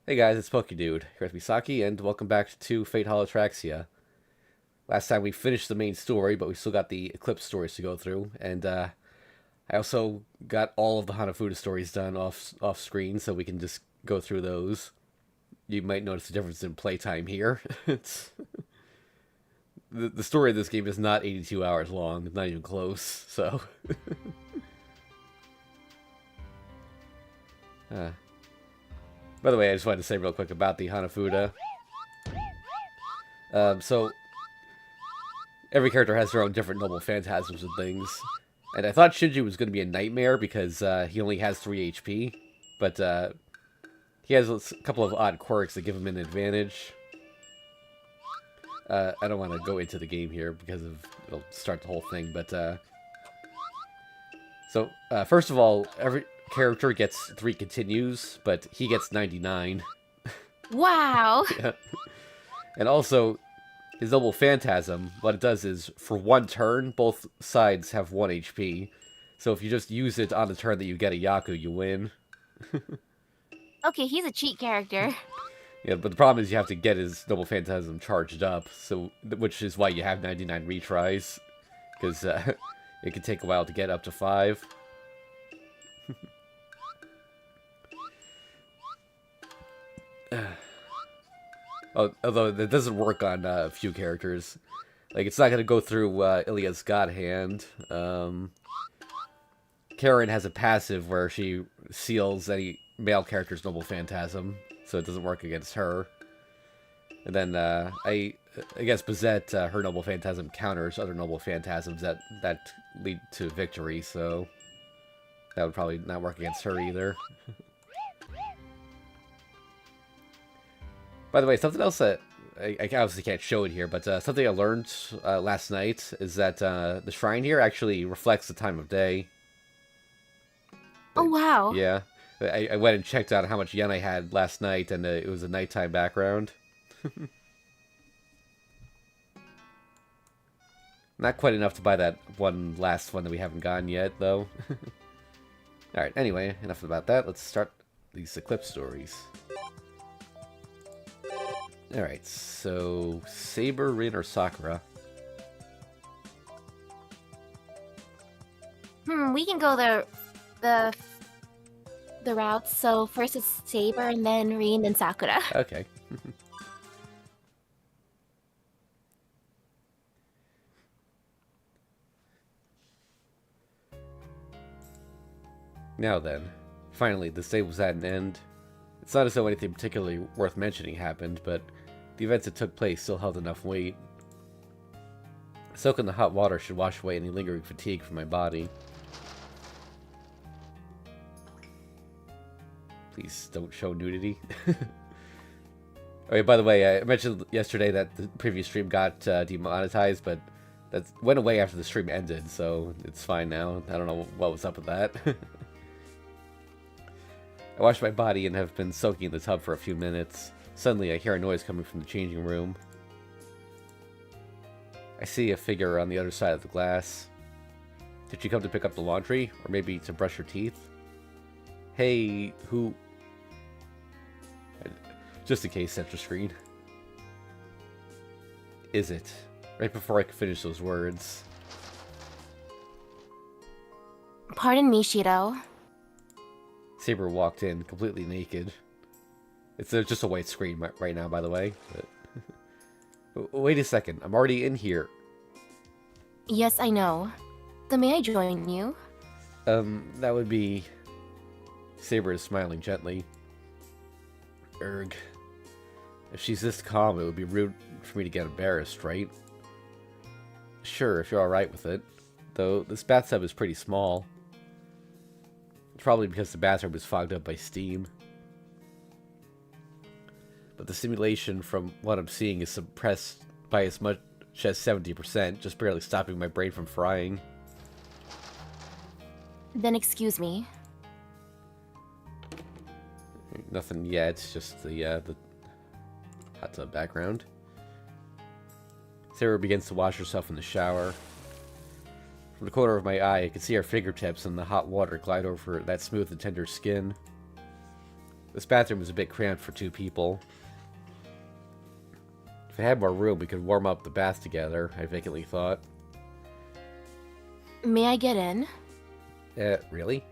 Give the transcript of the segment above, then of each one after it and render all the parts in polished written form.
Hey guys, it's PokeDude, here with Misaki, and welcome back to Fate Ataraxia. Last time we finished the main story, but we still got the Eclipse stories to go through, and I also got all of the Hanafuda stories done off screen, so we can just go through those. You might notice a difference in playtime here. It's the story of this game is not 82 hours long, not even close. So, uh, by the way, I just wanted to say real quick about the Hanafuda. So every character has their own different noble phantasms and things. And I thought Shinji was going to be a nightmare because he only has 3 HP. But he has a couple of odd quirks that give him an advantage. I don't want to go into the game here because it'll start the whole thing. But first of all, every character gets 3 continues, but he gets 99. Wow. Yeah. And also, his noble phantasm, what it does is, for one turn, both sides have 1 HP. So if you just use it on the turn that you get a Yaku, you win. Okay, he's a cheat character. Yeah, but the problem is you have to get his noble phantasm charged up, so which is why you have 99 retries, because it can take a while to get up to 5. Although that doesn't work on a few characters. Like, it's not going to go through Ilya's God Hand. Karen has a passive where she seals any male character's noble phantasm, so it doesn't work against her. And then I guess Bazette, her noble phantasm counters other noble phantasms that lead to victory, so that would probably not work against her either. By the way, something else that I obviously can't show it here, but something I learned last night is that the shrine here actually reflects the time of day. Oh, wow. Yeah, I went and checked out how much yen I had last night, and it was a nighttime background. Not quite enough to buy that one last one that we haven't gotten yet, though. Alright, anyway, enough about that. Let's start these Eclipse stories. Alright, so Saber, Rin, or Sakura? We can go the the routes. So first it's Saber, and then Rin, then Sakura. Okay. Now then, finally, this day was at an end. It's not as though anything particularly worth mentioning happened, but the events that took place still held enough weight. Soak in the hot water should wash away any lingering fatigue from my body. Please don't show nudity. Okay, by the way, I mentioned yesterday that the previous stream got demonetized, but that went away after the stream ended, so it's fine now. I don't know what was up with that. I washed my body and have been soaking in the tub for a few minutes. Suddenly, I hear a noise coming from the changing room. I see a figure on the other side of the glass. Did she come to pick up the laundry? Or maybe to brush her teeth? Hey, who... Just in case, center screen. Is it? Right before I could finish those words. Pardon me, Shiro. Saber walked in, completely naked. It's just a white screen right now, by the way. But... Wait a second, I'm already in here. Yes, I know. Then may I join you? That would be... Saber is smiling gently. Erg. If she's this calm, it would be rude for me to get embarrassed, right? Sure, if you're alright with it. Though, this bathtub is pretty small. Probably because the bathroom is fogged up by steam. But the simulation from what I'm seeing is suppressed by as much as 70%, just barely stopping my brain from frying. Then excuse me. Nothing yet, just the hot tub background. Sarah begins to wash herself in the shower. From the corner of my eye, I can see her fingertips in the hot water glide over that smooth and tender skin. This bathroom is a bit cramped for 2 people. If I had more room, we could warm up the bath together, I vacantly thought. May I get in? Really?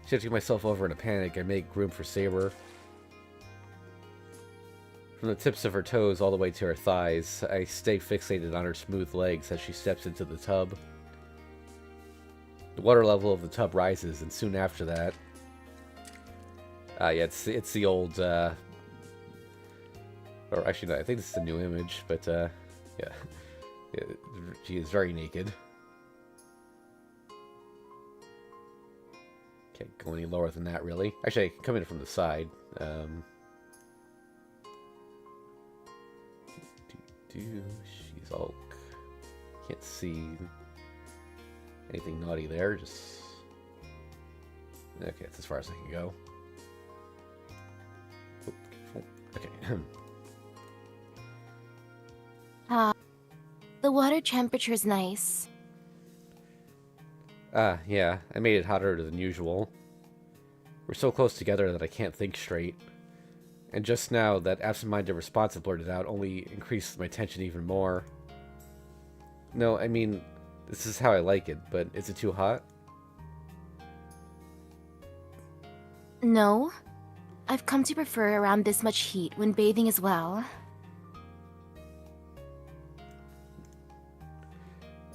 Shifting myself over in a panic, I make room for Saber. From the tips of her toes all the way to her thighs, I stay fixated on her smooth legs as she steps into the tub. The water level of the tub rises, and soon after that... yeah, it's the old, Or actually, no, I think this is a new image, but, yeah. Yeah, she is very naked. Can't go any lower than that, really. Actually, I can come in from the side. She's all... Can't see anything naughty there, just... Okay, that's as far as I can go. Okay. The water temperature is nice. Yeah, I made it hotter than usual. We're so close together that I can't think straight. And just now, that absent-minded response I blurted out only increased my tension even more. No, I mean, this is how I like it, but is it too hot? No. I've come to prefer around this much heat when bathing as well.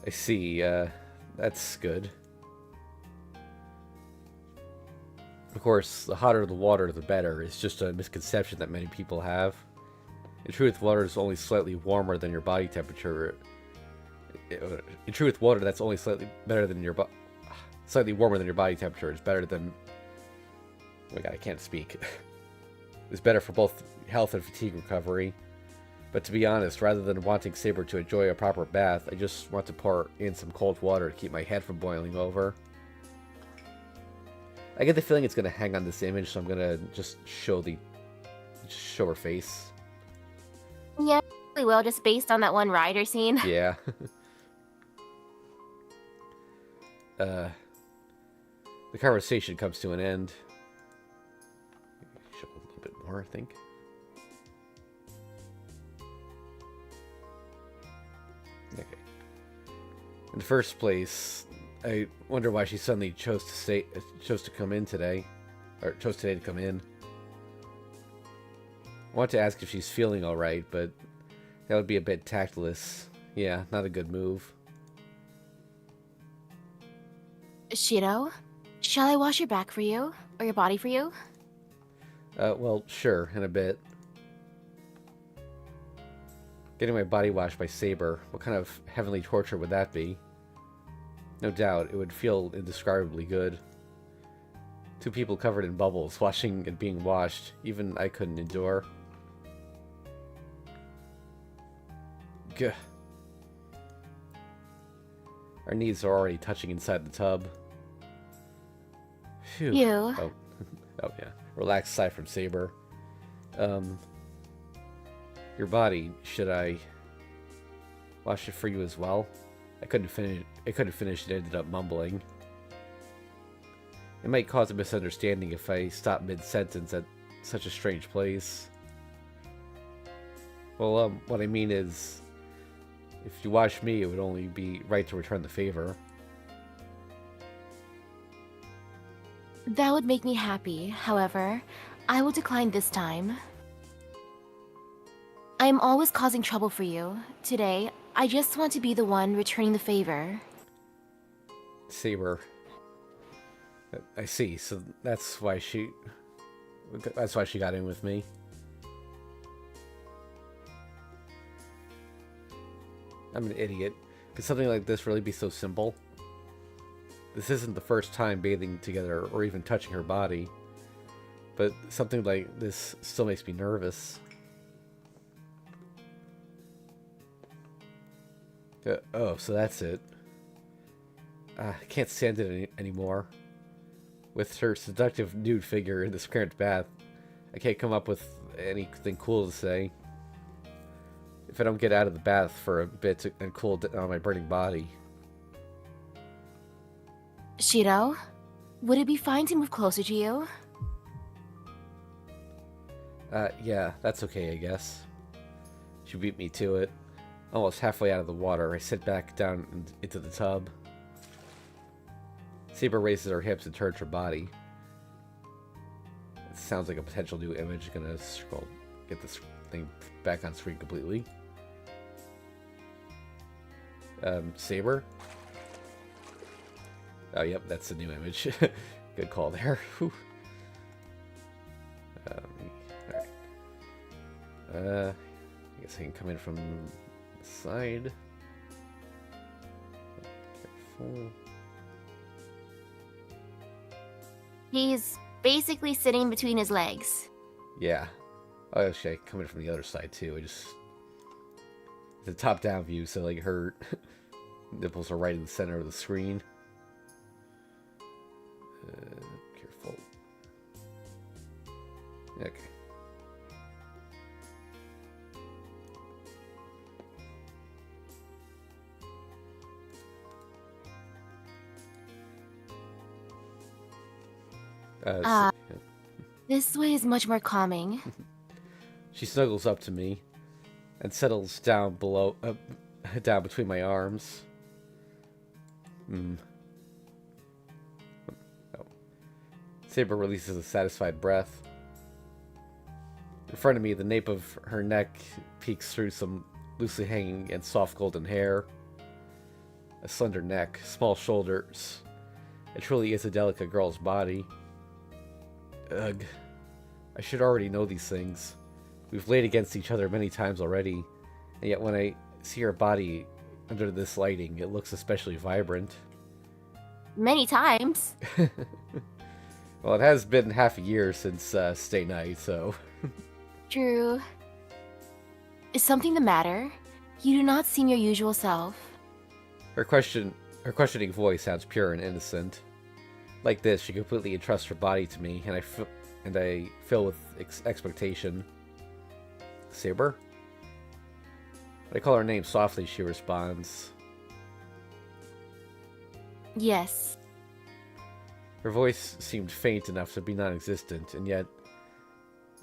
I see, that's good. Of course, the hotter the water, the better. It's just a misconception that many people have. In truth, water is only slightly warmer than your body temperature. In truth, water that's only slightly better than your slightly warmer than your body temperature is better than... Oh my god, I can't speak. It's better for both health and fatigue recovery. But to be honest, rather than wanting Saber to enjoy a proper bath, I just want to pour in some cold water to keep my head from boiling over. I get the feeling it's going to hang on this image, so I'm going to just show her face. Yeah, we will, just based on that one rider scene. Yeah. The conversation comes to an end. Show a little bit more, I think. Okay. In the first place, I wonder why she suddenly chose to come in today, or chose today to come in. I want to ask if she's feeling all right, but that would be a bit tactless. Yeah, not a good move. Shiro, shall I wash your back for you? Or your body for you? Well, sure, in a bit. Getting my body washed by Saber, what kind of heavenly torture would that be? No doubt, it would feel indescribably good. 2 people covered in bubbles, washing and being washed, even I couldn't endure. Gah. Our knees are already touching inside the tub. Phew. You. Oh. Oh, yeah. Relaxed sigh from Saber. Your body, should I wash it for you as well? I couldn't finish it, ended up mumbling. It might cause a misunderstanding if I stop mid-sentence at such a strange place. Well, what I mean is, if you wash me, it would only be right to return the favor. That would make me happy. However, I will decline this time. I am always causing trouble for you. Today, I just want to be the one returning the favor. Saber. I see. So that's why she got in with me. I'm an idiot. Could something like this really be so simple? This isn't the first time bathing together or even touching her body. But something like this still makes me nervous. Oh, so that's it. I can't stand it anymore. With her seductive nude figure in this cramped bath, I can't come up with anything cool to say. If I don't get out of the bath for a bit and cool down my burning body. Shiro, would it be fine to move closer to you? Yeah, that's okay, I guess. She beat me to it. Almost halfway out of the water, I sit back down into the tub. Saber raises her hips and turns her body. It sounds like a potential new image. Gonna scroll, get this thing back on screen completely. Saber? Oh, yep, that's the new image. Good call there. Whew. Alright. I guess I can come in from the side. Careful. He's basically sitting between his legs. Yeah. Oh, actually, I can come in from the other side, too. It's a top-down view, so, like, her nipples are right in the center of the screen. Careful. Okay. This way is much more calming. She snuggles up to me and settles down down between my arms. Oh. Saber releases a satisfied breath. In front of me, the nape of her neck peeks through some loosely hanging and soft golden hair. A slender neck, small shoulders. It truly is a delicate girl's body. Ugh. I should already know these things. We've laid against each other many times already, and yet when I see her body under this lighting, it looks especially vibrant. Many times. Well, it has been half a year since stay night, so... True. Is something the matter? You do not seem your usual self. Her questioning voice sounds pure and innocent. Like this, she completely entrusts her body to me, and I fill with expectation. Saber? When I call her name softly, she responds. Yes. Her voice seemed faint enough to be non-existent, and yet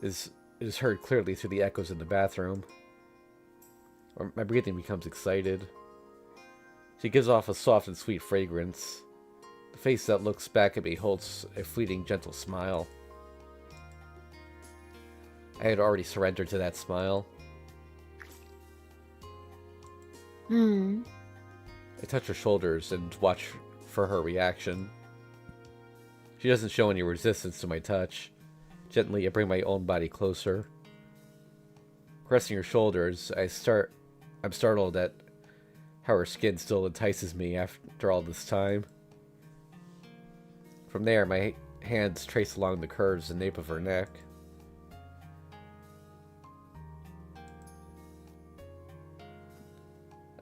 it is heard clearly through the echoes in the bathroom. My breathing becomes excited. She gives off a soft and sweet fragrance. The face that looks back at me holds a fleeting, gentle smile. I had already surrendered to that smile. I touch her shoulders and watch for her reaction. She doesn't show any resistance to my touch. Gently, I bring my own body closer. Caressing her shoulders, I'm startled at how her skin still entices me after all this time. From there, my hands trace along the curves and nape of her neck.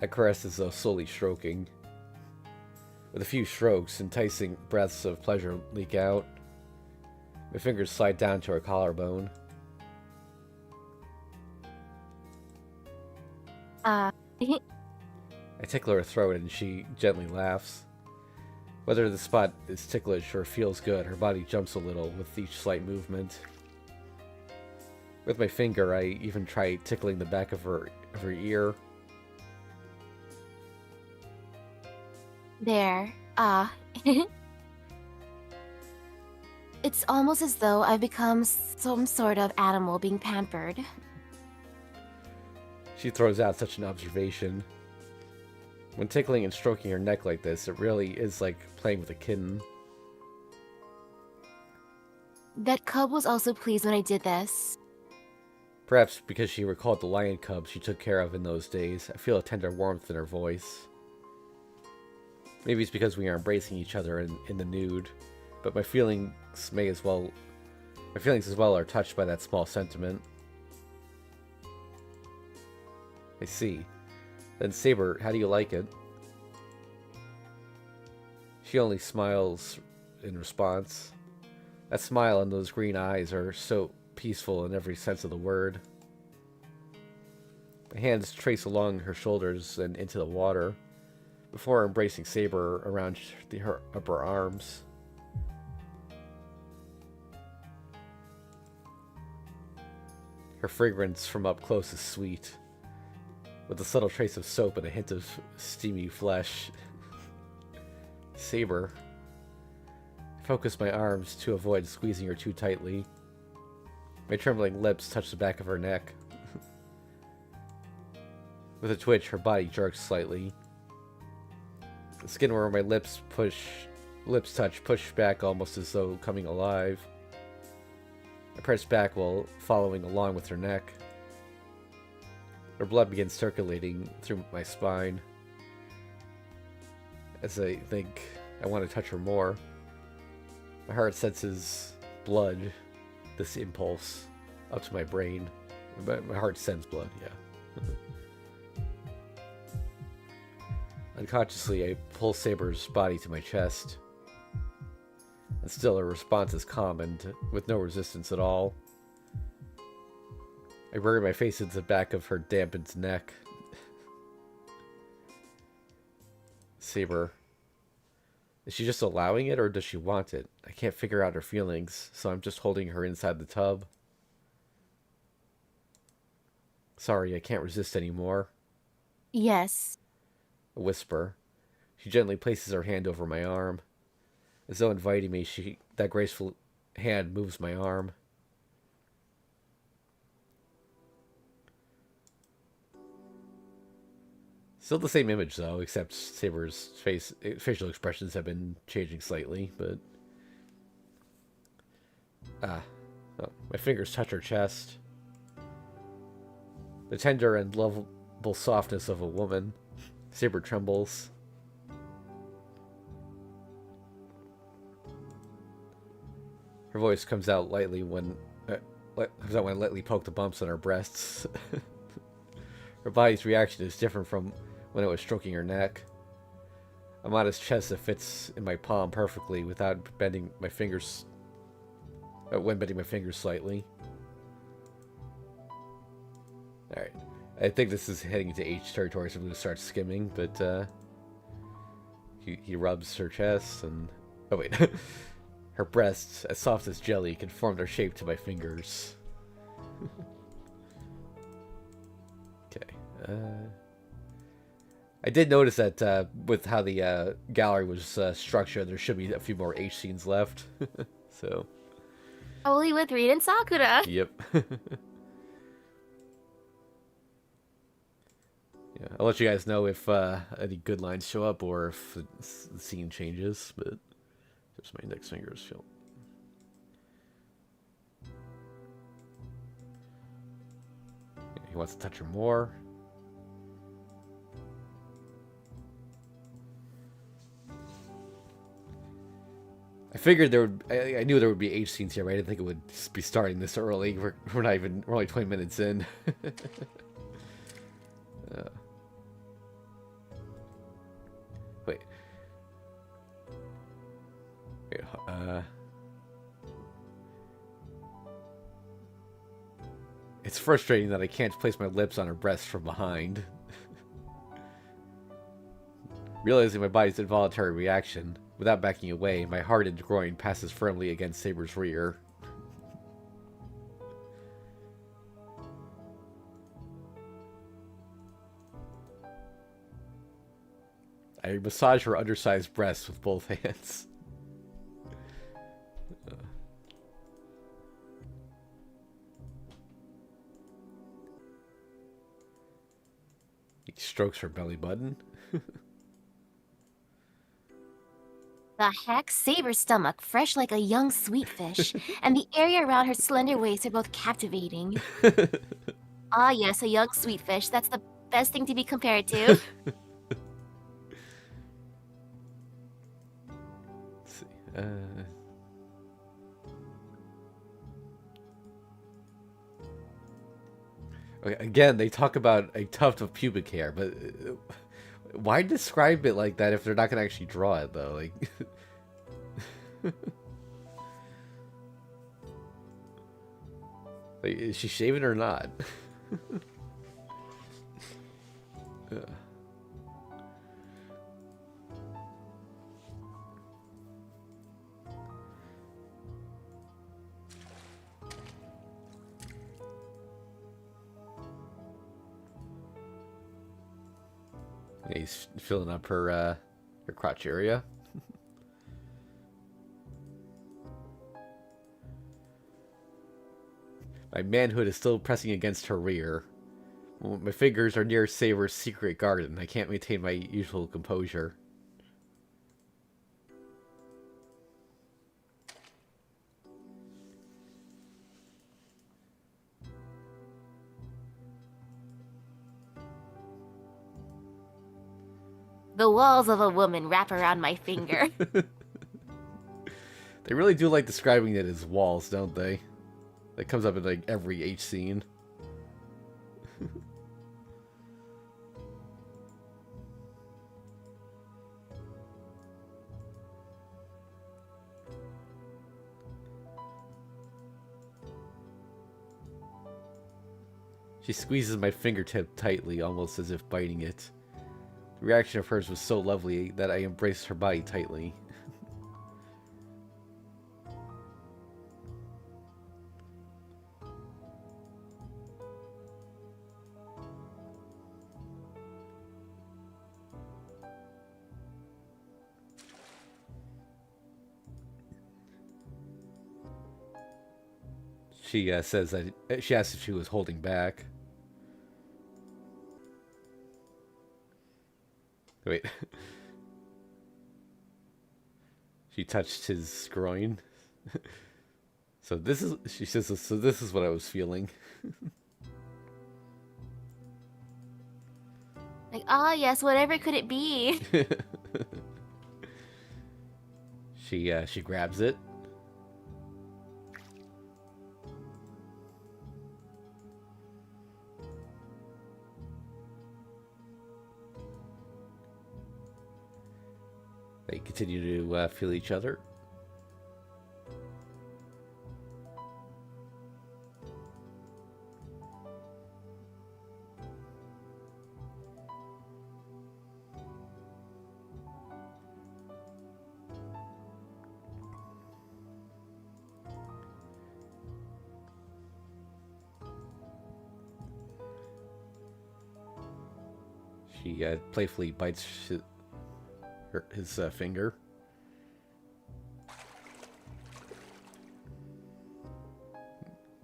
I caress as though slowly stroking. With a few strokes, enticing breaths of pleasure leak out. My fingers slide down to her collarbone. I tickle her throat and she gently laughs. Whether the spot is ticklish or feels good, her body jumps a little with each slight movement. With my finger, I even try tickling the back of her ear. There. It's almost as though I've become some sort of animal being pampered. She throws out such an observation. When tickling and stroking her neck like this, it really is like playing with a kitten. That cub was also pleased when I did this. Perhaps because she recalled the lion cub she took care of in those days, I feel a tender warmth in her voice. Maybe it's because we are embracing each other in the nude, but my feelings as well are touched by that small sentiment. I see. Then Saber, how do you like it? She only smiles in response. That smile and those green eyes are so peaceful in every sense of the word. My hands trace along her shoulders and into the water, before embracing Saber around her upper arms. Her fragrance from up close is sweet, with a subtle trace of soap and a hint of steamy flesh. Saber. I focus my arms to avoid squeezing her too tightly. My trembling lips touch the back of her neck. With a twitch, her body jerks slightly. The skin where my lips touch push back almost as though coming alive. I press back while following along with her neck. Her blood begins circulating through my spine. As I think I want to touch her more. My heart senses blood, this impulse, up to my brain. My heart sends blood, yeah. Unconsciously, I pull Saber's body to my chest. And still, her response is calm and with no resistance at all. I bury my face into the back of her dampened neck. Saber. Is she just allowing it, or does she want it? I can't figure out her feelings, so I'm just holding her inside the tub. Sorry, I can't resist anymore. Yes. A whisper. She gently places her hand over my arm. As though inviting me, that graceful hand moves my arm. Still the same image, though, except Saber's facial expressions have been changing slightly, but... my fingers touch her chest. The tender and lovable softness of a woman. Saber trembles. Her voice comes out lightly when I lightly poke the bumps on her breasts. Her body's reaction is different from when I was stroking her neck. A modest chest that fits in my palm perfectly without bending my fingers. When bending my fingers slightly. All right, I think this is heading into H territory, so I'm going to start skimming. But he rubs her chest and her breasts, as soft as jelly, conform their shape to my fingers. Okay. I did notice that with how the gallery was structured, there should be a few more H scenes left. So. Only with Reed and Sakura. Yep. Yeah, I'll let you guys know if any good lines show up or if the scene changes, but just my index fingers feel. He wants to touch her more. I figured there would. I knew there would be H scenes here, but I didn't think it would be starting this early. We're not even. We're only 20 minutes in. Wait. It's frustrating that I can't place my lips on her breast from behind. Realizing my body's involuntary reaction, without backing away, my heart and groin passes firmly against Saber's rear. I massage her undersized breasts with both hands. He strokes her belly button. The heck? Saber's stomach, fresh like a young sweet fish, and the area around her slender waist are both captivating. Ah, yes, a young sweet fish. That's the best thing to be compared to. Let's see. Okay, again, they talk about a tuft of pubic hair, but why describe it like that if they're not going to actually draw it, though? Like, like, is she shaving or not? Yeah, he's filling up her crotch area. My manhood is still pressing against her rear. When my fingers are near Saber's secret garden, I can't maintain my usual composure. The walls of a woman wrap around my finger. They really do like describing it as walls, don't they? That comes up in like every H scene. She squeezes my fingertip tightly, almost as if biting it. The reaction of hers was so lovely that I embraced her body tightly. She says that she asked if she was holding back. Wait. She touched his groin. So this is, she says, so this is what I was feeling. Like, ah, yes, whatever could it be? She grabs it. They continue to feel each other. She playfully bites his finger.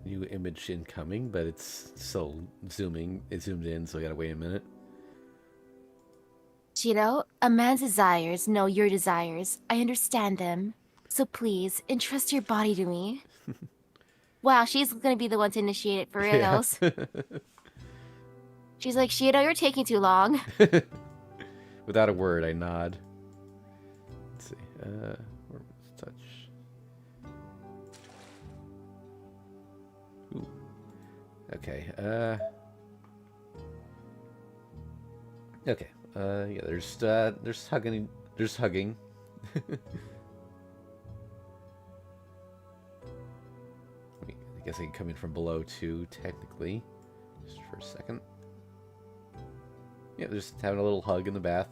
New image incoming, but it's still zooming. It zoomed in, so I gotta wait a minute. Chiro, a man's desires know your desires. I understand them. So please, entrust your body to me. Wow, she's gonna be the one to initiate it for reals. Yeah. She's like, Shiro, you're taking too long. Without a word, I nod. Let's see. Touch. Ooh. Okay. Okay. Yeah. There's hugging. There's hugging. I guess I can come in from below too, technically. Just for a second. Yeah, just having a little hug in the bath.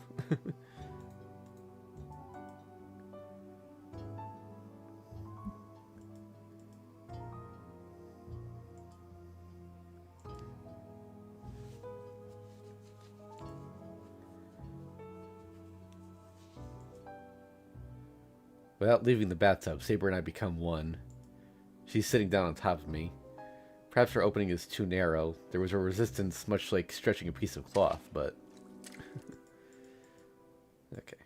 Without leaving the bathtub, Saber and I become one. She's sitting down on top of me. Perhaps her opening is too narrow. There was a resistance much like stretching a piece of cloth, but... Okay.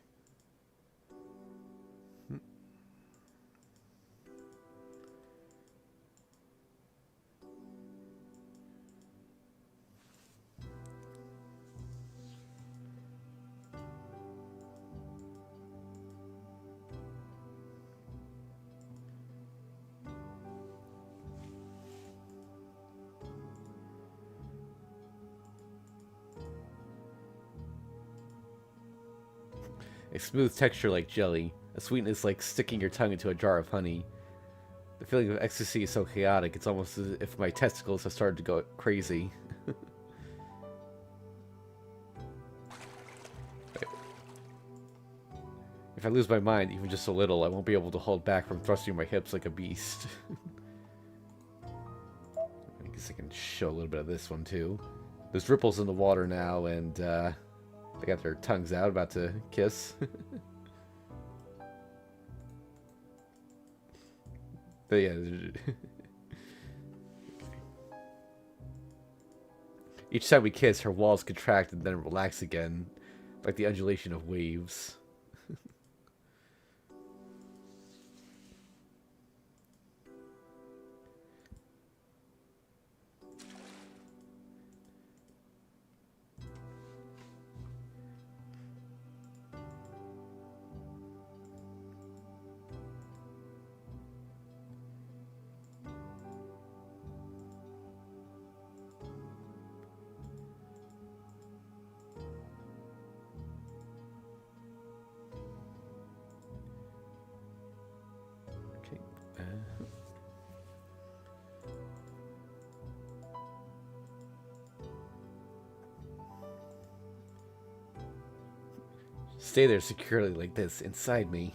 A smooth texture like jelly, a sweetness like sticking your tongue into a jar of honey. The feeling of ecstasy is so chaotic, it's almost as if my testicles have started to go crazy. If I lose my mind, even just a little, I won't be able to hold back from thrusting my hips like a beast. I guess I can show a little bit of this one too. There's ripples in the water now, and They got their tongues out, about to kiss. But yeah. Each time we kiss, her walls contract and then relax again, like the undulation of waves. Okay. Stay there securely like this, inside me.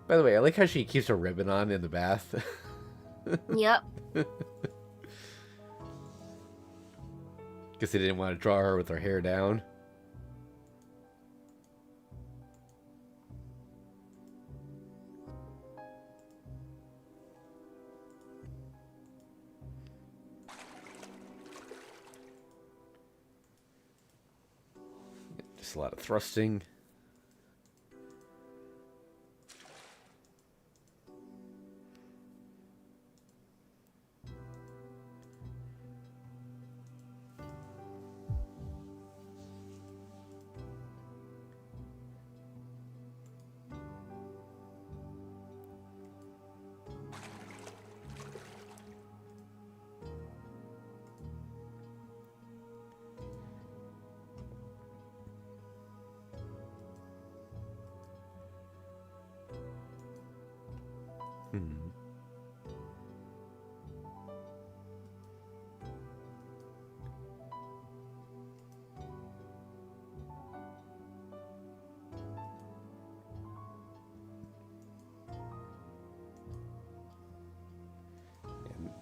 By the way, I like how she keeps her ribbon on in the bath. Yep. Guess they didn't want to draw her with her hair down. Just a lot of thrusting.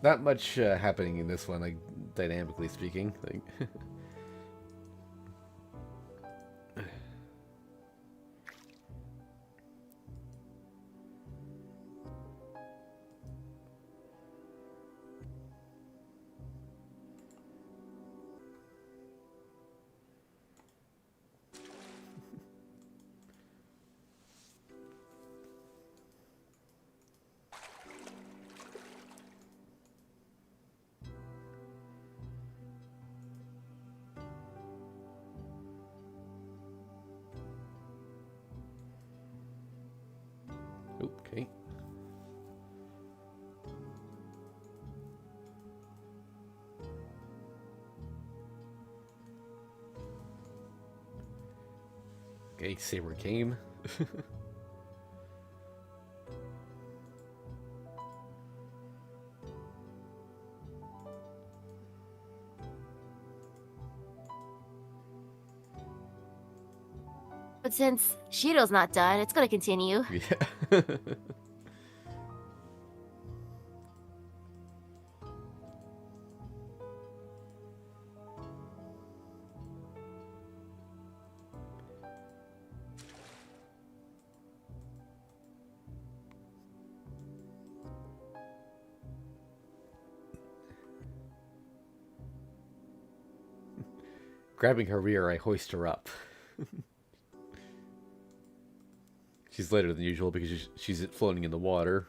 Not much happening in this one, like dynamically speaking. Like, okay. Okay, Saber came. But since Shiro's not done, it's gonna continue. Yeah. Grabbing her rear, I hoist her up. She's lighter than usual because she's floating in the water.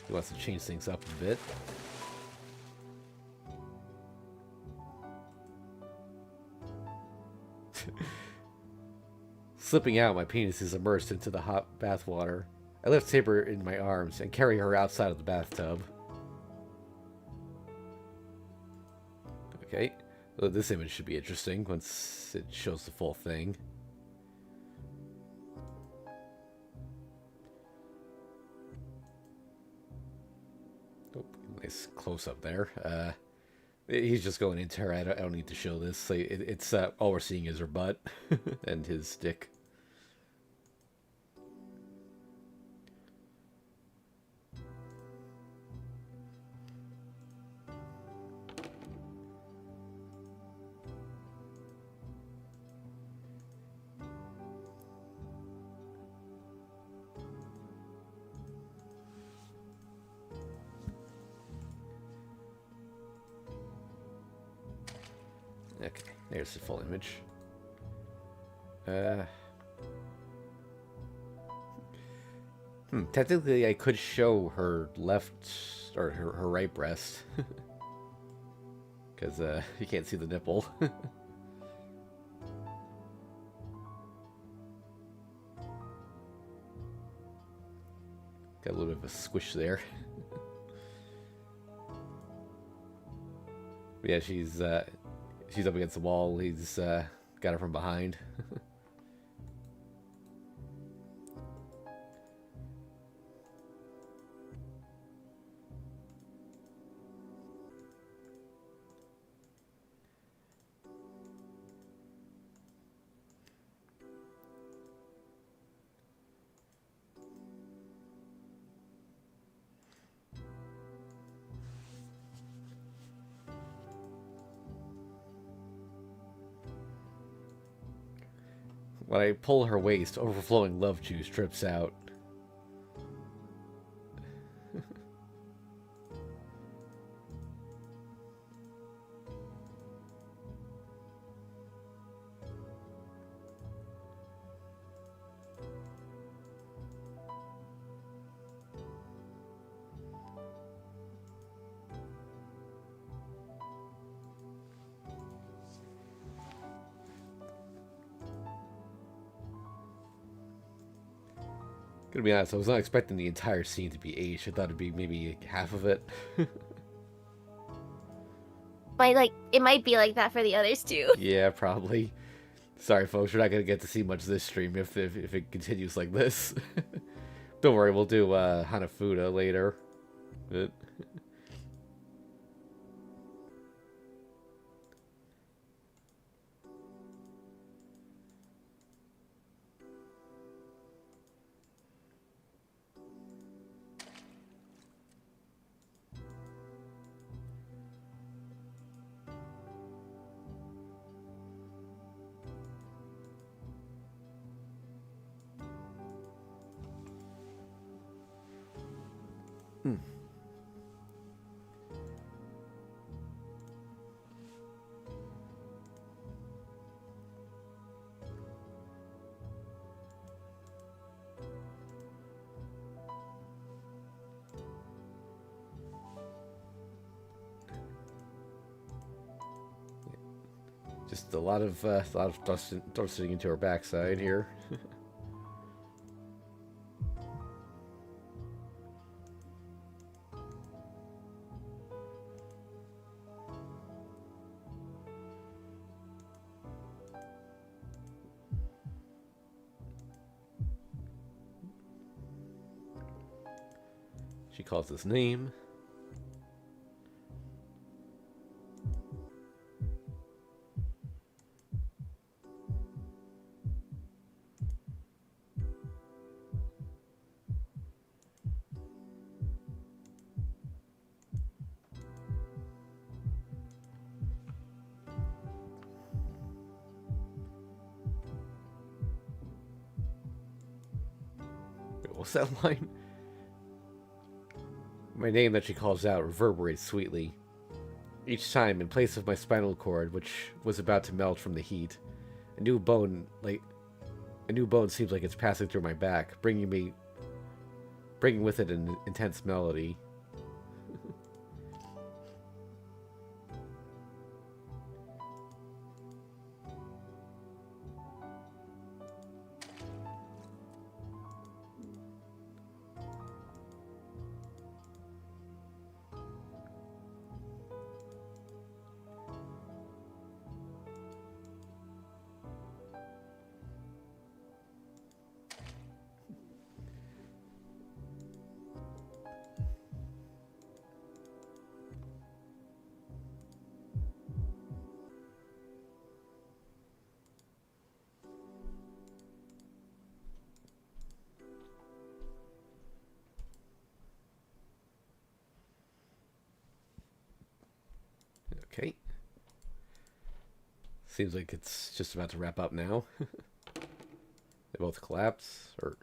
He wants to change things up a bit. Slipping out, my penis is immersed into the hot bath water. I lift Saber in my arms and carry her outside of the bathtub. Okay. Well, this image should be interesting once it shows the full thing. Oh, nice close up there. He's just going into her. I don't need to show this. It's all we're seeing is her butt and his dick. Okay, there's the full image. Technically, I could show her left or her right breast because you can't see the nipple. Got a little bit of a squish there. But yeah, she's up against the wall. He's got her from behind. When I pull her waist, overflowing love juice drips out. Gonna be honest, I was not expecting the entire scene to be aged. I thought it'd be maybe half of it. But it might be like that for the others too. Yeah, probably. Sorry, folks, we're not gonna get to see much of this stream if it continues like this. Don't worry, we'll do Hanafuda later. But... Just a lot of thrusting into her backside here. She calls his name. What's that line? My name that she calls out reverberates sweetly. Each time, in place of my spinal cord, which was about to melt from the heat, a new bone seems like it's passing through my back, bringing with it an intense melody. Okay. Seems like it's just about to wrap up now. They both collapse, or...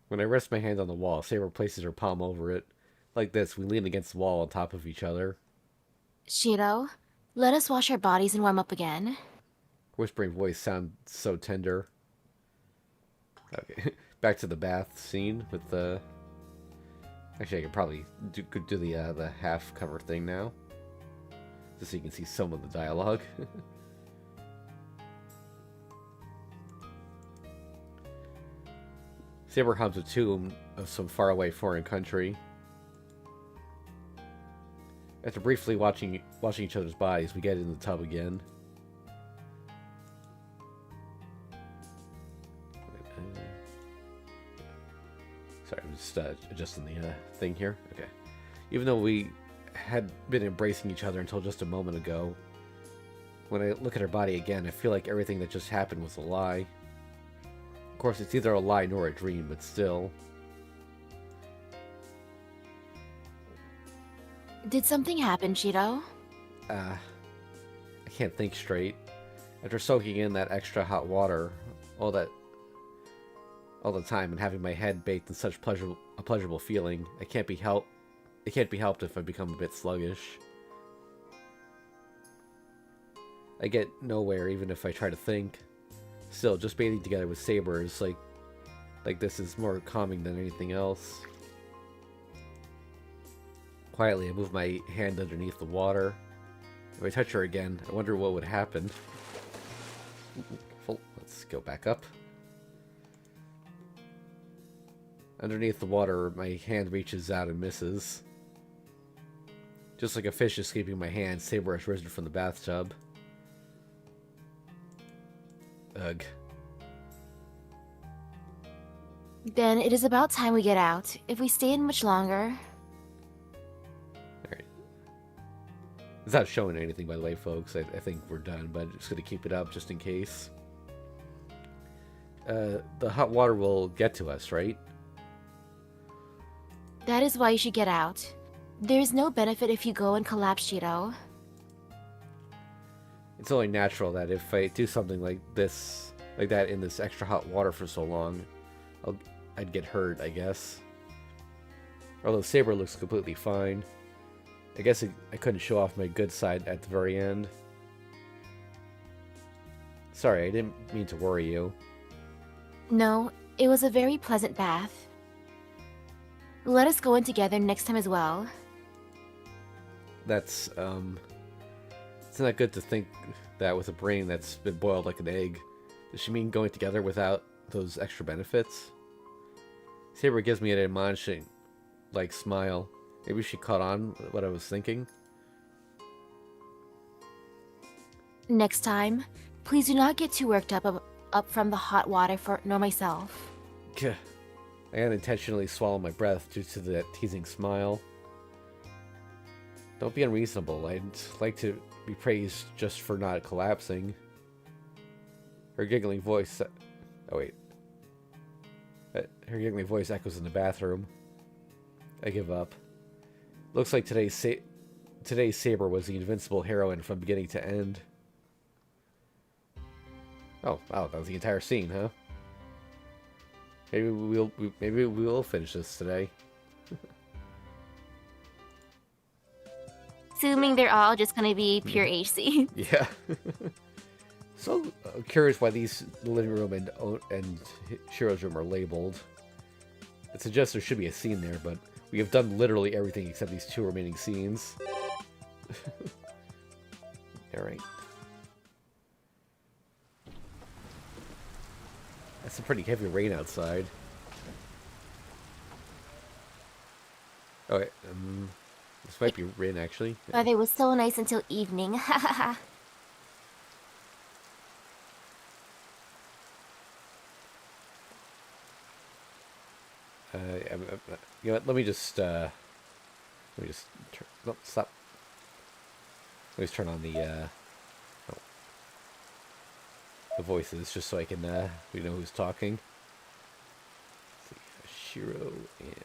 When I rest my hand on the wall, Saber places her palm over it. Like this, we lean against the wall on top of each other. Shiro, let us wash our bodies and warm up again. Her whispering voice sounds so tender. Okay, back to the bath scene with the... Actually, I could probably do the half cover thing now. Just so you can see some of the dialogue. Saber hums a tune of some faraway foreign country. After briefly washing each other's bodies, we get in the tub again. Sorry, I'm just adjusting the thing here. Okay. Even though we had been embracing each other until just a moment ago, when I look at her body again, I feel like everything that just happened was a lie. Of course, it's either a lie nor a dream, but still. Did something happen, Shiro? I can't think straight. After soaking in that extra hot water all the time and having my head baked in such a pleasurable feeling, it can't be helped if I become a bit sluggish. I get nowhere even if I try to think. Still, just bathing together with Saber is like this is more calming than anything else. Quietly, I move my hand underneath the water. If I touch her again, I wonder what would happen. Let's go back up. Underneath the water, my hand reaches out and misses. Just like a fish escaping my hand, Saber has risen from the bathtub. Ugh. Then it is about time we get out. If we stay in much longer... Alright. It's not showing anything, by the way, folks. I think we're done, but I'm just going to keep it up just in case. The hot water will get to us, right? That is why you should get out. There is no benefit if you go and collapse, Shiro. It's only natural that if I do something like that in this extra hot water for so long, I'd get hurt, I guess. Although Saber looks completely fine. I guess I couldn't show off my good side at the very end. Sorry, I didn't mean to worry you. No, it was a very pleasant bath. Let us go in together next time as well. That's, it's not good to think that with a brain that's been boiled like an egg. Does she mean going together without those extra benefits? Saber gives me an admonishing, smile. Maybe she caught on what I was thinking. Next time, please do not get too worked up from the hot water nor myself. I unintentionally swallow my breath due to that teasing smile. Don't be unreasonable. I'd like to be praised just for not collapsing. Her giggling voice... Oh, wait. Her giggling voice echoes in the bathroom. I give up. Looks like today's Saber was the invincible heroine from beginning to end. Oh, wow, that was the entire scene, huh? Maybe we will finish this today. Assuming they're all just gonna be pure HC. Yeah. So curious why the living room and Shiro's room are labeled. It suggests there should be a scene there, but we have done literally everything except these two remaining scenes. Alright. That's a pretty heavy rain outside. Oh, wait, this might be rain, actually. But it was so nice until evening. You know what, let me just turn, no, stop. Let me just turn on the voices, just so I can, we know who's talking. Let's see, Shiro and...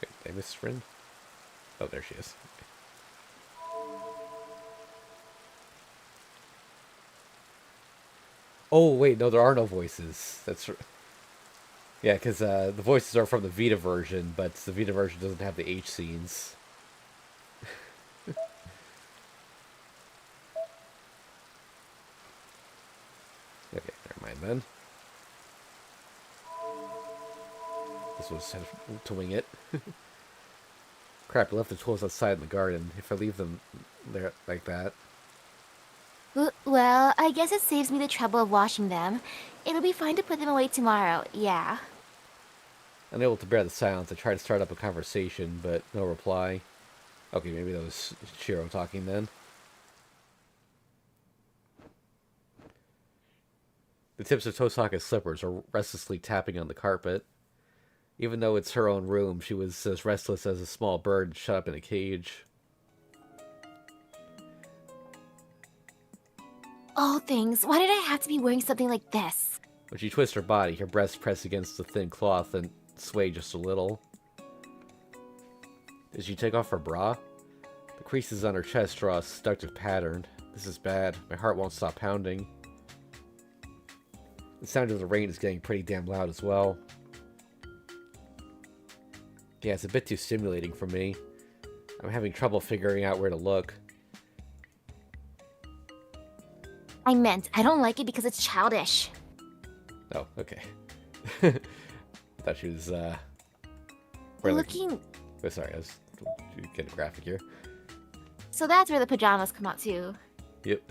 Wait, did I miss his friend? Oh, there she is. Oh, wait, no, there are no voices. That's... Yeah, because the voices are from the Vita version, but the Vita version doesn't have the H scenes. Okay, never mind then. This was to wing it. Crap, I left the tools outside in the garden. If I leave them there like that... Well, I guess it saves me the trouble of washing them. It'll be fine to put them away tomorrow, yeah. Unable to bear the silence, I tried to start up a conversation, but no reply. Okay, maybe that was Shiro talking then. The tips of Tosaka's slippers are restlessly tapping on the carpet. Even though it's her own room, she was as restless as a small bird shut up in a cage. Oh, things. Why did I have to be wearing something like this? When she twists her body, her breasts press against the thin cloth and sway just a little. Did she take off her bra? The creases on her chest draw a seductive pattern. This is bad. My heart won't stop pounding. The sound of the rain is getting pretty damn loud as well. Yeah, it's a bit too stimulating for me. I'm having trouble figuring out where to look. I meant, I don't like it because it's childish. Oh, okay. I thought she was, Looking... Oh, sorry, I was getting graphic here. So that's where the pajamas come out too. Yep.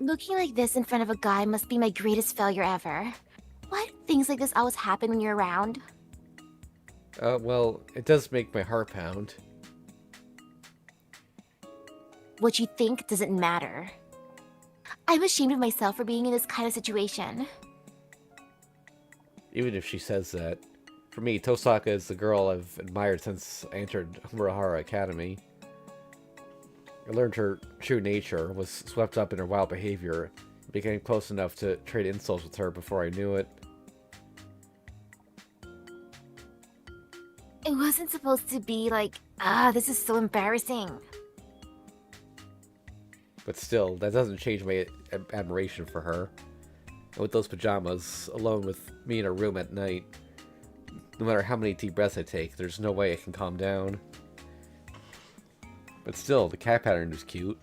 Looking like this in front of a guy must be my greatest failure ever. Why do things like this always happen when you're around? Well, it does make my heart pound. What you think doesn't matter. I'm ashamed of myself for being in this kind of situation. Even if she says that. For me, Tosaka is the girl I've admired since I entered Murahara Academy. I learned her true nature, was swept up in her wild behavior, and became close enough to trade insults with her before I knew it. It wasn't supposed to be like, this is so embarrassing. But still, that doesn't change my admiration for her. And with those pajamas, alone with me in her room at night, no matter how many deep breaths I take, there's no way I can calm down. But still, the cat pattern is cute.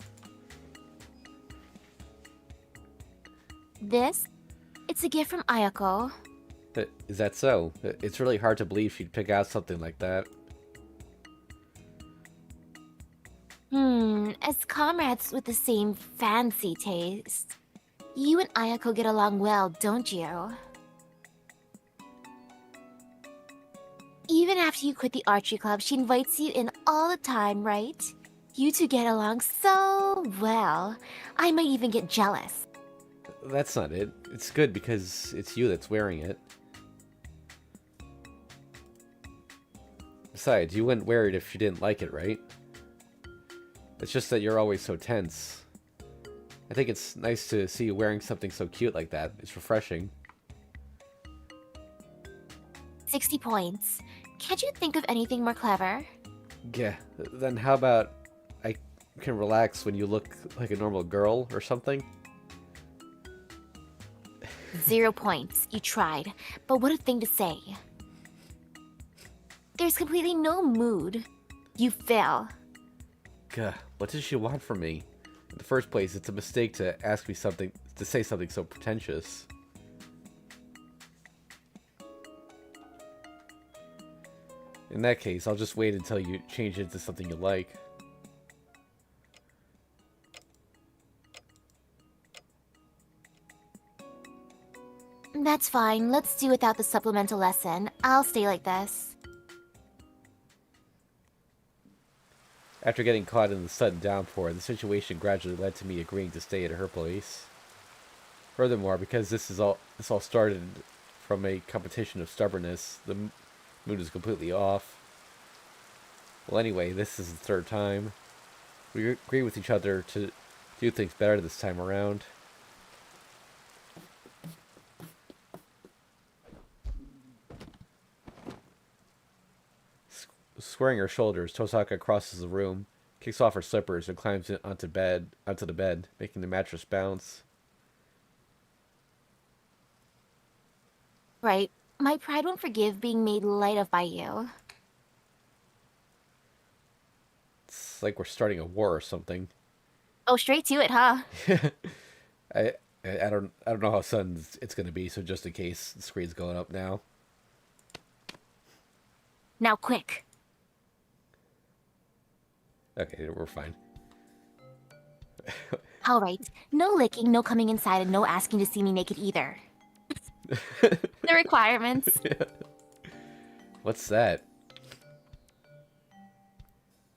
This? It's a gift from Ayako. Is that so? It's really hard to believe she'd pick out something like that. As comrades with the same fancy taste, you and Ayako get along well, don't you? Even after you quit the archery club, she invites you in all the time, right? You two get along so well. I might even get jealous. That's not it. It's good because it's you that's wearing it. Besides, you wouldn't wear it if you didn't like it, right? It's just that you're always so tense. I think it's nice to see you wearing something so cute like that. It's refreshing. 60 points. Can't you think of anything more clever? Yeah, then how about I can relax when you look like a normal girl or something? 0 points. You tried. But what a thing to say. There's completely no mood. You fail. Gah, what does she want from me? In the first place, it's a mistake to ask me something, to say something so pretentious. In that case, I'll just wait until you change it into something you like. That's fine. Let's do without the supplemental lesson. I'll stay like this. After getting caught in the sudden downpour, the situation gradually led to me agreeing to stay at her place. Furthermore, because this all started from a competition of stubbornness, the mood is completely off. Well, anyway, this is the third time. We agree with each other to Do things better this time around. Squaring her shoulders, Tosaka crosses the room, kicks off her slippers, and climbs onto the bed, making the mattress bounce. Right. My pride won't forgive being made light of by you. It's like we're starting a war or something. Oh, straight to it, huh? I I don't know how sudden it's gonna be, so just in case the screen's going up now. Now quick. Okay, we're fine. Alright. No licking, no coming inside, and no asking to see me naked either. The requirements. What's that?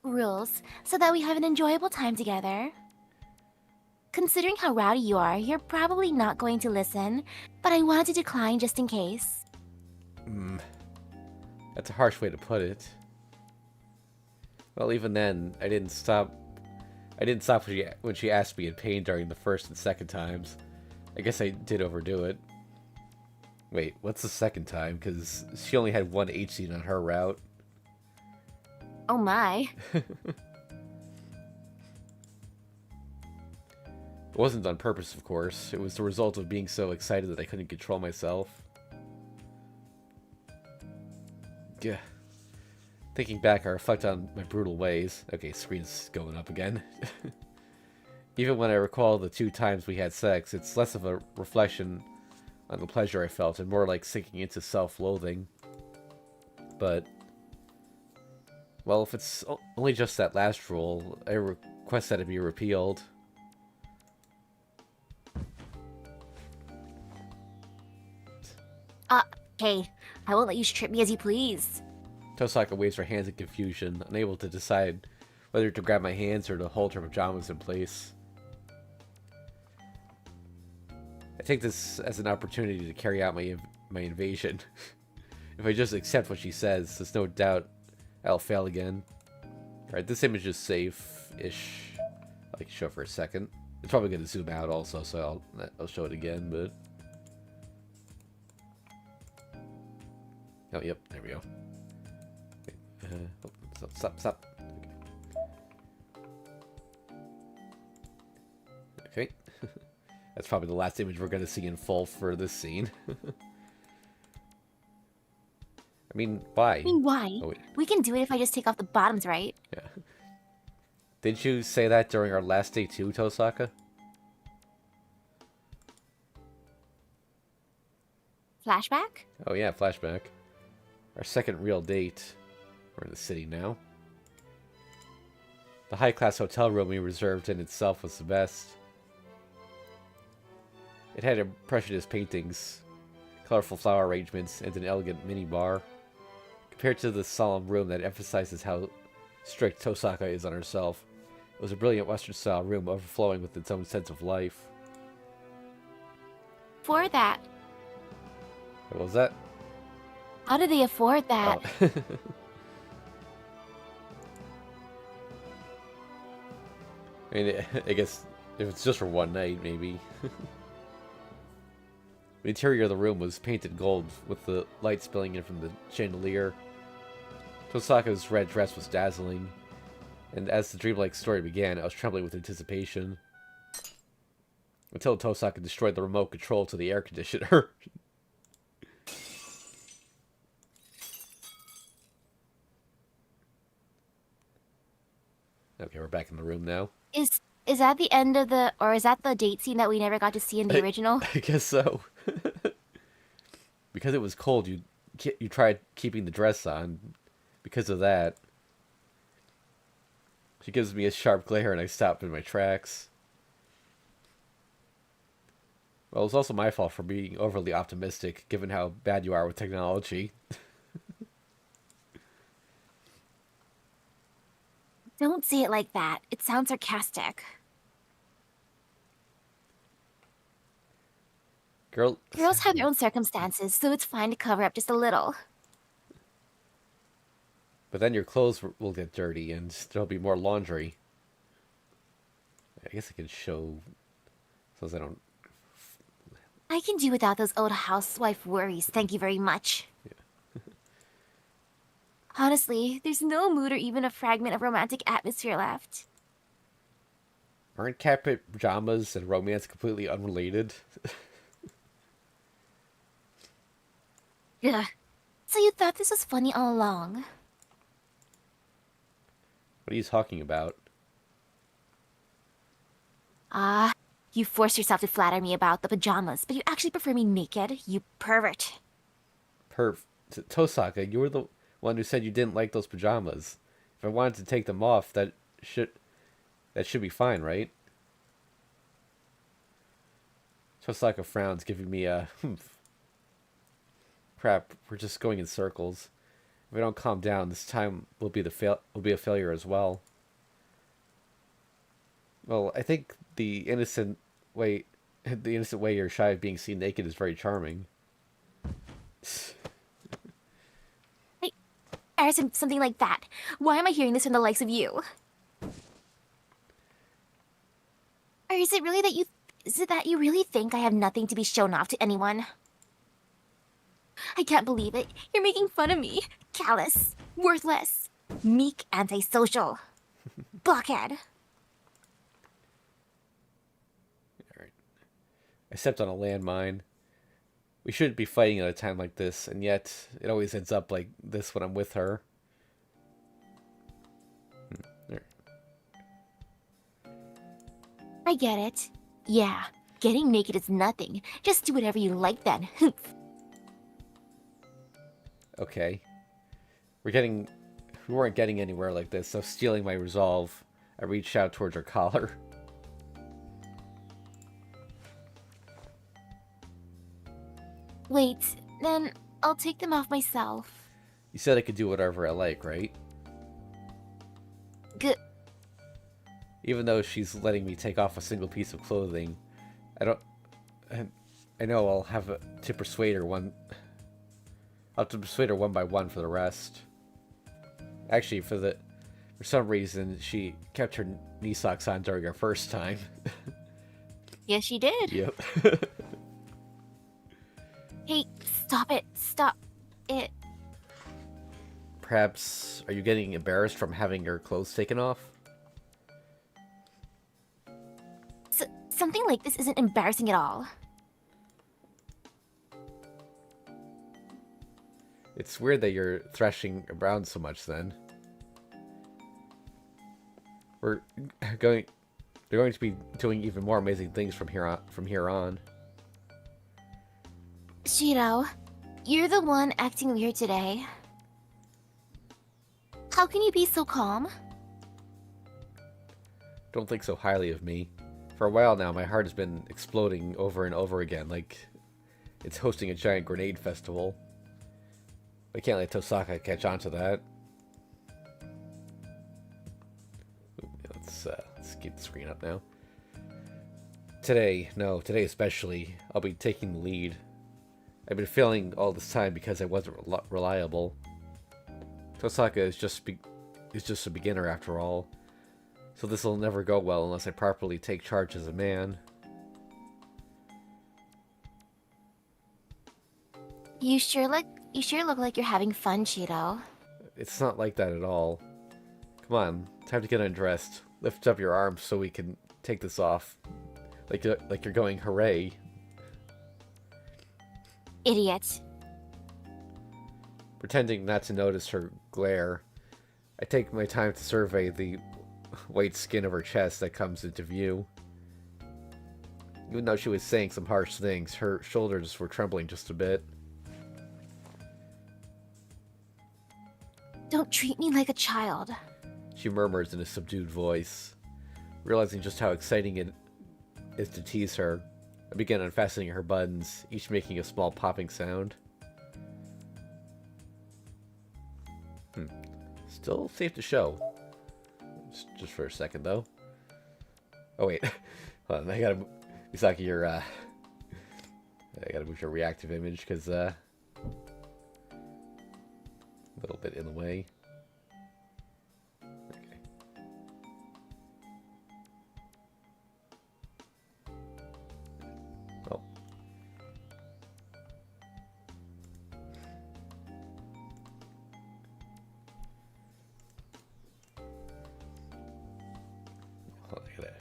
Rules, so that we have an enjoyable time together. Considering how rowdy you are, you're probably not going to listen, but I wanted to decline just in case. That's a harsh way to put it. Well, even then, I didn't stop when she asked me in pain during the first and second times. I guess I did overdo it. Wait, what's the second time? Because she only had one H scene on her route. Oh my. It wasn't on purpose, of course. It was the result of being so excited that I couldn't control myself. Yeah. Thinking back, I reflect on my brutal ways. Okay, screen's going up again. Even when I recall the 2 times we had sex, it's less of a reflection on the pleasure I felt and more like sinking into self-loathing. But, well, if it's only just that last rule, I request that it be repealed. Hey, I will let you strip me as you please. Tosaka waves her hands in confusion, unable to decide whether to grab my hands or to hold her pajamas in place. I take this as an opportunity to carry out my invasion. If I just accept what she says, there's no doubt I'll fail again. Alright, this image is safe-ish. I can show it for a second. It's probably going to zoom out also, so I'll show it again, but... Oh, yep, there we go. Stop. Okay. That's probably the last image we're going to see in full for this scene. I mean, why? I mean, why? Oh, wait. We can do it if I just take off the bottoms, right? Yeah. Didn't you say that during our last day too, Tosaka? Flashback? Oh yeah, flashback. Our second real date. We're in the city now. The high-class hotel room we reserved in itself was the best. It had impressionist paintings, colorful flower arrangements, and an elegant mini-bar. Compared to the solemn room that emphasizes how strict Tosaka is on herself, it was a brilliant Western-style room overflowing with its own sense of life. For that. What was that? How do they afford that? Oh. I mean, I guess if it's just for one night, maybe. The interior of the room was painted gold, with the light spilling in from the chandelier. Tosaka's red dress was dazzling, and as the dreamlike story began, I was trembling with anticipation. Until Tosaka destroyed the remote control to the air conditioner. Okay, we're back in the room now. Is that the end of the, or is that the date scene that we never got to see in the original? I guess so. Because it was cold, you tried keeping the dress on. Because of that. She gives me a sharp glare and I stop in my tracks. Well, it's also my fault for being overly optimistic, given how bad you are with technology. Don't say it like that. It sounds sarcastic. Girls have their own circumstances, so it's fine to cover up just a little. But then your clothes will get dirty and there'll be more laundry. I guess I can show, so as I don't. I can do without those old housewife worries, thank you very much. Honestly, there's no mood or even a fragment of romantic atmosphere left. Aren't carpet pajamas and romance completely unrelated? Ugh. So you thought this was funny all along? What are you talking about? Ah, you force yourself to flatter me about the pajamas, but you actually prefer me naked, you pervert. Perf. Tosaka, you were the one who said you didn't like those pajamas. If I wanted to take them off, should that should be fine, right? Tosaka frowns, giving me a humph. Crap, we're just going in circles. If we don't calm down, this time will be a failure as well. Well, I think way the innocent way you're shy of being seen naked is very charming. Hey, or something like that. Why am I hearing this from the likes of you? Or is it that you really think I have nothing to be shown off to anyone? I can't believe it. You're making fun of me. Callous. Worthless. Meek, antisocial. Blockhead. Alright. I stepped on a landmine. We shouldn't be fighting at a time like this, and yet it always ends up like this when I'm with her. There. I get it. Yeah, getting naked is nothing. Just do whatever you like then. Okay. We weren't getting anywhere like this, so stealing my resolve, I reached out towards her collar. Wait, then I'll take them off myself. You said I could do whatever I like, right? Good. Even though she's letting me take off a single piece of clothing, I don't. I know to persuade her one. I'll have to persuade her one by one for the rest. Actually, for some reason, she kept her knee socks on during our first time. Yes, she did. Yep. Hey, stop it. Stop it. Perhaps, are you getting embarrassed from having your clothes taken off? Something like this isn't embarrassing at all. It's weird that you're thrashing around so much then. We're going They're going to be doing even more amazing things from here on. Shiro, you're the one acting weird today. How can you be so calm? Don't think so highly of me. For a while now, my heart has been exploding over and over again, like it's hosting a giant grenade festival. I can't let Tosaka catch on to that. Let's keep the screen up now. Today especially, I'll be taking the lead. I've been failing all this time because I wasn't reliable. Tosaka is just a beginner after all. So this will never go well unless I properly take charge as a man. You sure look like you're having fun, Shiro. It's not like that at all. Come on, time to get undressed. Lift up your arms so we can take this off. Like you're going hooray. Idiot. Pretending not to notice her glare, I take my time to survey the white skin of her chest that comes into view. Even though she was saying some harsh things, her shoulders were trembling just a bit. Don't treat me like a child. She murmurs in a subdued voice. Realizing just how exciting it is to tease her, I begin unfastening her buttons, each making a small popping sound. Still safe to show. Just for a second, though. Oh, wait. Hold on, Misaki, I gotta move your reactive image, because, a little bit in the way. Okay. Well, look at that.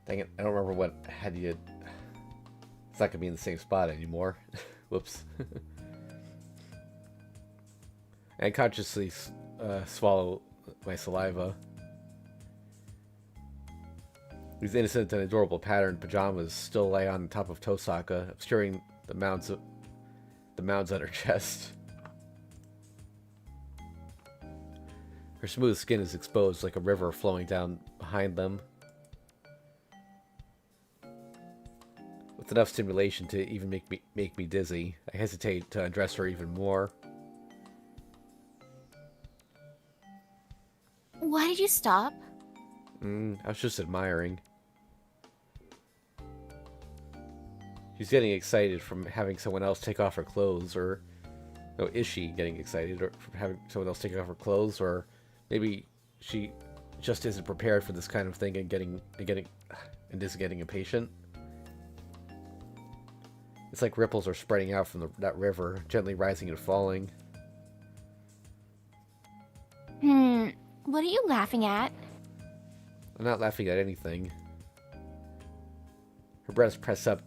Dang it, I don't remember what had you. It's not gonna be in the same spot anymore. Whoops. And consciously swallow my saliva. These innocent and adorable patterned pajamas still lay on top of Tosaka, obscuring the mounds on her chest. Her smooth skin is exposed like a river flowing down behind them. With enough stimulation to even make me dizzy, I hesitate to undress her even more. Why did you stop? I was just admiring. She's getting excited from having someone else take off her clothes, or... No, is she getting excited from having someone else take off her clothes, or maybe she just isn't prepared for this kind of thing and is getting impatient? It's like ripples are spreading out from that river, gently rising and falling. What are you laughing at? I'm not laughing at anything. Her breasts press up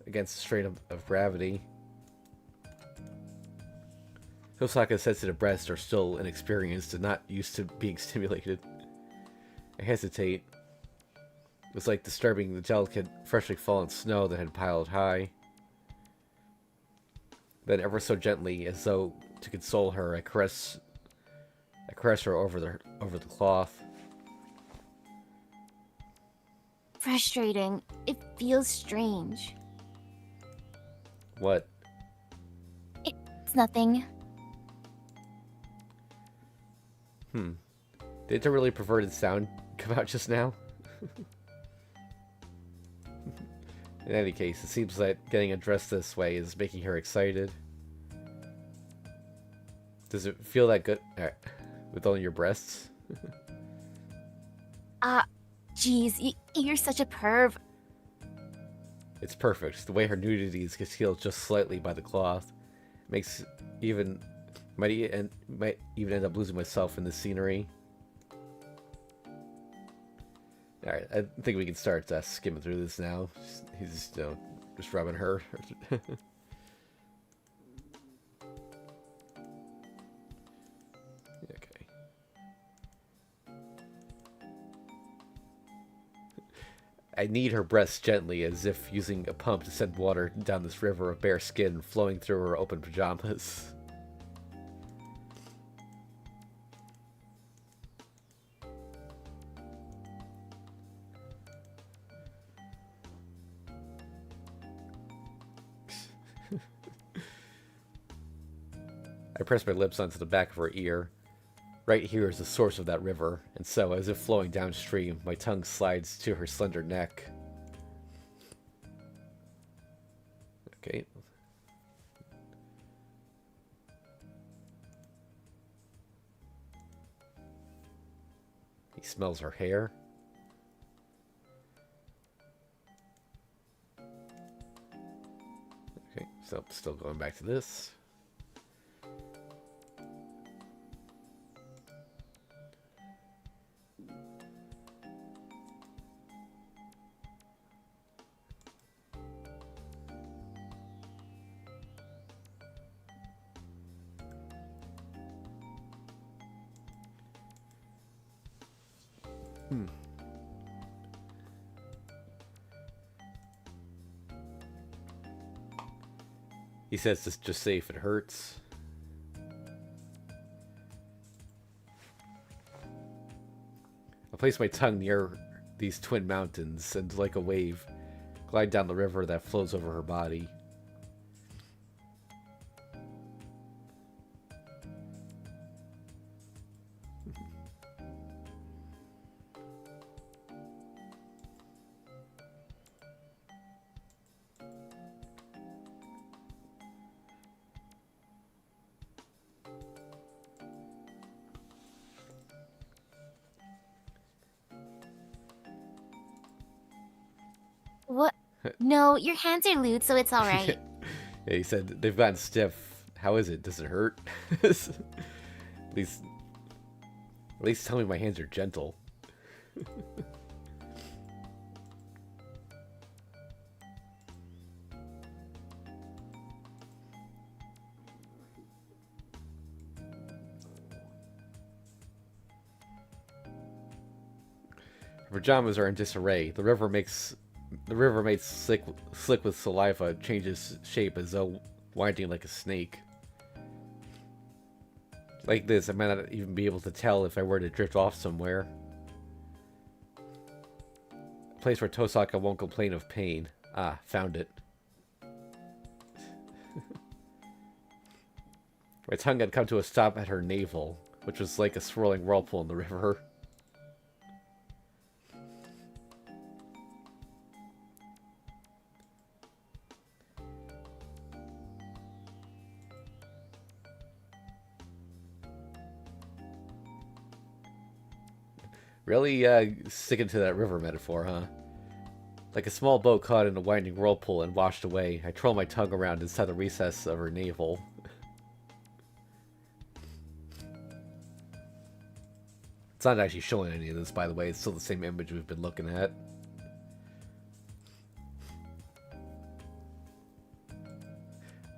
against the strain of gravity. Tosaka's sensitive breasts are still inexperienced and not used to being stimulated. I hesitate. It was like disturbing the delicate, freshly fallen snow that had piled high. Then ever so gently, as though to console her, I caress her over the cloth. Frustrating. It feels strange. What? It's nothing. Did a really perverted sound come out just now? In any case, it seems that getting undressed this way is making her excited. Does it feel that good with only your breasts? Jeez, you're such a perv. It's perfect. The way her nudity is concealed just slightly by the cloth makes might even end up losing myself in the scenery. Alright, I think we can start skimming through this now. He's just rubbing her. Okay. I knead her breasts gently, as if using a pump to send water down this river of bare skin flowing through her open pajamas. I press my lips onto the back of her ear. Right here is the source of that river, and so, as if flowing downstream, my tongue slides to her slender neck. Okay. He smells her hair. Okay, so still going back to this. He says to just say if it hurts. I place my tongue near these twin mountains and, like a wave, glide down the river that flows over her body. No, your hands are lewd, so it's Yeah. alright. Yeah, he said they've gotten stiff. How is it? Does it hurt? at least, at least tell me my hands are gentle. Her pajamas are in disarray. The river makes slick with saliva changes shape as though winding like a snake. Like this, I might not even be able to tell if I were to drift off somewhere. A place where Tosaka won't complain of pain. Ah, found it. My tongue had come to a stop at her navel, which was like a swirling whirlpool in the river. Really sticking to that river metaphor, huh? Like a small boat caught in a winding whirlpool and washed away, I twirl my tongue around inside the recess of her navel. It's not actually showing any of this, by the way. It's still the same image we've been looking at.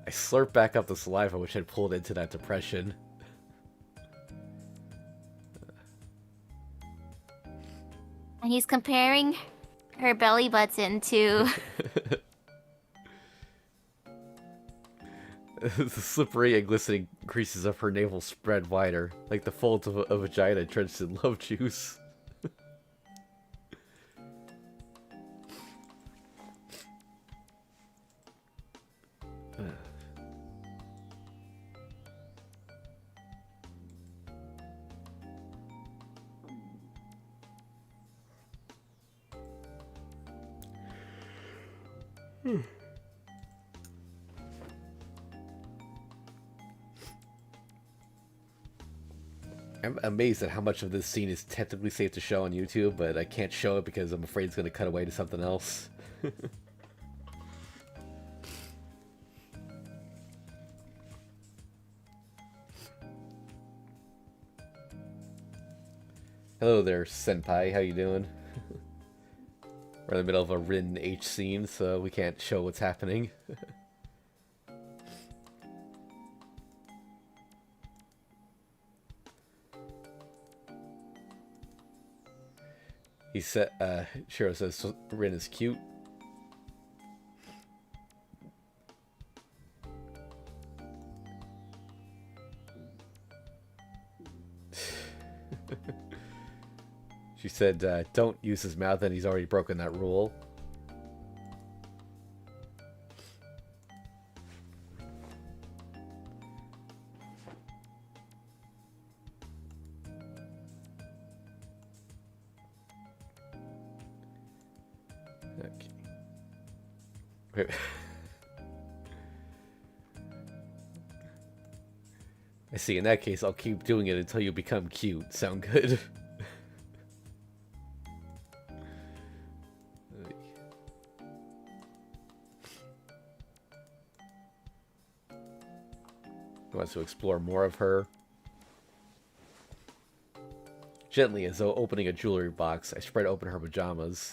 I slurp back up the saliva which had pulled into that depression. And he's comparing her belly button to... The slippery and glistening creases of her navel spread wider, like the folds of a vagina drenched in love juice. I'm amazed at how much of this scene is technically safe to show on YouTube, but I can't show it because I'm afraid it's going to cut away to something else. Hello there, Senpai. How you doing? We're in the middle of a Rin H scene, so we can't show what's happening. He said, Shiro says Rin is cute. She said, don't use his mouth, and he's already broken that rule. Okay. Wait. I see, in that case, I'll keep doing it until you become cute. Sound good? Wants to explore more of her. Gently, as though opening a jewelry box, I spread open her pajamas.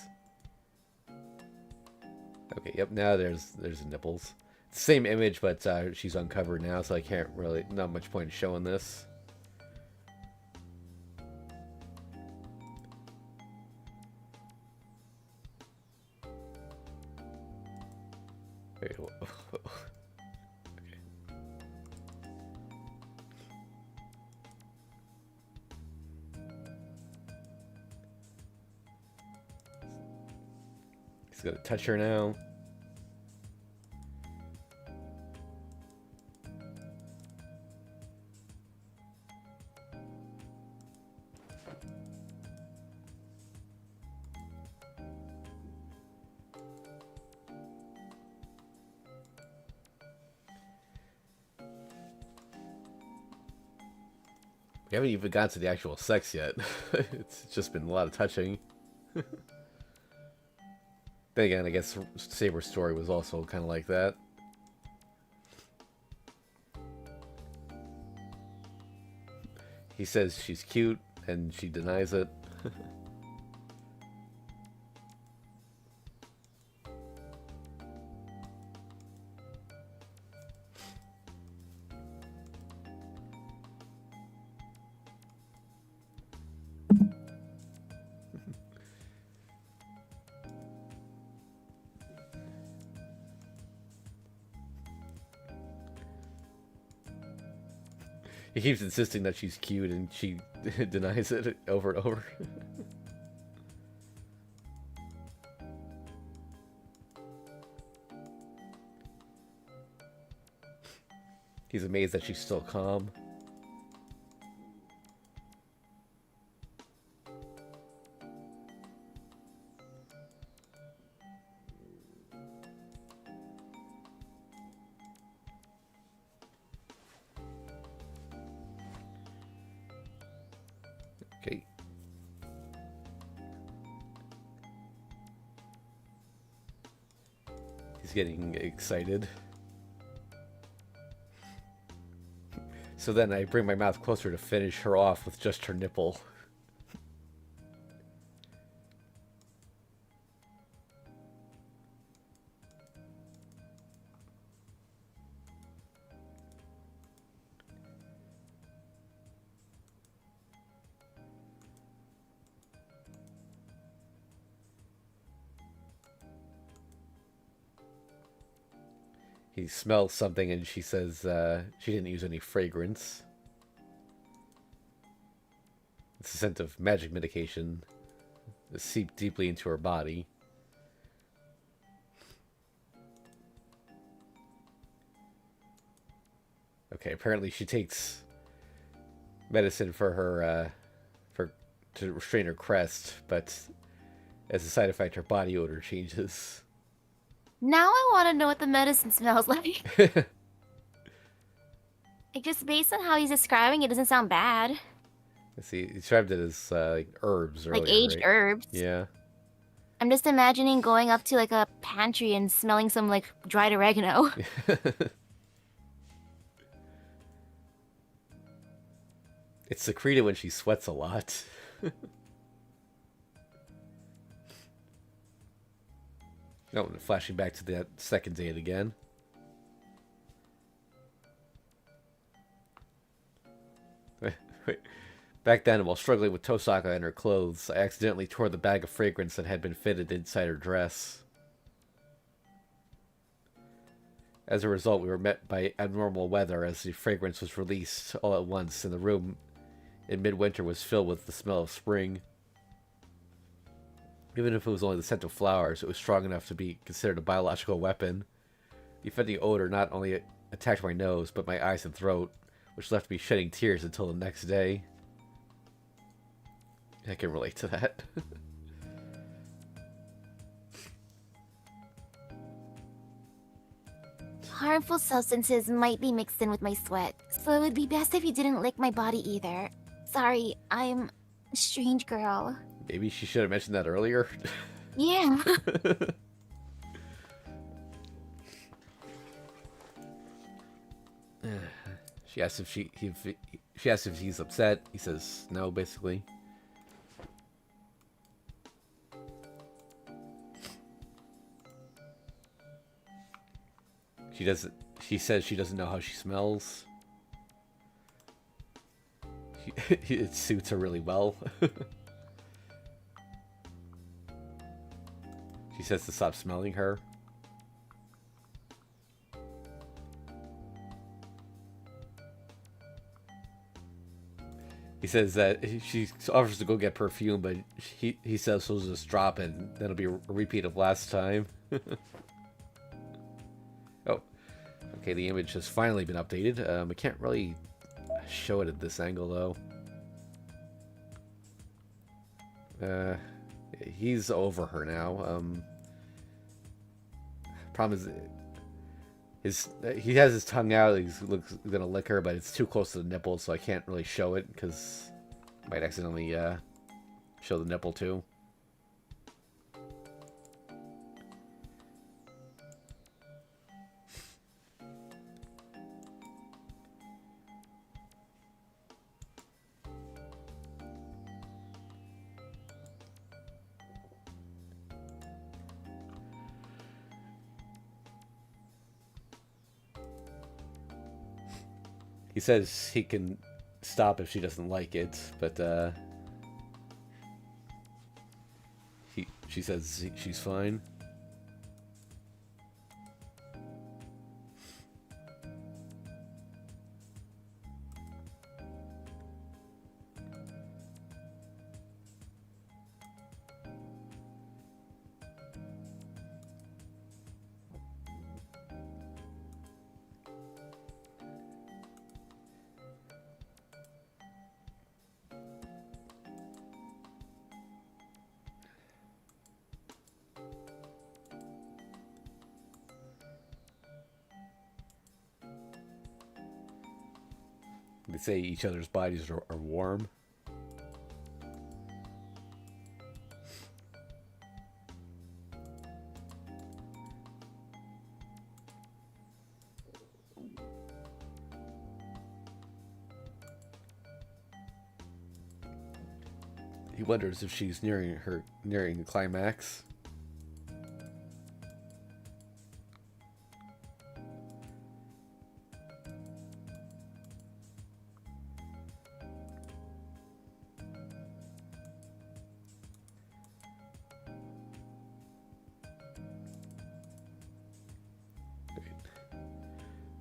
Okay, yep, now there's the nipples. Same image, but she's uncovered now, so I can't really, not much point in showing this. Wait, he's gonna touch her now. We haven't even got to the actual sex yet. It's just been a lot of touching. Then again, I guess Saber's story was also kind of like that. He says she's cute, and she denies it. He keeps insisting that she's cute, and she denies it over and over. He's amazed that she's still calm. Okay. He's getting excited. So then I bring my mouth closer to finish her off with just her nipple. He smells something and she says she didn't use any fragrance. It's a scent of magic medication that seeped deeply into her body. Okay, apparently she takes medicine for her to restrain her crest, but as a side effect, her body odor changes. Now I want to know what the medicine smells like. Like, just based on how he's describing it, doesn't sound bad. Let's see, he described it as like herbs earlier, Like aged right? herbs. Yeah. I'm just imagining going up to like a pantry and smelling some like dried oregano. It's secreted when she sweats a lot. No, flashing back to that second date again. Wait. Back then, while struggling with Tosaka and her clothes, I accidentally tore the bag of fragrance that had been fitted inside her dress. As a result, we were met by abnormal weather as the fragrance was released all at once, and the room in midwinter was filled with the smell of spring. Even if it was only the scent of flowers, it was strong enough to be considered a biological weapon. The offending odor not only attacked my nose, but my eyes and throat, which left me shedding tears until the next day. I can relate to that. Harmful substances might be mixed in with my sweat, so it would be best if you didn't lick my body either. Sorry, I'm a strange girl. Maybe she should have mentioned that earlier. Yeah. She asks if she asks if he's upset. He says no, basically. She says she doesn't know how she smells. It suits her really well. She says to stop smelling her. He says that she offers to go get perfume, but he says she'll just drop it, and that'll be a repeat of last time. Oh, okay, the image has finally been updated. I can't really show it at this angle, though. He's over her now. Problem is, he has his tongue out. He's gonna lick her, but it's too close to the nipple, so I can't really show it because I might accidentally show the nipple too. He says he can stop if she doesn't like it, but she says she's fine. They say each other's bodies are warm. He wonders if she's nearing the climax.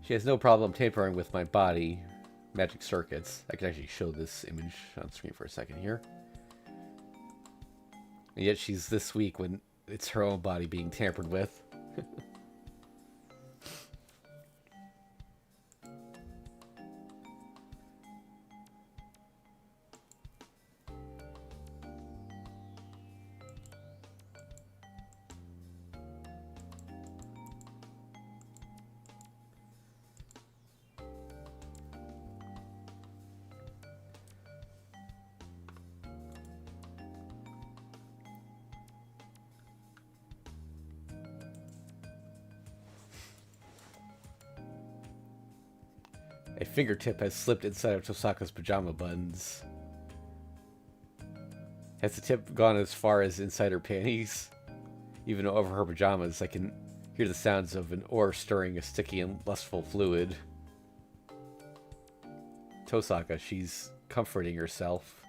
She has no problem tampering with my body. Magic circuits. I can actually show this image on screen for a second here. And yet she's this weak when it's her own body being tampered with. A fingertip has slipped inside of Tosaka's pajama buttons. Has the tip gone as far as inside her panties? Even over her pajamas, I can hear the sounds of an oar stirring a sticky and lustful fluid. Tosaka, she's comforting herself.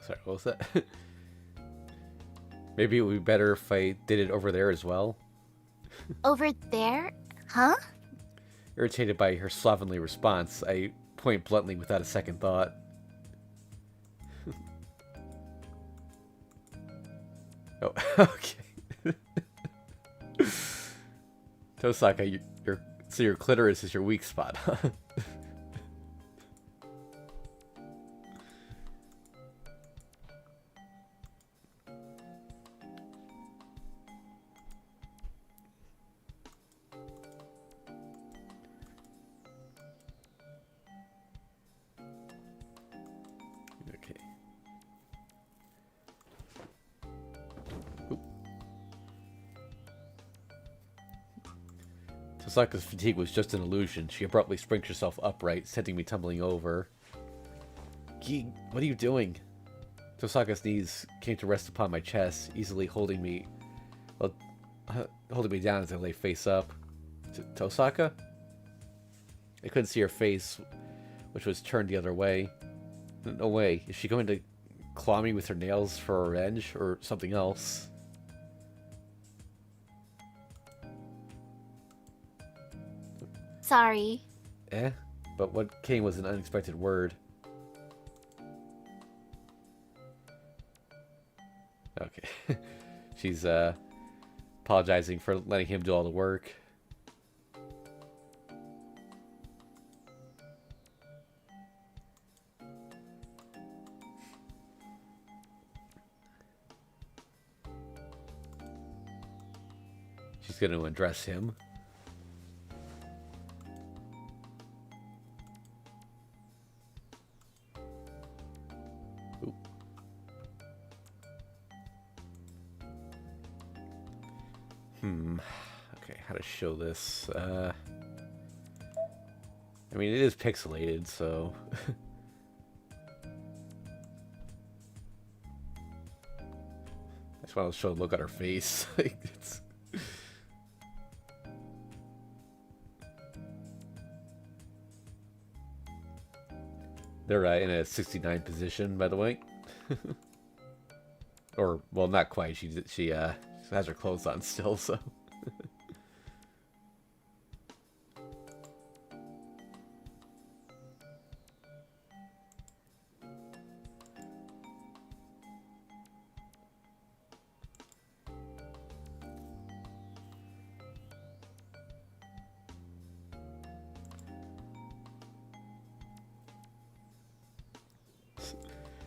Sorry, what was that? Maybe it would be better if I did it over there as well. Over there? Huh? Irritated by her slovenly response, I point bluntly without a second thought. Oh, okay. Tosaka, so your clitoris is your weak spot, huh? Okay. Oop. Tosaka's fatigue was just an illusion. She abruptly springs herself upright, sending me tumbling over. Gee, what are you doing? Tosaka's knees came to rest upon my chest, easily holding me down as I lay face up. Tosaka? I couldn't see her face, which was turned the other way. No way. Is she going to claw me with her nails for revenge or something else? Sorry. But what came was an unexpected word. Okay. She's apologizing for letting him do all the work. She's going to undress him. Okay, how to show this? I mean, it is pixelated, so... I just want to show a look at her face. Like, it's... They're in a 69 position, by the way. Or, well, not quite. She has her clothes on still, so...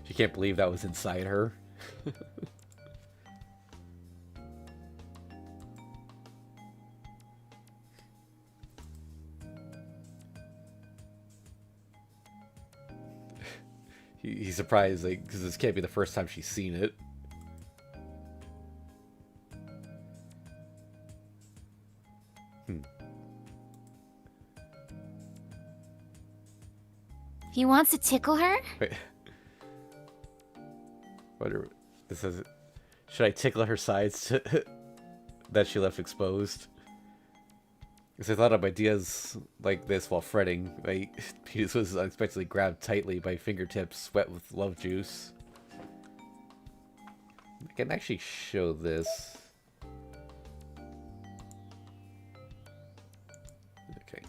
She can't believe that was inside her. He's surprised, like, because this can't be the first time she's seen it. He wants to tickle her? Wait. This says, should I tickle her sides that she left exposed? Because I thought of ideas like this while fretting. My penis was unexpectedly grabbed tightly by fingertips wet with love juice. I can actually show this. Okay.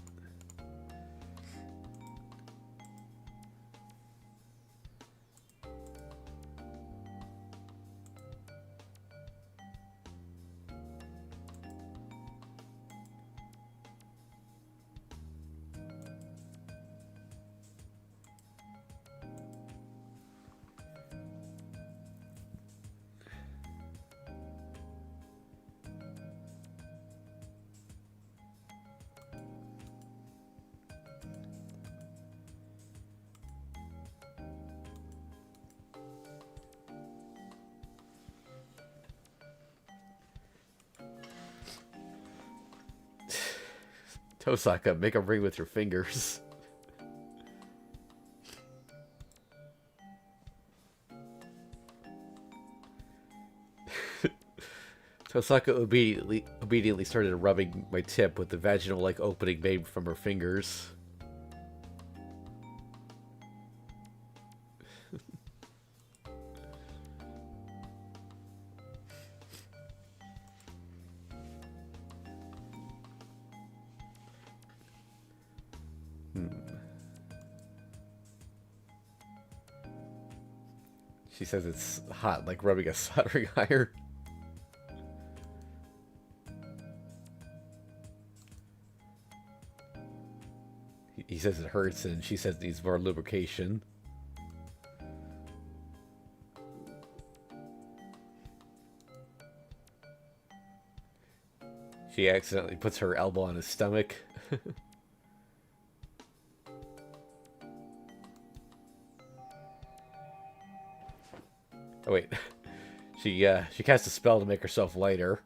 Tosaka, make a ring with your fingers. Tosaka obediently started rubbing my tip with the vaginal-like opening made from her fingers. She says it's hot, like rubbing a soldering iron. He says it hurts, and she says it needs more lubrication. She accidentally puts her elbow on his stomach. Oh wait, she cast a spell to make herself lighter.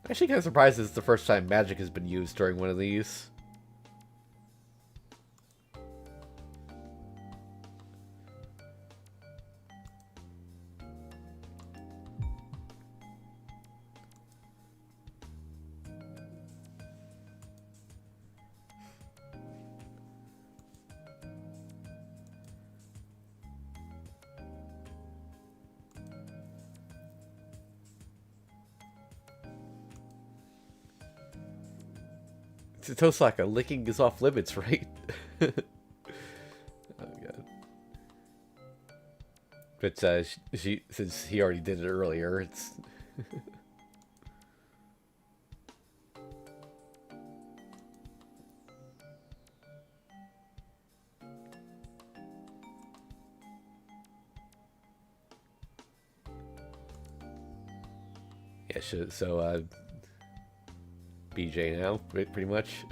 Actually, kind of surprised it's the first time magic has been used during one of these. Tosaka, licking is off limits, right? Oh god. But she since he already did it earlier, it's yeah. So BJ now, pretty much.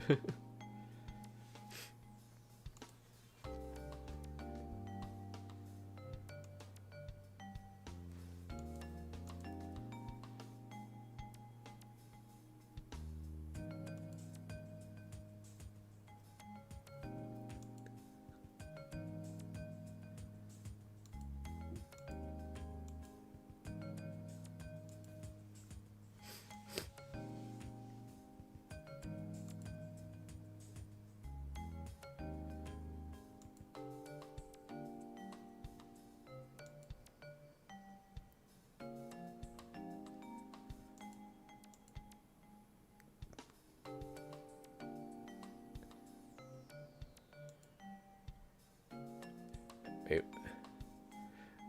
I,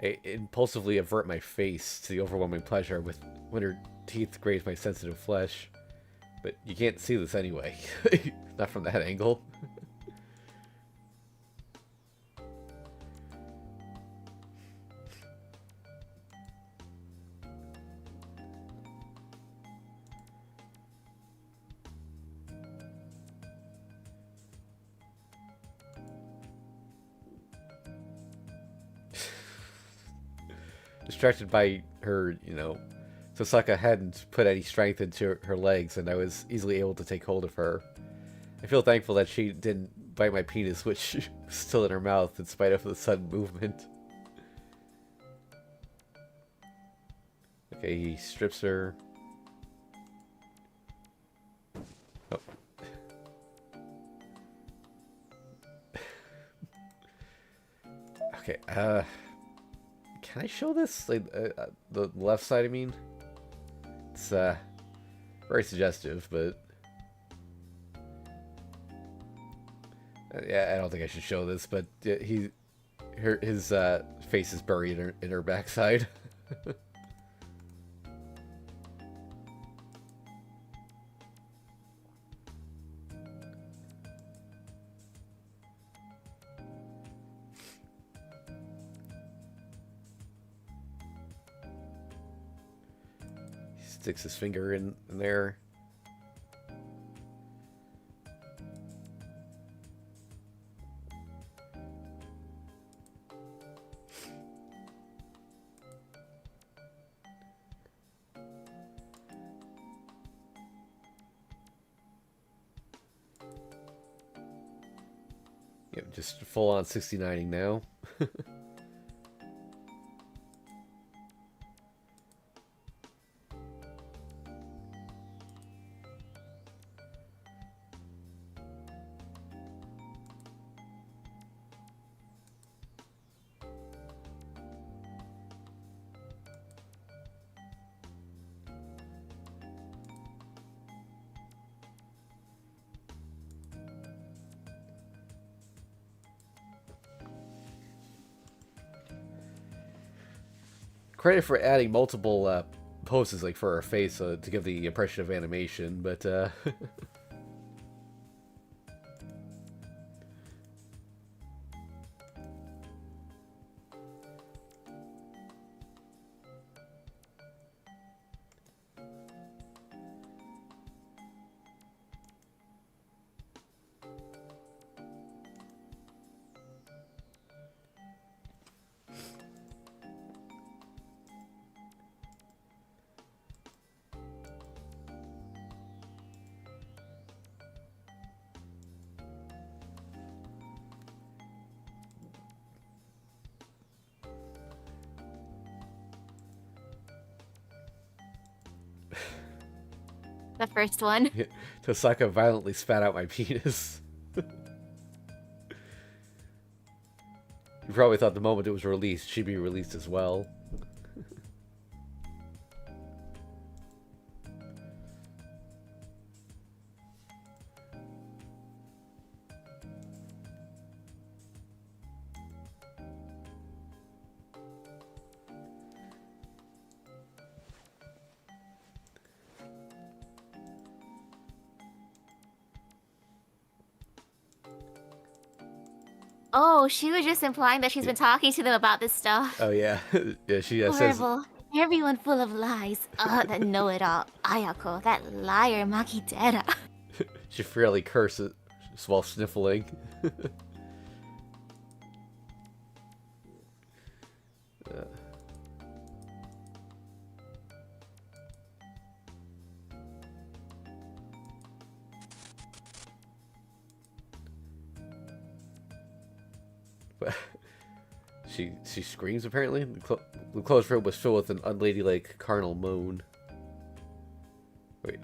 I impulsively avert my face to the overwhelming pleasure with when her teeth graze my sensitive flesh. But you can't see this anyway. Not from that angle. Distracted by her, Sasaka hadn't put any strength into her legs, and I was easily able to take hold of her. I feel thankful that she didn't bite my penis, which was still in her mouth, in spite of the sudden movement. Okay, he strips her. Oh. Okay, can I show this? Like, the left side, I mean? It's, very suggestive, but... yeah, I don't think I should show this, but his face is buried in her backside. Sticks his finger in there. Yep, just full on 69ing now. Credit for adding multiple poses like for her face to give the impression of animation, but The first one. Tosaka violently spat out my penis. You probably thought the moment it was released, she'd be released as well. Oh, she was just implying that she's been talking to them about this stuff. Oh yeah, yeah. She says Horrible. Everyone full of lies. That know-it-all. Ayako, that liar Makidera. she fairly curses while sniffling. But she screams apparently. The closed room was filled with an unladylike carnal moan. Wait,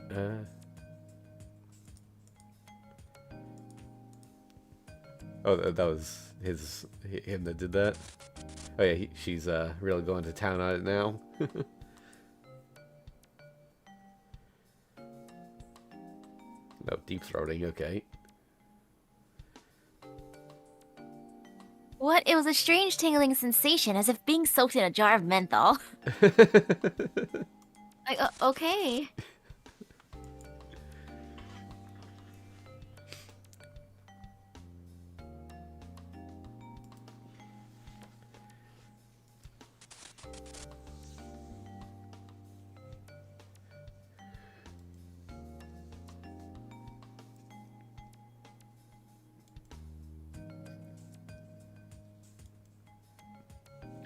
oh, that was him that did that. Oh yeah, she's really going to town on it now. No, deep throating. Okay. What? It was a strange tingling sensation, as if being soaked in a jar of menthol. Like, okay.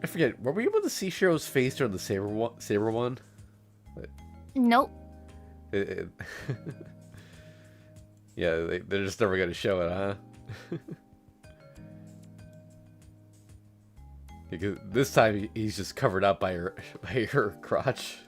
I forget, were we able to see Shiro's face during the Saber one? Nope. It- yeah, they're just never going to show it, huh? Because this time he's just covered up by her crotch.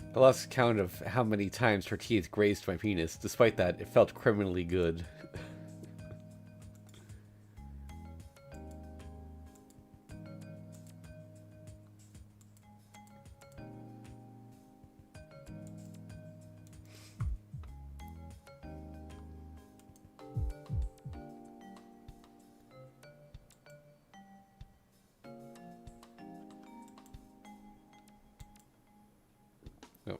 I lost count of how many times her teeth grazed my penis. Despite that, it felt criminally good. Oh,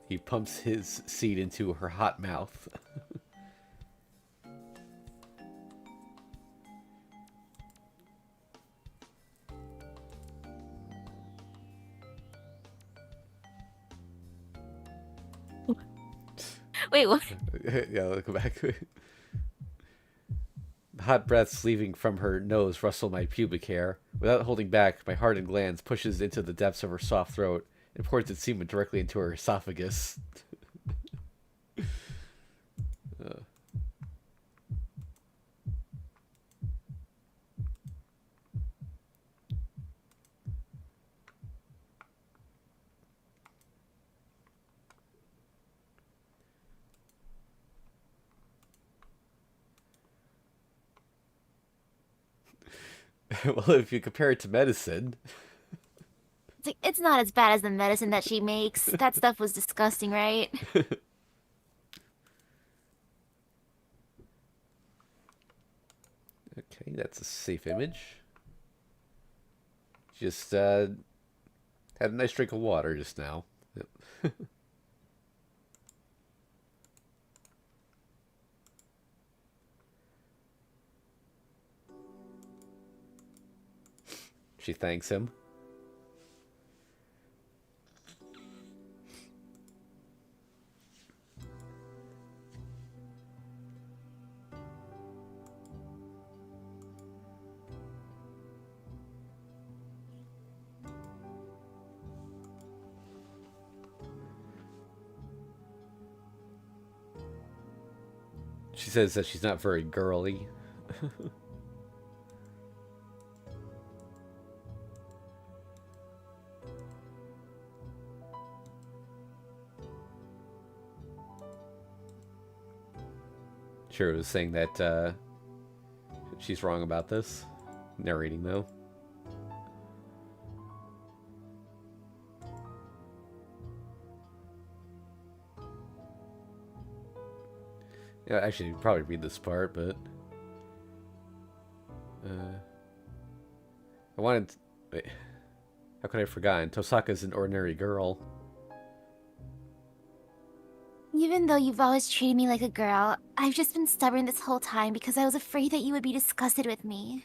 he pumps his seed into her hot mouth. Wait, what? Yeah, look back. The hot breaths leaving from her nose rustle my pubic hair. Without holding back, my hardened glands pushes into the depths of her soft throat and pours its semen directly into her esophagus. Well, if you compare it to medicine. It's like, it's not as bad as the medicine that she makes. That stuff was disgusting, right? Okay, that's a safe image. Just had a nice drink of water just now. Yep. She thanks him. She says that she's not very girly. Shiro was saying that she's wrong about this. Narrating, though. Yeah, actually, you'd probably read this part, but... I wanted... Wait. How could I have forgotten? Tosaka's an ordinary girl. Even though you've always treated me like a girl, I've just been stubborn this whole time because I was afraid that you would be disgusted with me.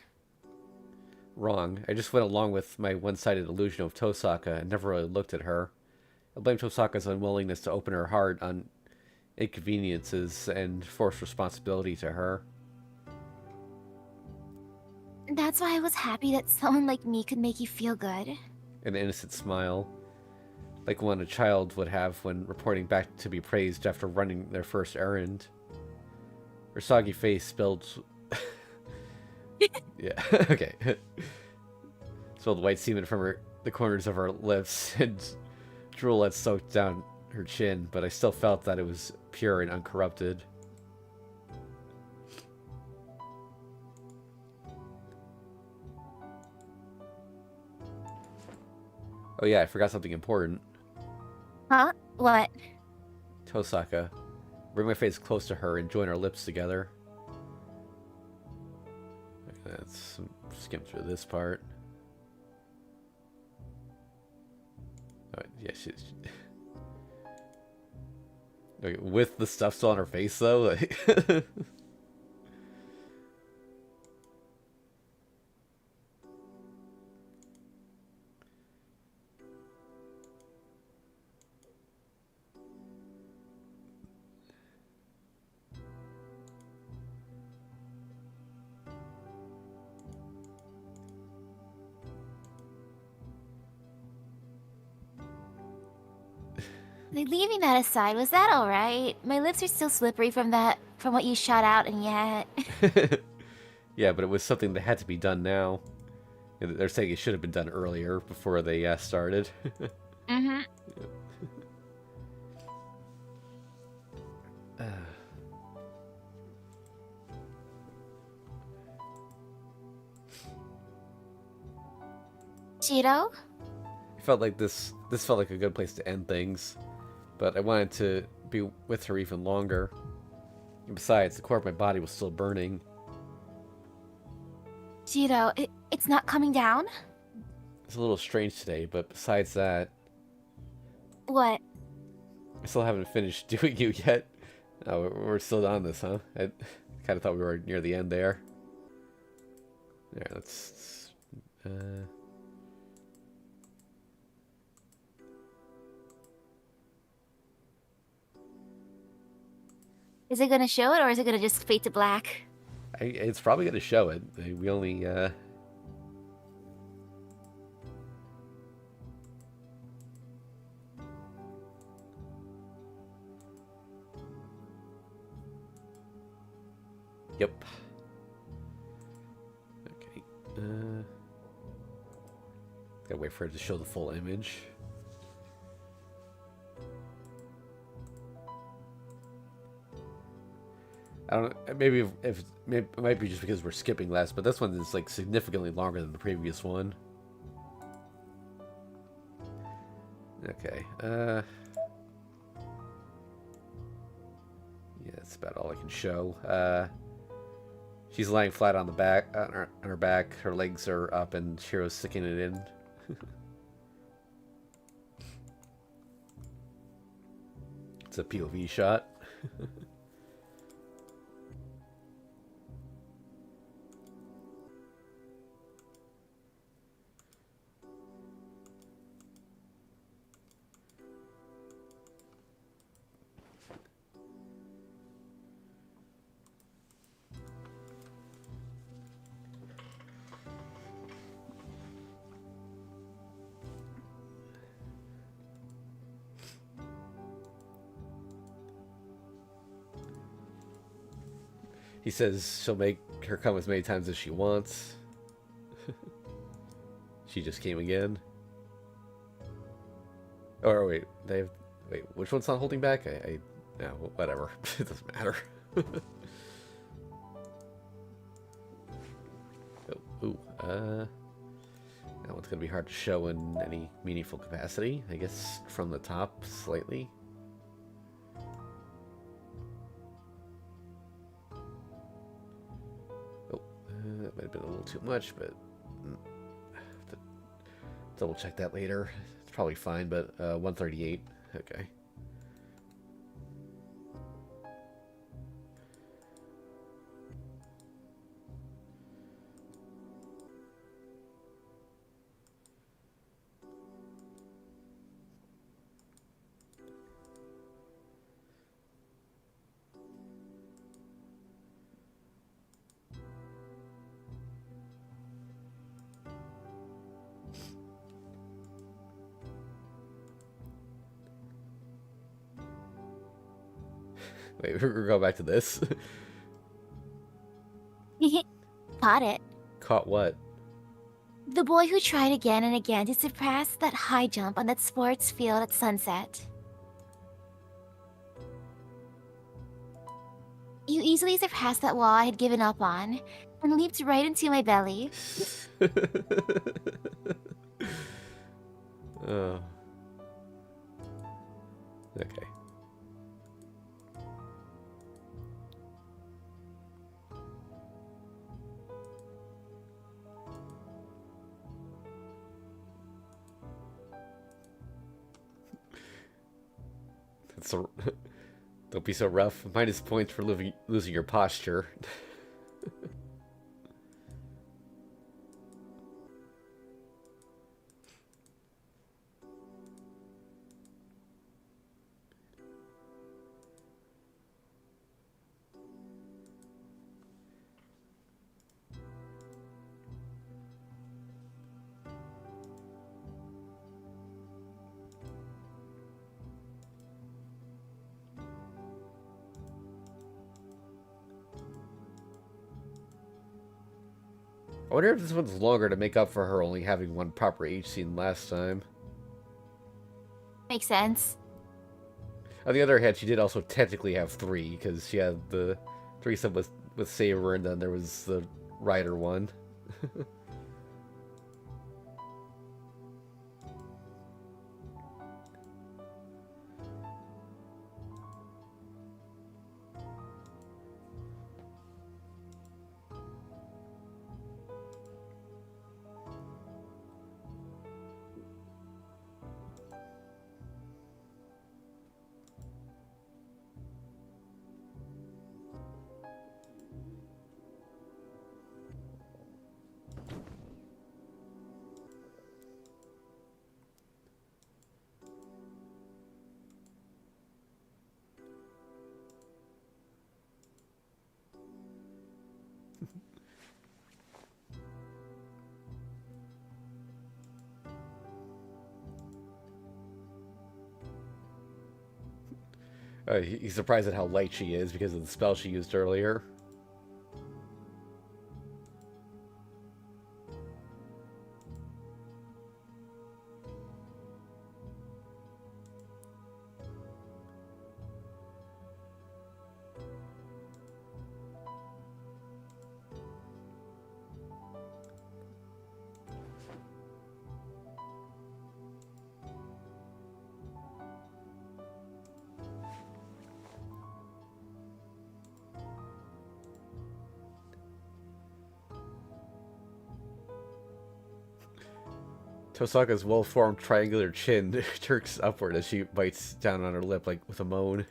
Wrong. I just went along with my one-sided illusion of Tosaka and never really looked at her. I blame Tosaka's unwillingness to open her heart on inconveniences and force responsibility to her. That's why I was happy that someone like me could make you feel good. An innocent smile. like one a child would have when reporting back to be praised after running their first errand. Her soggy face spilled... yeah, okay. Spilled white semen from the corners of her lips, and drool had soaked down her chin, but I still felt that it was pure and uncorrupted. Oh yeah, I forgot something important. Huh? What? Tosaka. Bring my face close to her and join our lips together. Let's skim through this part. Oh, yeah, okay, with the stuff still on her face, though? Like... Leaving that aside, was that alright? My lips are still slippery from what you shot out, and yet... Yeah, but it was something that had to be done now. They're saying it should have been done earlier, before they started. Mm-hmm. Shiro? I felt like this felt like a good place to end things, but I wanted to be with her even longer. And besides, the core of my body was still burning. Shiro, it's not coming down? It's a little strange today, but besides that... What? I still haven't finished doing you yet. Oh, we're still on this, huh? I kind of thought we were near the end there. Yeah, let's... Is it gonna show it, or is it gonna just fade to black? It's probably going to show it. We only... Yep. Okay. Gotta wait for it to show the full image. I don't know. Maybe if it might be just because we're skipping less, but this one is like significantly longer than the previous one. Okay. Yeah, that's about all I can show. She's lying flat on the back, on her back. Her legs are up, and Shiro's sticking it in. It's a POV shot. He says she'll make her come as many times as she wants. She just came again. Or wait, which one's not holding back? No, whatever. It doesn't matter. That one's gonna be hard to show in any meaningful capacity. I guess from the top, slightly. That might have been a little too much, but have to double check that later. It's probably fine, but 138. Okay. Wait, we're going back to this. Caught it. Caught what? The boy who tried again and again to surpass that high jump on that sports field at sunset. You easily surpassed that wall I had given up on, and leaped right into my belly. Oh. Okay. That's a... Don't be so rough. Minus points for losing your posture. I wonder if this one's longer to make up for her only having one proper H scene last time. Makes sense. On the other hand, she did also technically have 3, because she had the threesome with Saber, and then there was the Rider one. He's surprised at how light she is because of the spell she used earlier. Tosaka's well-formed triangular chin jerks upward as she bites down on her lip like with a moan.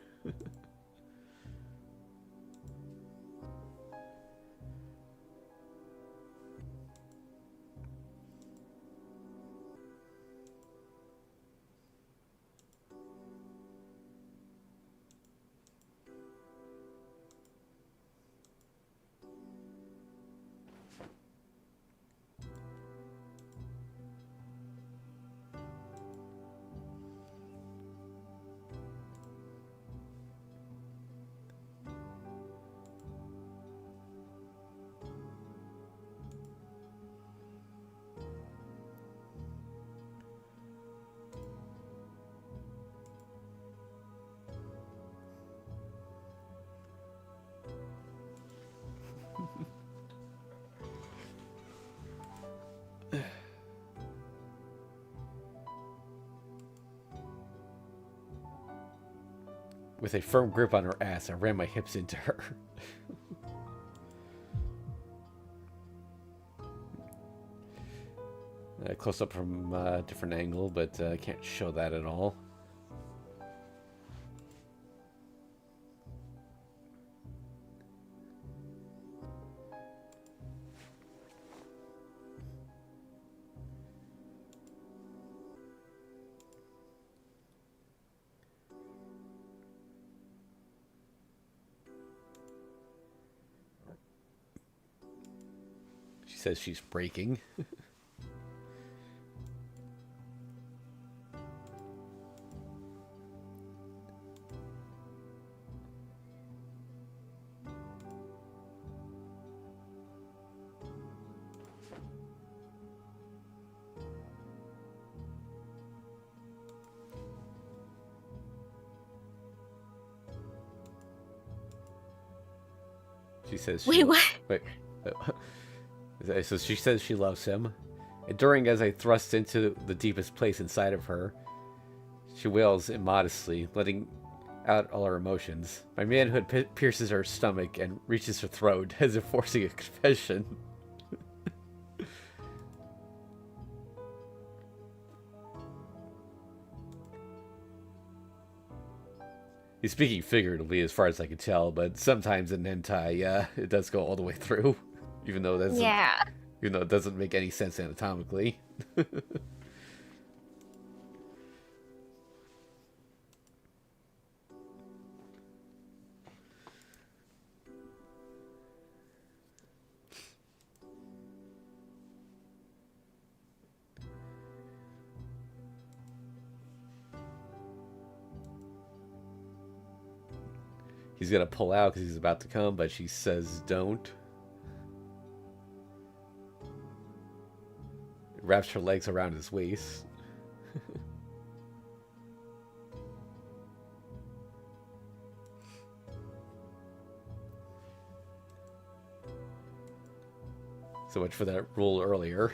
With a firm grip on her ass, I ran my hips into her. Close up from a different angle, but I can't show that at all. She says she's breaking. She says she... Wait, what? Wait. So she says she loves him. Enduring as I thrust into the deepest place inside of her, she wails immodestly, letting out all her emotions. My manhood pierces her stomach and reaches her throat, as if forcing a confession. He's speaking figuratively, as far as I can tell, but sometimes in hentai, it does go all the way through, even though Yeah. it doesn't make any sense anatomically. He's gonna pull out because he's about to come, but she says don't. Wraps her legs around his waist. So much for that rule earlier.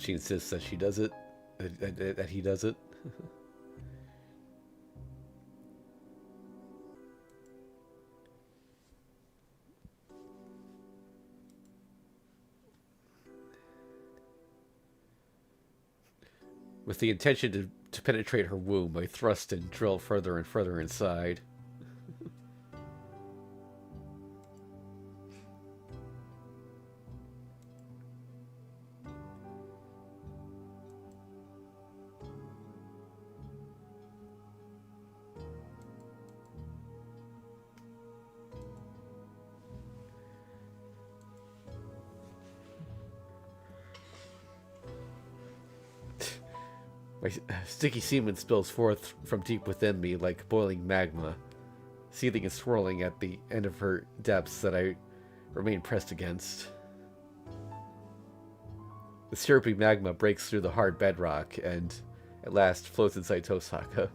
She insists that she does it, that he does it. With the intention to penetrate her womb, I thrust and drill further and further inside. My sticky semen spills forth from deep within me like boiling magma, seething and swirling at the end of her depths that I remain pressed against. The syrupy magma breaks through the hard bedrock and, at last, floats inside Tosaka.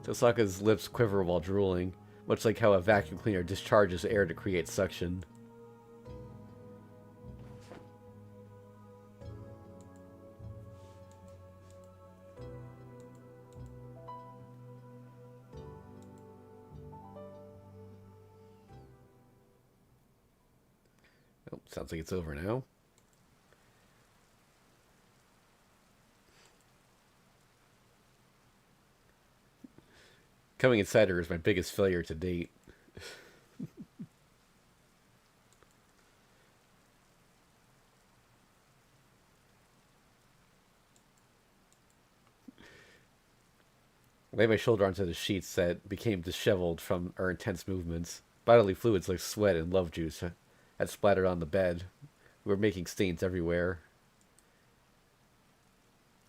Tosaka's lips quiver while drooling, much like how a vacuum cleaner discharges air to create suction. Oh, sounds like it's over now. Coming inside her is my biggest failure to date. I laid my shoulder onto the sheets that became disheveled from our intense movements. Bodily fluids like sweat and love juice had splattered on the bed. We were making stains everywhere.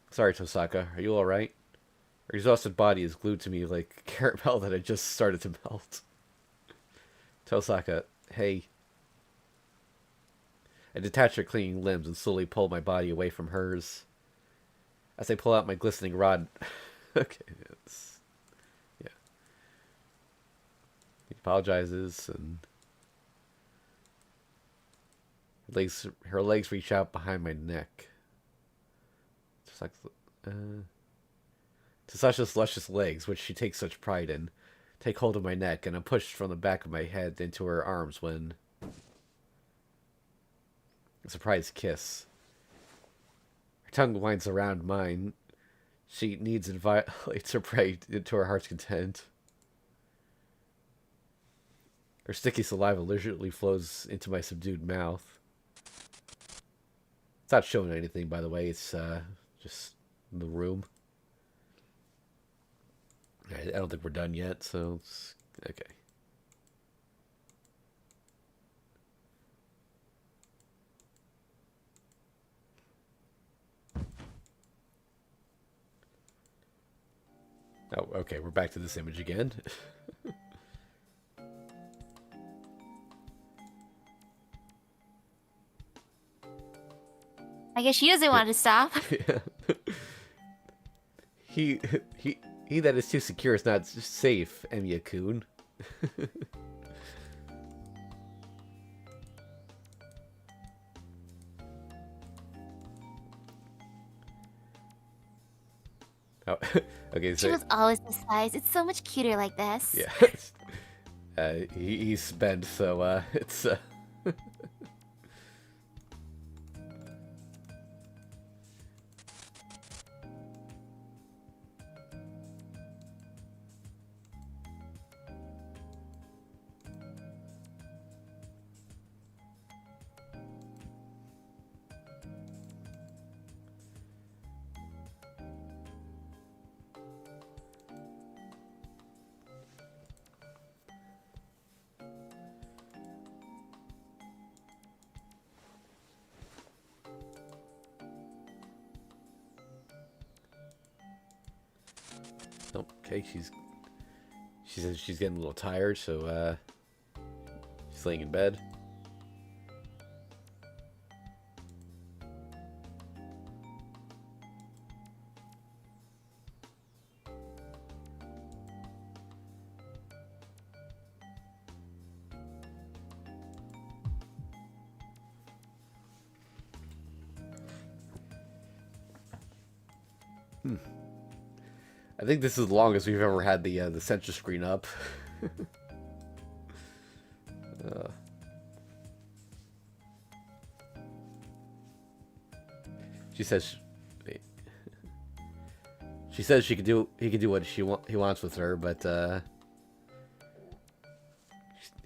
Sorry, Tosaka. Are you alright? Her exhausted body is glued to me like caramel that had just started to melt. Tosaka, hey. I detach her clinging limbs and slowly pull my body away from hers. As I pull out my glistening rod... Okay, yeah. He apologizes and... Her legs reach out behind my neck. To Sasha's luscious legs, which she takes such pride in, take hold of my neck, and I'm pushed from the back of my head into her arms when... A surprise kiss. Her tongue winds around mine. She kneads and violates her prey to her heart's content. Her sticky saliva leisurely flows into my subdued mouth. It's not showing anything, by the way. It's just in the room. I don't think we're done yet, so it's okay. Oh, okay, we're back to this image again. I guess she doesn't want to stop. Yeah. He that is too secure is not safe, Emiya-kun. Oh, okay, so... She was always this size. It's so much cuter like this. Yeah. He's spent, so, it's, okay, she says she's getting a little tired, so she's laying in bed. I think this is the longest we've ever had the censor screen up. She says he can do what he wants with her, but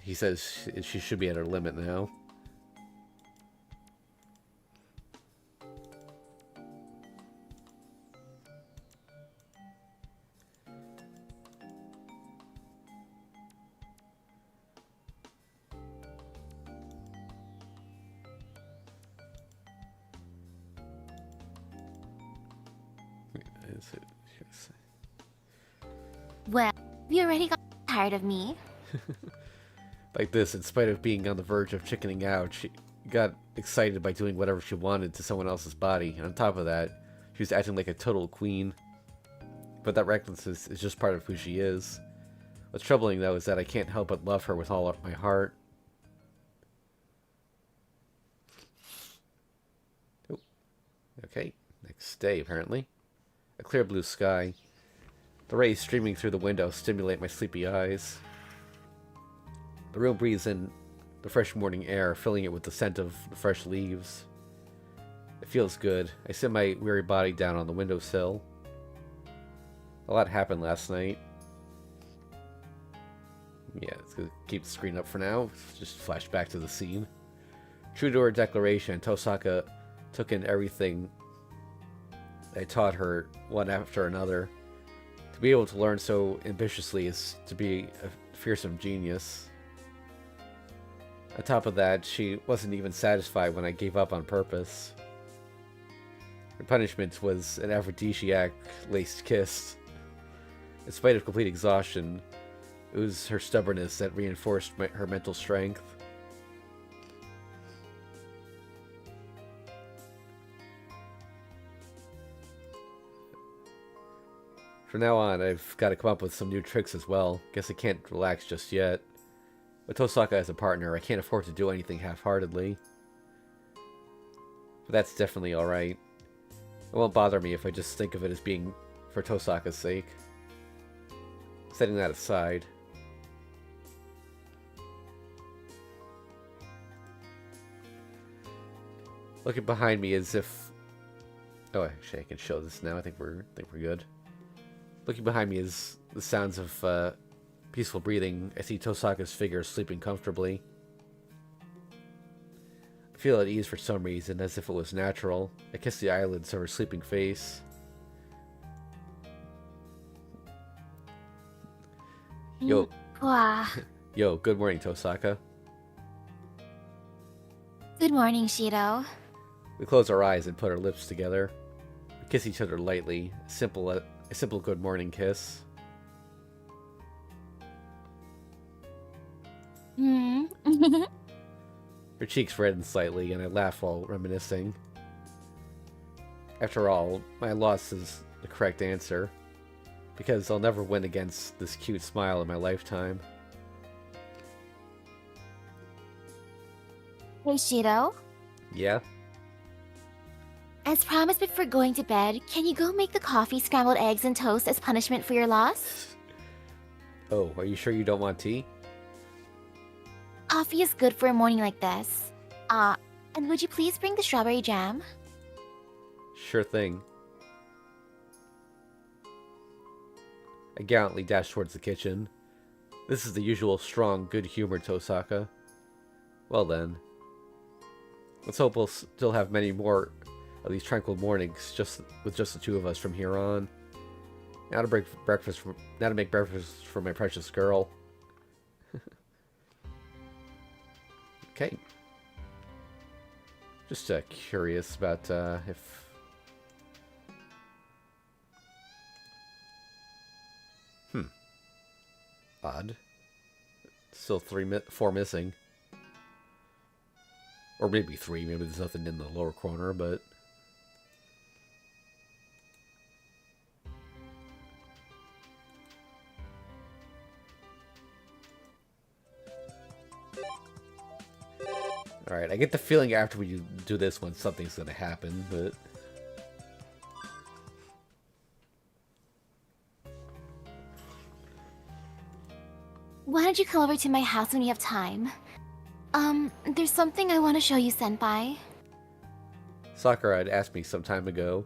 he says she should be at her limit now. Well, you already got tired of me. Like this, in spite of being on the verge of chickening out, she got excited by doing whatever she wanted to someone else's body. And on top of that, she was acting like a total queen. But that recklessness is just part of who she is. What's troubling, though, is that I can't help but love her with all of my heart. Oh. Okay, next day, apparently. A clear blue sky. The rays streaming through the window stimulate my sleepy eyes. The room breathes in the fresh morning air, filling it with the scent of the fresh leaves. It feels good. I sit my weary body down on the windowsill. A lot happened last night. Yeah, let's keep the screen up for now. Just flash back to the scene. True to her declaration, Tosaka took in everything I taught her, one after another. To be able to learn so ambitiously is to be a fearsome genius. On top of that, she wasn't even satisfied when I gave up on purpose. Her punishment was an aphrodisiac-laced kiss. In spite of complete exhaustion, it was her stubbornness that reinforced her mental strength. From now on, I've got to come up with some new tricks as well. Guess I can't relax just yet. With Tosaka as a partner, I can't afford to do anything half-heartedly. But that's definitely alright. It won't bother me if I just think of it as being for Tosaka's sake. Setting that aside. Looking behind me as if... Oh, actually, I can show this now. I think we're good. Looking behind me is the sounds of peaceful breathing. I see Tosaka's figure sleeping comfortably. I feel at ease for some reason, as if it was natural. I kiss the eyelids of her sleeping face. Yo. Wow. Yo, good morning, Tosaka. Good morning, Shido. We close our eyes and put our lips together. We kiss each other lightly. A simple good morning kiss. Hmm. Her cheeks redden slightly, and I laugh while reminiscing. After all, my loss is the correct answer, because I'll never win against this cute smile in my lifetime. Hey, Shido. Yeah? As promised before going to bed, can you go make the coffee, scrambled eggs, and toast as punishment for your loss? Oh, are you sure you don't want tea? Coffee is good for a morning like this. And would you please bring the strawberry jam? Sure thing. I gallantly dash towards the kitchen. This is the usual strong, good-humored Tosaka. Well then. Let's hope we'll still have many more of these tranquil mornings with just the two of us from here on. Now to make breakfast for my precious girl. Okay. Just curious about if... Odd. Still 4 missing. Or maybe 3. Maybe there's nothing in the lower corner, but... Alright, I get the feeling after we do this one, something's gonna happen, but... Why don't you come over to my house when you have time? There's something I want to show you, Senpai. Sakura had asked me some time ago.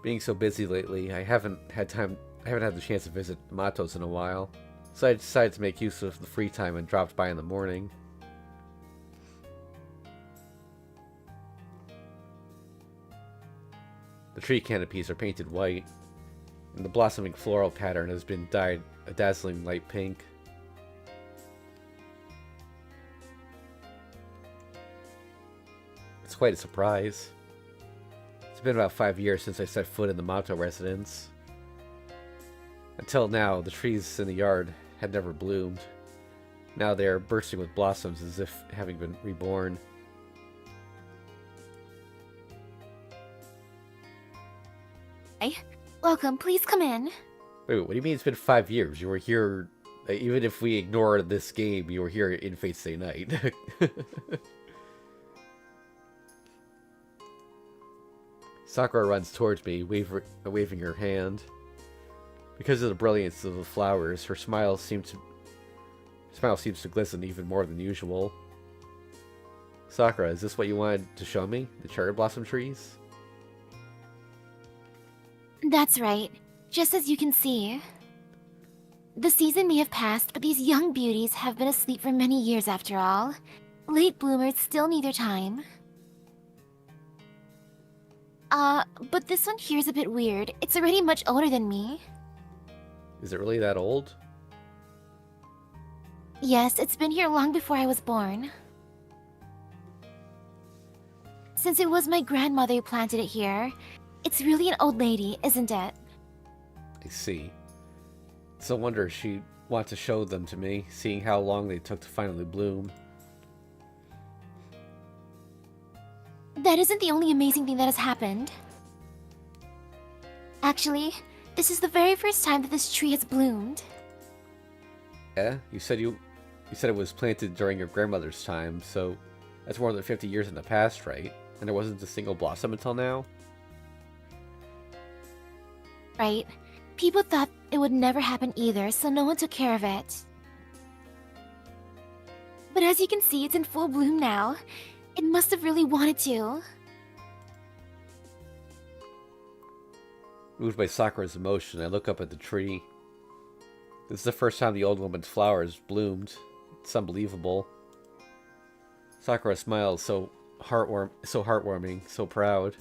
Being so busy lately, I haven't had the chance to visit Mato's in a while. So I decided to make use of the free time and dropped by in the morning. The tree canopies are painted white, and the blossoming floral pattern has been dyed a dazzling light pink. It's quite a surprise. It's been about 5 years since I set foot in the Mato residence. Until now, the trees in the yard had never bloomed. Now they are bursting with blossoms as if having been reborn. Hey, welcome, please come in. Wait, what do you mean it's been 5 years? You were here, even if we ignore this game, you were here in Fate's Day Night. Sakura runs towards me, waving her hand. Because of the brilliance of the flowers, her smile seems to glisten even more than usual. Sakura, is this what you wanted to show me? The cherry blossom trees? That's right. Just as you can see. The season may have passed, but these young beauties have been asleep for many years after all. Late bloomers still need their time. But this one here is a bit weird. It's already much older than me. Is it really that old? Yes, it's been here long before I was born. Since it was my grandmother who planted it here, it's really an old lady, isn't it? I see. It's no wonder she'd want to show them to me, seeing how long they took to finally bloom. That isn't the only amazing thing that has happened. Actually, this is the very first time that this tree has bloomed. Yeah? You said it was planted during your grandmother's time, so that's more than 50 years in the past, right? And there wasn't a single blossom until now? right? People thought it would never happen either, so no one took care of it. But as you can see, it's in full bloom now. It must have really wanted to. Moved by Sakura's emotion, I look up at the tree. This is the first time the old woman's flowers bloomed. It's unbelievable. Sakura smiles, so heartwarming, so proud.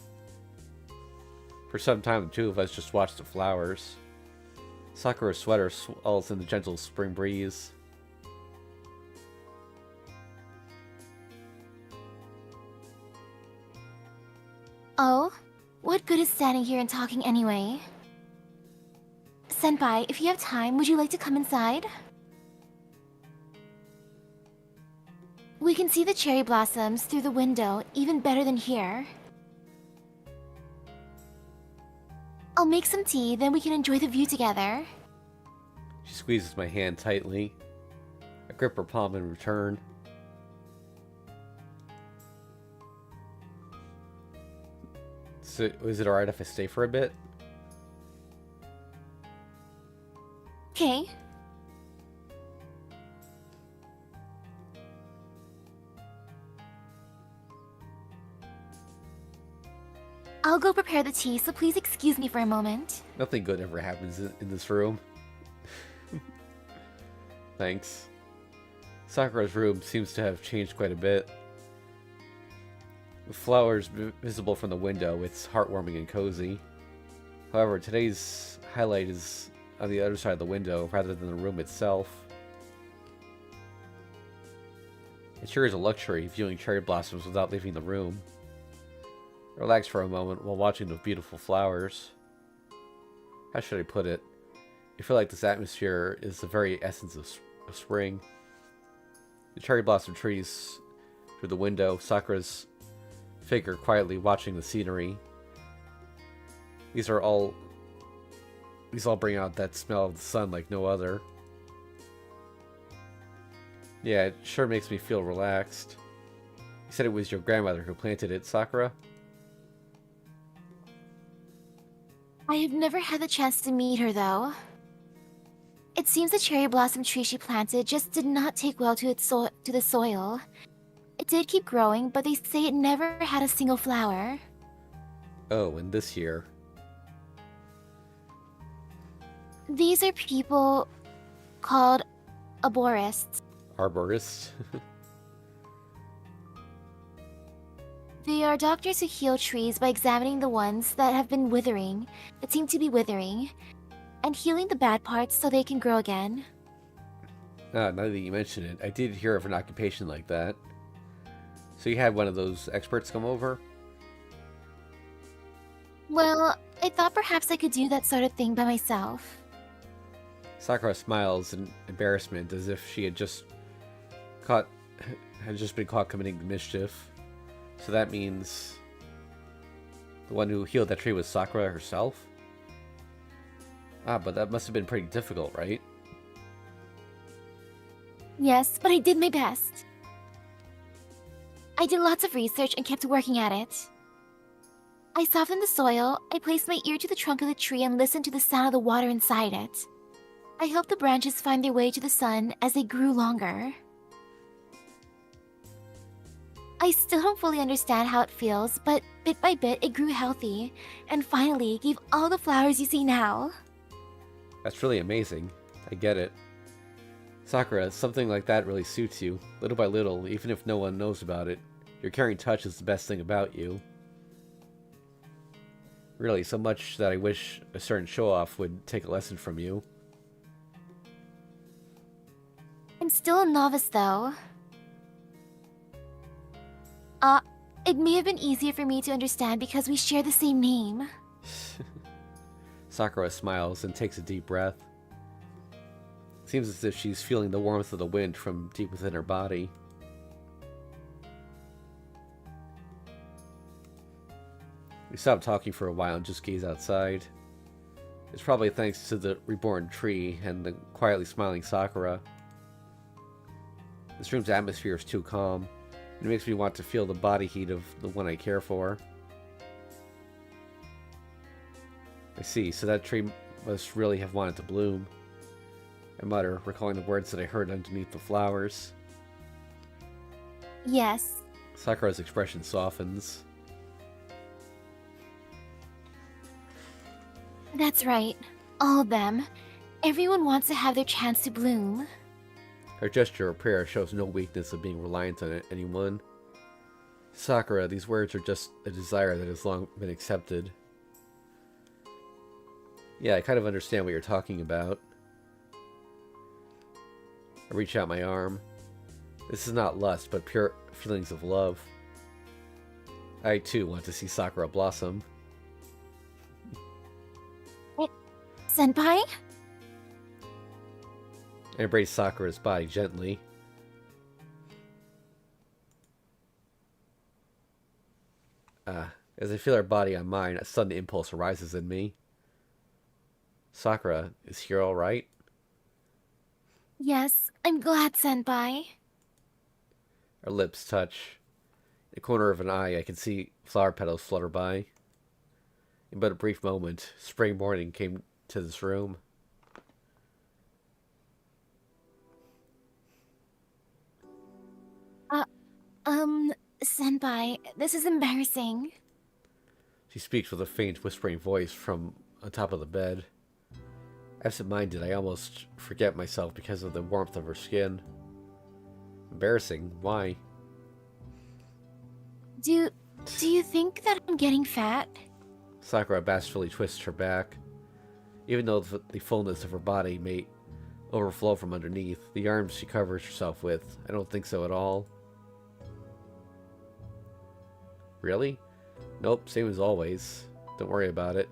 For some time, the two of us just watched the flowers. Sakura's sweater swells in the gentle spring breeze. Oh? What good is standing here and talking anyway? Senpai, if you have time, would you like to come inside? We can see the cherry blossoms through the window, even better than here. I'll make some tea, then we can enjoy the view together. She squeezes my hand tightly. I grip her palm in return. So, is it alright if I stay for a bit? Okay. I'll go prepare the tea, so please excuse me for a moment. Nothing good ever happens in this room. Thanks. Sakura's room seems to have changed quite a bit. With flowers visible from the window, it's heartwarming and cozy. However, today's highlight is on the other side of the window rather than the room itself. It sure is a luxury viewing cherry blossoms without leaving the room. I relax for a moment while watching the beautiful flowers. How should I put it? I feel like this atmosphere is the very essence of spring. The cherry blossom trees through the window, Sakura's figure quietly watching the scenery. These all bring out that smell of the sun like no other. Yeah, it sure makes me feel relaxed. You said it was your grandmother who planted it, Sakura? I have never had the chance to meet her, though. It seems the cherry blossom tree she planted just did not take well to the soil. It did keep growing, but they say it never had a single flower. Oh, and this year. These are people called arborists. Arborist? They are doctors who heal trees by examining the ones that have been withering, that seem to be withering, and healing the bad parts so they can grow again. Now that you mention it, I did hear of an occupation like that. So you had one of those experts come over? Well, I thought perhaps I could do that sort of thing by myself. Sakura smiles in embarrassment as if she had just been caught committing mischief. So that means the one who healed that tree was Sakura herself? Ah, but that must have been pretty difficult, right? Yes, but I did my best. I did lots of research and kept working at it. I softened the soil, I placed my ear to the trunk of the tree and listened to the sound of the water inside it. I helped the branches find their way to the sun as they grew longer. I still don't fully understand how it feels, but bit by bit it grew healthy, and finally gave all the flowers you see now. That's really amazing. I get it. Sakura, something like that really suits you. Little by little, even if no one knows about it. Your caring touch is the best thing about you. Really, so much that I wish a certain show-off would take a lesson from you. I'm still a novice, though. It may have been easier for me to understand because we share the same name. Sakura smiles and takes a deep breath. Seems as if she's feeling the warmth of the wind from deep within her body. We stop talking for a while and just gaze outside. It's probably thanks to the reborn tree and the quietly smiling Sakura. This room's atmosphere is too calm. It makes me want to feel the body heat of the one I care for. I see, so that tree must really have wanted to bloom. I mutter, recalling the words that I heard underneath the flowers. Yes. Sakura's expression softens. That's right. All of them. Everyone wants to have their chance to bloom. Her gesture of prayer shows no weakness of being reliant on anyone. Sakura, these words are just a desire that has long been accepted. Yeah, I kind of understand what you're talking about. I reach out my arm. This is not lust, but pure feelings of love. I, too, want to see Sakura blossom. Senpai? I embrace Sakura's body gently. As I feel her body on mine, a sudden impulse arises in me. Sakura, is here all right? Yes, I'm glad, Senpai. Our lips touch. In the corner of an eye, I can see flower petals flutter by. In but a brief moment, spring morning came to this room. Senpai, this is embarrassing. She speaks with a faint, whispering voice from on top of the bed. Absent-minded, I almost forget myself because of the warmth of her skin. Embarrassing? Why? Do you think that I'm getting fat? Sakura bashfully twists her back. Even though the fullness of her body may overflow from underneath, the arms she covers herself with, I don't think so at all. Really? Nope, same as always. Don't worry about it.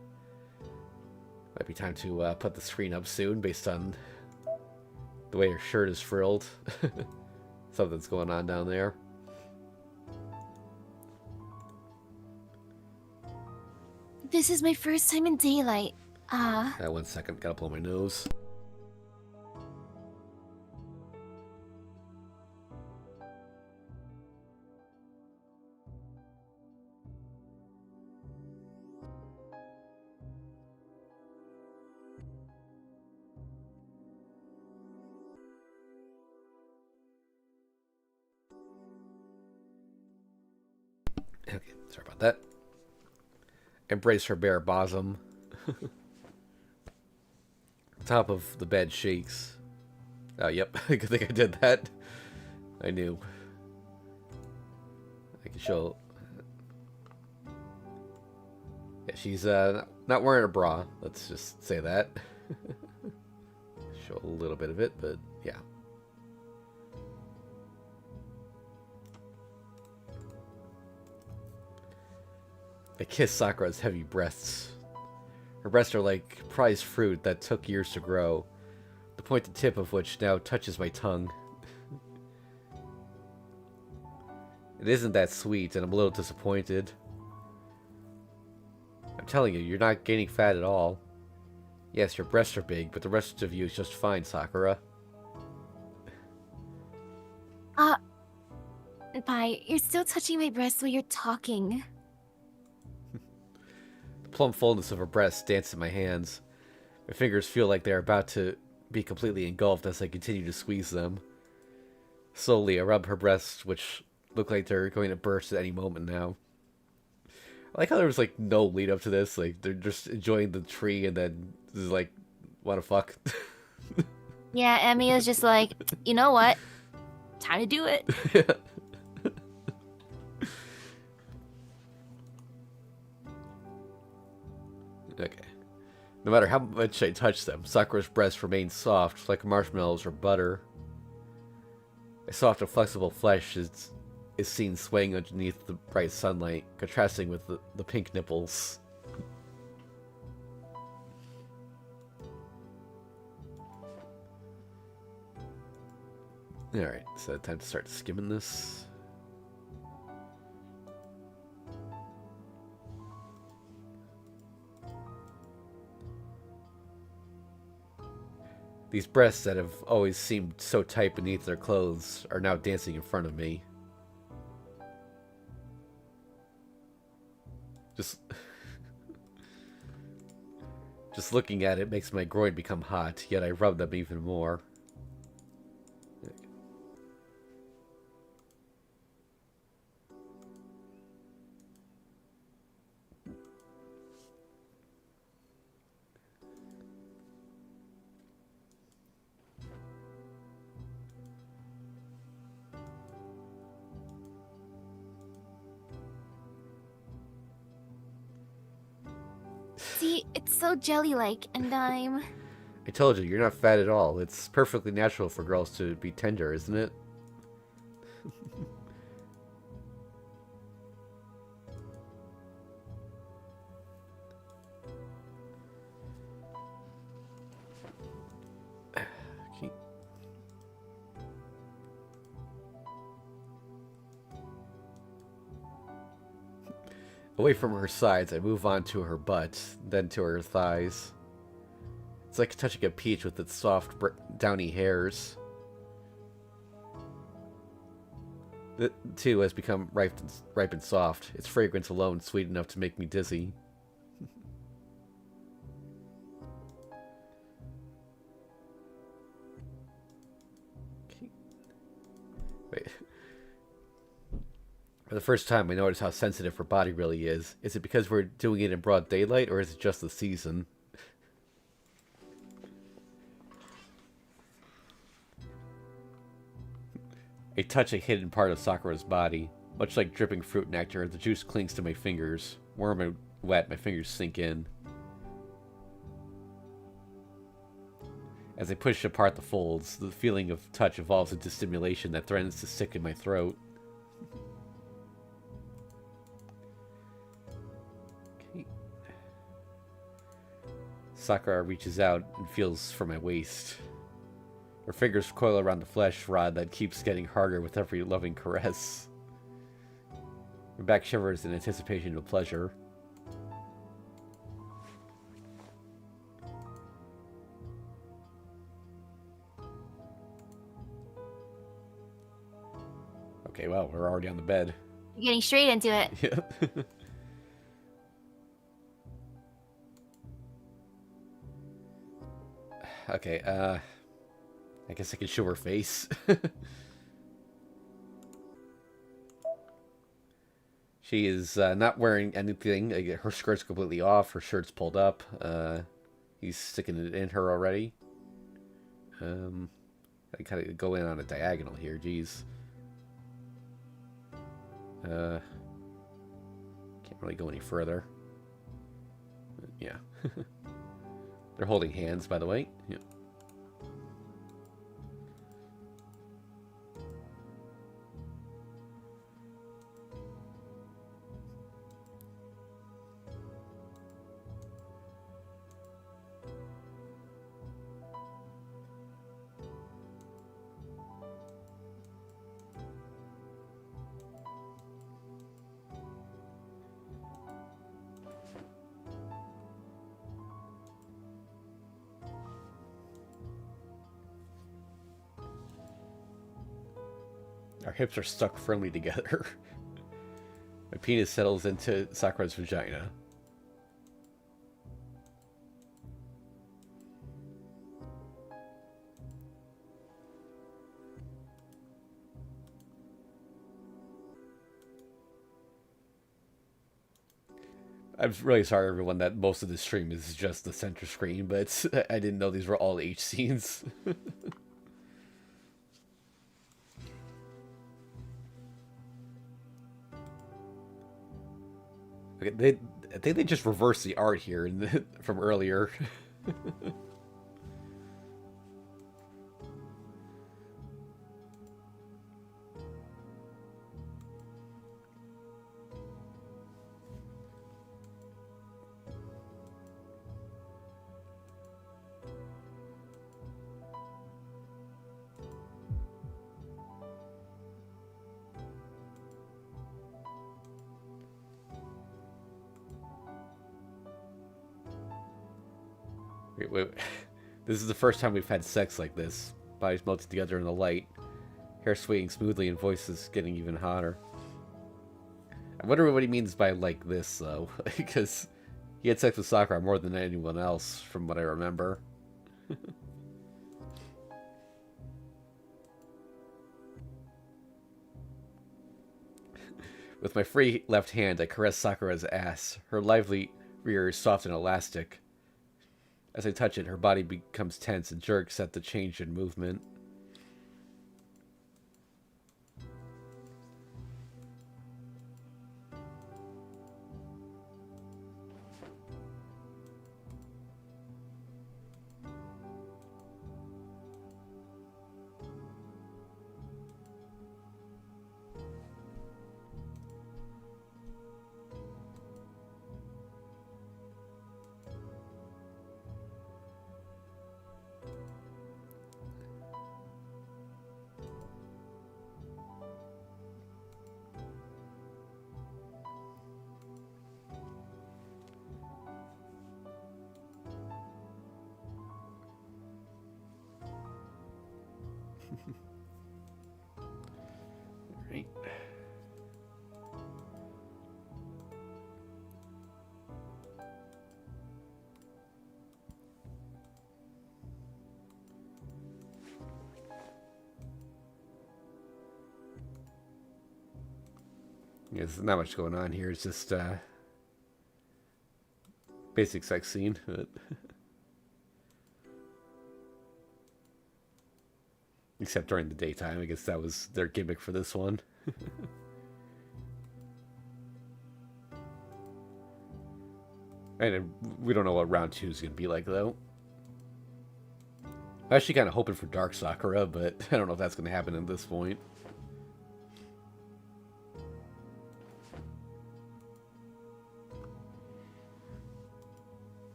Might be time to put the screen up soon based on the way her shirt is frilled. Something's going on down there. This is my first time in daylight. 1 second, gotta blow my nose. Okay, sorry about that. Embrace her bare bosom. Top of the bed shakes. Oh, yep. Good thing I did that. I knew. I can show. Yeah, she's not wearing a bra. Let's just say that. Show a little bit of it, but yeah. I kiss Sakura's heavy breasts. Her breasts are like prized fruit that took years to grow, the pointed tip of which now touches my tongue. It isn't that sweet, and I'm a little disappointed. I'm telling you, you're not gaining fat at all. Yes, your breasts are big, but the rest of you is just fine, Sakura. Senpai, you're still touching my breasts while you're talking. The plump fullness of her breasts dance in my hands. My fingers feel like they're about to be completely engulfed as I continue to squeeze them. Slowly, I rub her breasts, which look like they're going to burst at any moment now. I like how there was, like, no lead up to this. Like, they're just enjoying the tree and then just, like, wanna fuck. Yeah, Emmy is just like, you know what? Time to do it. Okay. No matter how much I touch them, Sakura's breasts remain soft, like marshmallows or butter. A soft and flexible flesh is seen swaying underneath the bright sunlight, contrasting with the pink nipples. Alright, so time to start skimming this. These breasts that have always seemed so tight beneath their clothes are now dancing in front of me. Just... Just looking at it makes my groin become hot, yet I rub them even more. See, it's so jelly-like, and I'm... I told you, you're not fat at all. It's perfectly natural for girls to be tender, isn't it? Okay. Away from her sides, I move on to her butt, then to her thighs. It's like touching a peach with its soft, downy hairs. It, too, has become ripe and soft. Its fragrance alone sweet enough to make me dizzy. Okay. Wait. For the first time, I noticed how sensitive her body really is. Is it because we're doing it in broad daylight, or is it just the season? I touch a hidden part of Sakura's body. Much like dripping fruit nectar, the juice clings to my fingers. Warm and wet, my fingers sink in. As I push apart the folds, the feeling of touch evolves into stimulation that threatens to stick in my throat. Okay. Sakura reaches out and feels for my waist. Her fingers coil around the flesh rod that keeps getting harder with every loving caress. My back shivers in anticipation of pleasure. Okay, well, we're already on the bed. You're getting straight into it. Yep. Okay, I guess I can show her face. She is not wearing anything. Her skirt's completely off. Her shirt's pulled up. He's sticking it in her already. I kind of go in on a diagonal here. Jeez. Can't really go any further. Yeah. They're holding hands, by the way. Yeah. Our hips are stuck firmly together. My penis settles into Sakura's vagina. I'm really sorry, everyone, that most of this stream is just the center screen, but I didn't know these were all H scenes. Okay, I think they just reversed the art here from earlier. Wait. This is the first time we've had sex like this. Bodies melting together in the light. Hair swaying smoothly and voices getting even hotter. I wonder what he means by like this, though. Because He had sex with Sakura more than anyone else, from what I remember. With my free left hand, I caress Sakura's ass. Her lively rear is soft and elastic. As I touch it, her body becomes tense and jerks at the change in movement. Right. Yeah, there's not much going on here. It's just basic sex scene. But except during the daytime. I guess that was their gimmick for this one. And we don't know what round 2 is going to be like, though. I'm actually kind of hoping for Dark Sakura, but I don't know if that's going to happen at this point.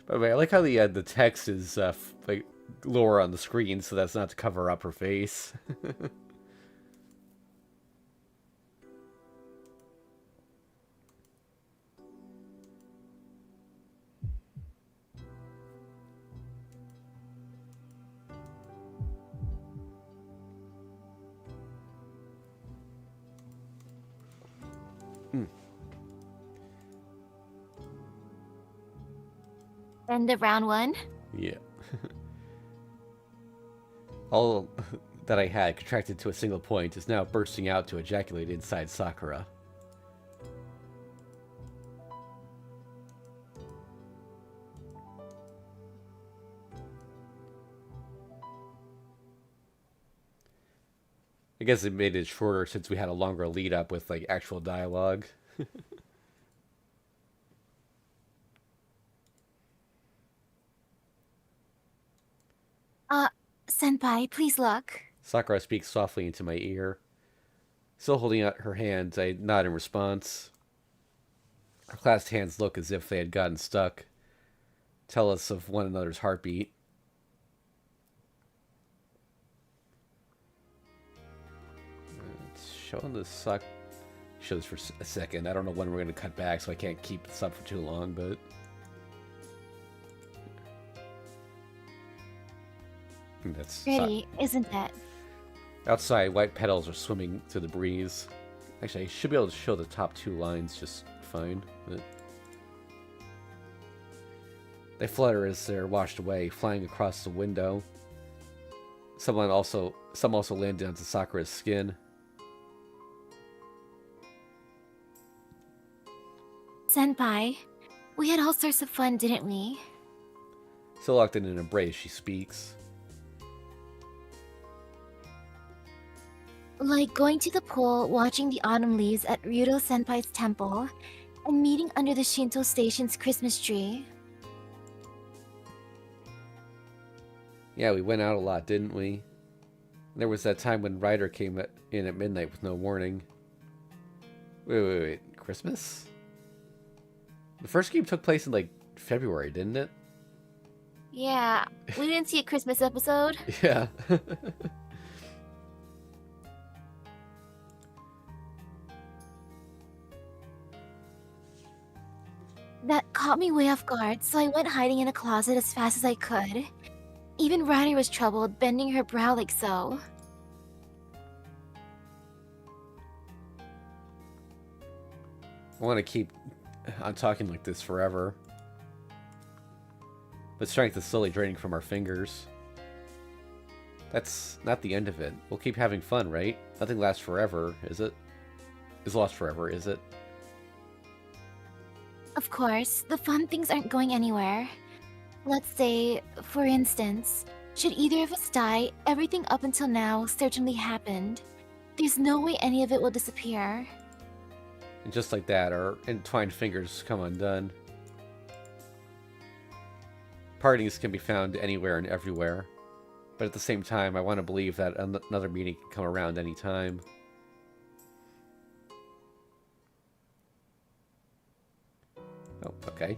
By the way, I like how the text is like lower on the screen, so that's not to cover up her face. End of round 1. Yeah. All that I had contracted to a single point is now bursting out to ejaculate inside Sakura. I guess it made it shorter since we had a longer lead up with like actual dialogue. Senpai, please look. Sakura speaks softly into my ear. Still holding out her hand, I nod in response. Our clasped hands look as if they had gotten stuck. Tell us of one another's heartbeat. It's showing the show this for a second. I don't know when we're going to cut back, so I can't keep this up for too long, but... That's Pretty, isn't it? Outside, white petals are swimming through the breeze. Actually, I should be able to show the top 2 lines just fine, but... They flutter as they're washed away, flying across the window. Some also landed onto Sakura's skin. Senpai, we had all sorts of fun, didn't we? Still locked in an embrace, she speaks. Like going to the pool, watching the autumn leaves at Ryudo Senpai's temple, and meeting under the Shinto station's Christmas tree. Yeah, we went out a lot, didn't we? There was that time when Ryder came in at midnight with no warning. Wait. Christmas? The first game took place in, like, February, didn't it? Yeah, we didn't see a Christmas episode. Yeah. That caught me way off guard, so I went hiding in a closet as fast as I could. Even Ryder was troubled, bending her brow like so. I want to keep on talking like this forever. But strength is slowly draining from our fingers. That's not the end of it. We'll keep having fun, right? Nothing lasts forever, is it? Is lost forever, is it? Of course, the fun things aren't going anywhere. Let's say, for instance, should either of us die, everything up until now certainly happened. There's no way any of it will disappear. And just like that, our entwined fingers come undone. Partings can be found anywhere and everywhere. But at the same time, I want to believe that another meeting can come around any time. Oh, okay.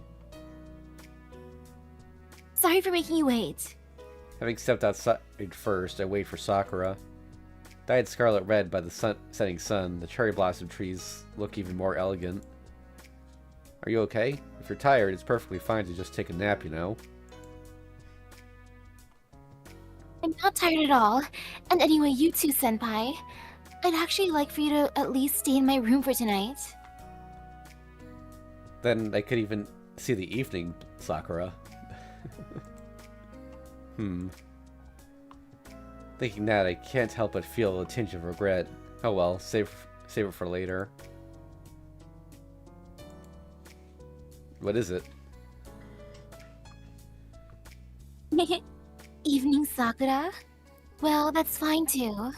Sorry for making you wait. Having stepped outside first, I wait for Sakura. Dyed scarlet red by the setting sun, the cherry blossom trees look even more elegant. Are you okay? If you're tired, it's perfectly fine to just take a nap, you know? I'm not tired at all. And anyway, you too, Senpai. I'd actually like for you to at least stay in my room for tonight. Then I could even see the evening, Sakura. Thinking that, I can't help but feel a tinge of regret. Oh well, save it for later. What is it? Evening, Sakura? Well, that's fine too.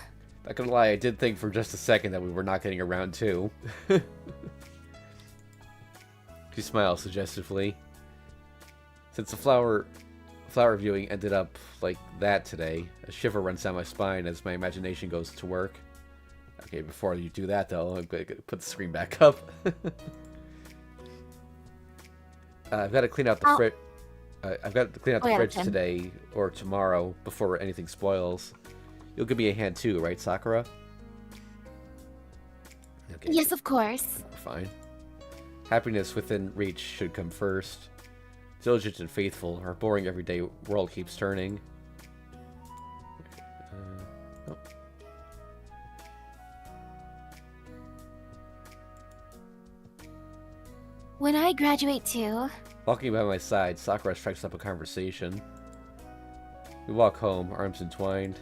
Not gonna lie, I did think for just a second that we were not getting around two. She smiles suggestively. Since the flower viewing ended up like that today, a shiver runs down my spine as my imagination goes to work. Okay, before you do that though, I'm gonna put the screen back up. I've got to clean out the fridge. I've got to clean out the fridge today or tomorrow before anything spoils. You'll give me a hand too, right, Sakura? Okay. Yes, of course. Fine. Happiness within reach should come first. Diligent and faithful, our boring everyday world keeps turning. Oh. When I graduate too... Walking by my side, Sakura strikes up a conversation. We walk home, arms entwined.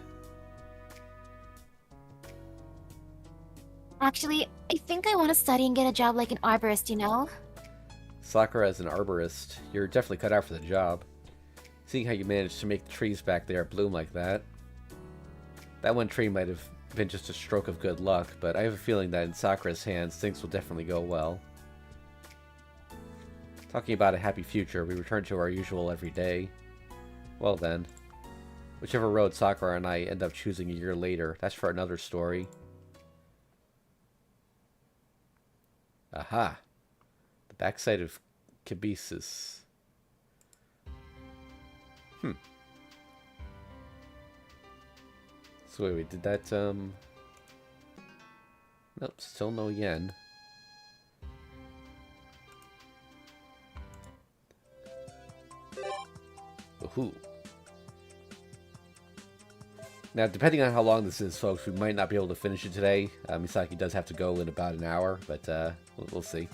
Actually, I think I want to study and get a job like an arborist, you know? Sakura as an arborist, you're definitely cut out for the job. Seeing how you managed to make the trees back there bloom like that. That one tree might have been just a stroke of good luck, but I have a feeling that in Sakura's hands, things will definitely go well. Talking about a happy future, we return to our usual everyday. Well then. Whichever road Sakura and I end up choosing a year later, that's for another story. Aha! The backside of Kibisis. So wait, did that, Nope, still no yen. Woohoo. Now, depending on how long this is, folks, we might not be able to finish it today. Misaki does have to go in about an hour, but we'll see.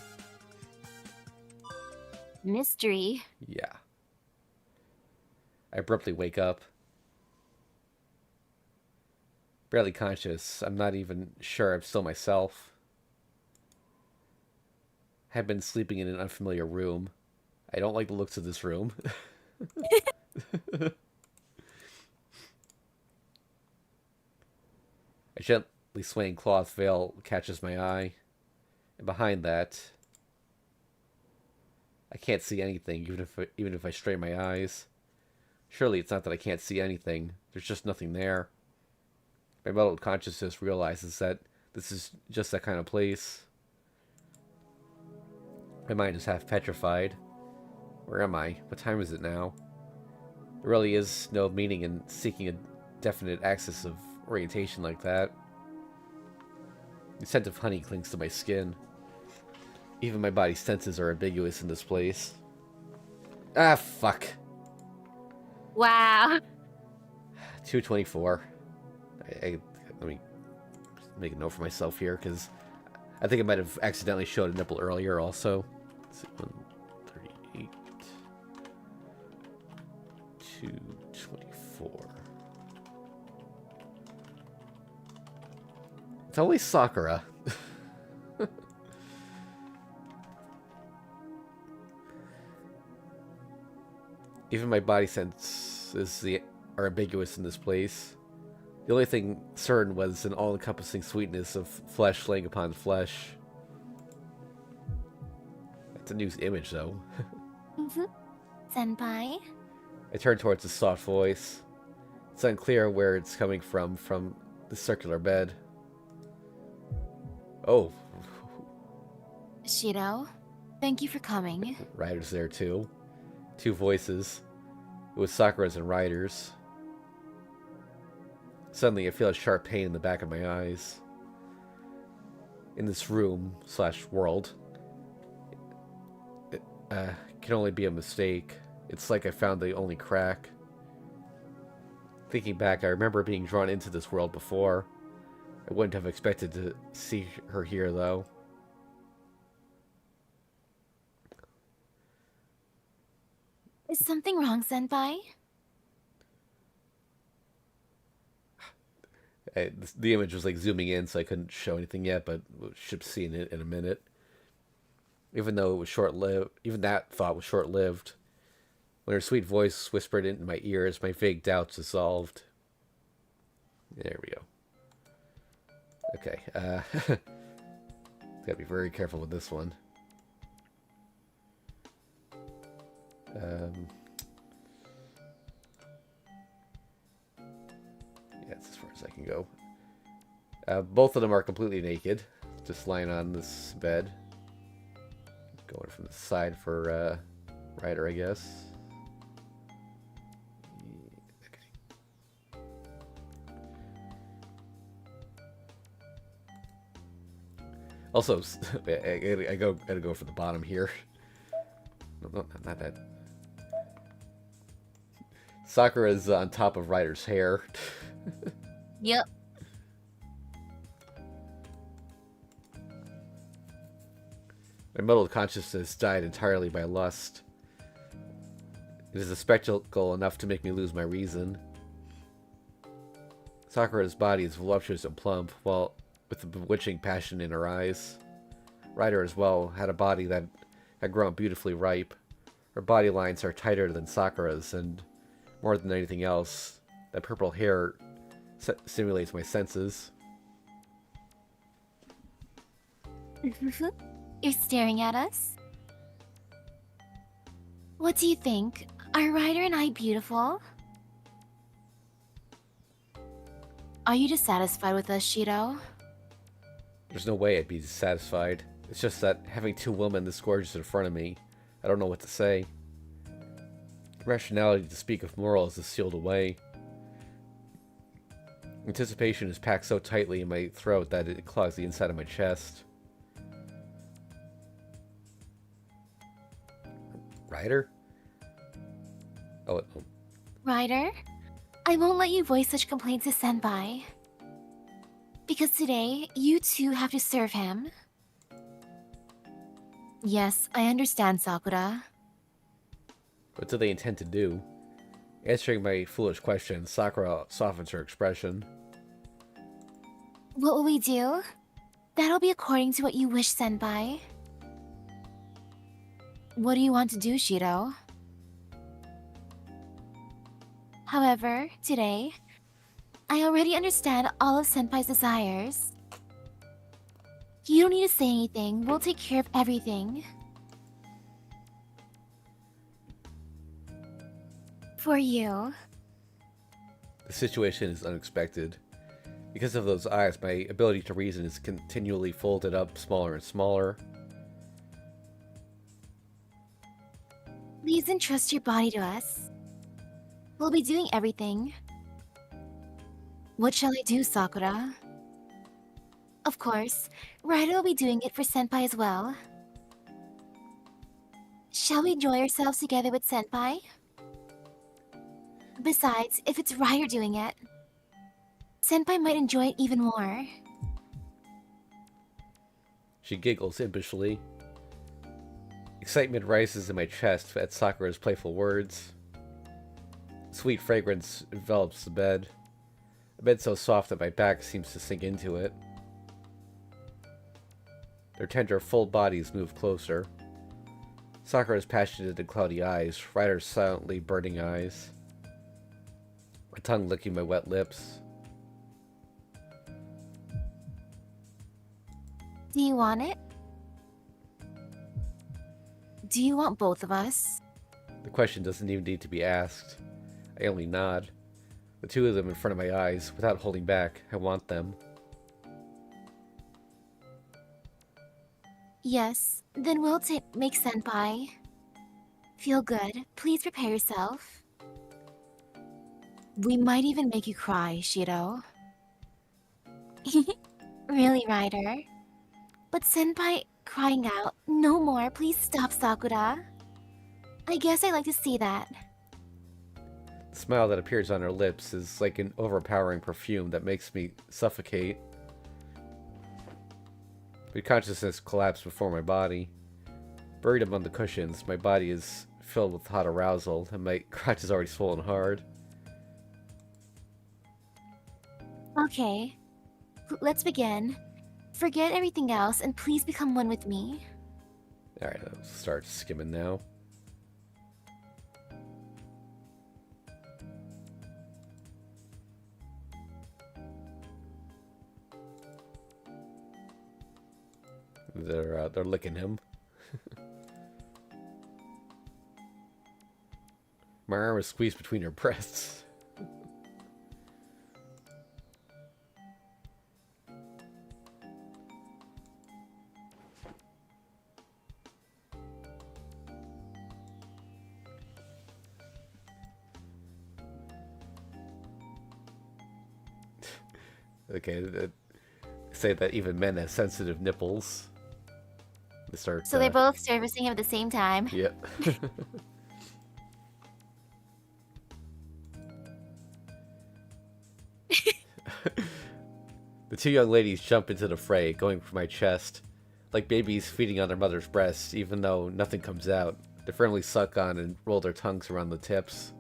Mystery. Yeah. I abruptly wake up. Barely conscious. I'm not even sure I'm still myself. I have been sleeping in an unfamiliar room. I don't like the looks of this room. A gently swaying cloth veil catches my eye, and behind that, I can't see anything, even if I strain my eyes. Surely it's not that I can't see anything. There's just nothing there. My muddled consciousness realizes that this is just that kind of place. My mind is half petrified. Where am I? What time is it now? There really is no meaning in seeking a definite axis of orientation like that. The scent of honey clings to my skin. Even my body's senses are ambiguous in this place. Ah, fuck. Wow. 224. Let me make a note for myself here, because I think I might have accidentally showed a nipple earlier also. Let's see, 138. 224. It's always Sakura. Even my body senses are ambiguous in this place. The only thing certain was an all-encompassing sweetness of flesh laying upon flesh. That's a new image, though. Senpai? I turn towards the soft voice. It's unclear where it's coming from the circular bed. Oh. Shiro, thank you for coming. Ryder's there, too. Two voices. It was Sakura's and Ryder's. Suddenly, I feel a sharp pain in the back of my eyes. In this room/world, it can only be a mistake. It's like I found the only crack. Thinking back, I remember being drawn into this world before. I wouldn't have expected to see her here, though. Is something wrong, Senpai? The image was like zooming in, so I couldn't show anything yet, but we should see it in a minute. Even though it was short-lived, even that thought was short-lived. When her sweet voice whispered into my ears, my vague doubts dissolved. There we go. Okay, gotta be very careful with this one. Yeah, that's as far as I can go. Both of them are completely naked, just lying on this bed. Going from the side for Ryder, I guess. Okay. Also, I gotta go for the bottom here. No, not that. Sakura's on top of Ryder's hair. Yep. My muddled consciousness died entirely by lust. It is a spectacle enough to make me lose my reason. Sakura's body is voluptuous and plump, while with a bewitching passion in her eyes. Ryder as well had a body that had grown beautifully ripe. Her body lines are tighter than Sakura's, and more than anything else, that purple hair stimulates my senses. You're staring at us? What do you think? Are Ryder and I beautiful? Are you dissatisfied with us, Shiro? There's no way I'd be dissatisfied. It's just that having two women this gorgeous in front of me, I don't know what to say. Rationality to speak of morals is sealed away. Anticipation is packed so tightly in my throat that it clogs the inside of my chest. Ryder? Oh. Ryder, I won't let you voice such complaints to Senpai. Because today, you too have to serve him. Yes, I understand, Sakura. What do they intend to do? Answering my foolish question, Sakura softens her expression. What will we do? That'll be according to what you wish, Senpai. What do you want to do, Shiro? However, today, I already understand all of Senpai's desires. You don't need to say anything. We'll take care of everything. For you. The situation is unexpected. Because of those eyes, my ability to reason is continually folded up smaller and smaller. Please entrust your body to us. We'll be doing everything. What shall I do, Sakura? Of course, Ryder will be doing it for Senpai as well. Shall we enjoy ourselves together with Senpai? Besides, if it's Ryder doing it, Senpai might enjoy it even more. She giggles impishly. Excitement rises in my chest at Sakura's playful words. Sweet fragrance envelops the bed. A bed so soft that my back seems to sink into it. Their tender, full bodies move closer. Sakura's passionate and cloudy eyes, Ryder's silently burning eyes. My tongue licking my wet lips. Do you want it? Do you want both of us? The question doesn't even need to be asked. I only nod. The two of them in front of my eyes, without holding back. I want them. Yes, then we'll make Senpai feel good. Please prepare yourself. We might even make you cry, Shiro. Really, Ryder? But Senpai crying out, no more, please stop, Sakura. I guess I like to see that. The smile that appears on her lips is like an overpowering perfume that makes me suffocate. My consciousness collapsed before my body. Buried among the cushions, my body is filled with hot arousal, and my crotch is already swollen hard. Okay, let's begin. Forget everything else and please become one with me. Alright, I'll start skimming now. They're licking him. My arm is squeezed between her breasts. Okay, say that even men have sensitive nipples. They start. So they're both servicing him at the same time. Yep. The two young ladies jump into the fray, going for my chest, like babies feeding on their mother's breasts, even though nothing comes out. They firmly suck on and roll their tongues around the tips.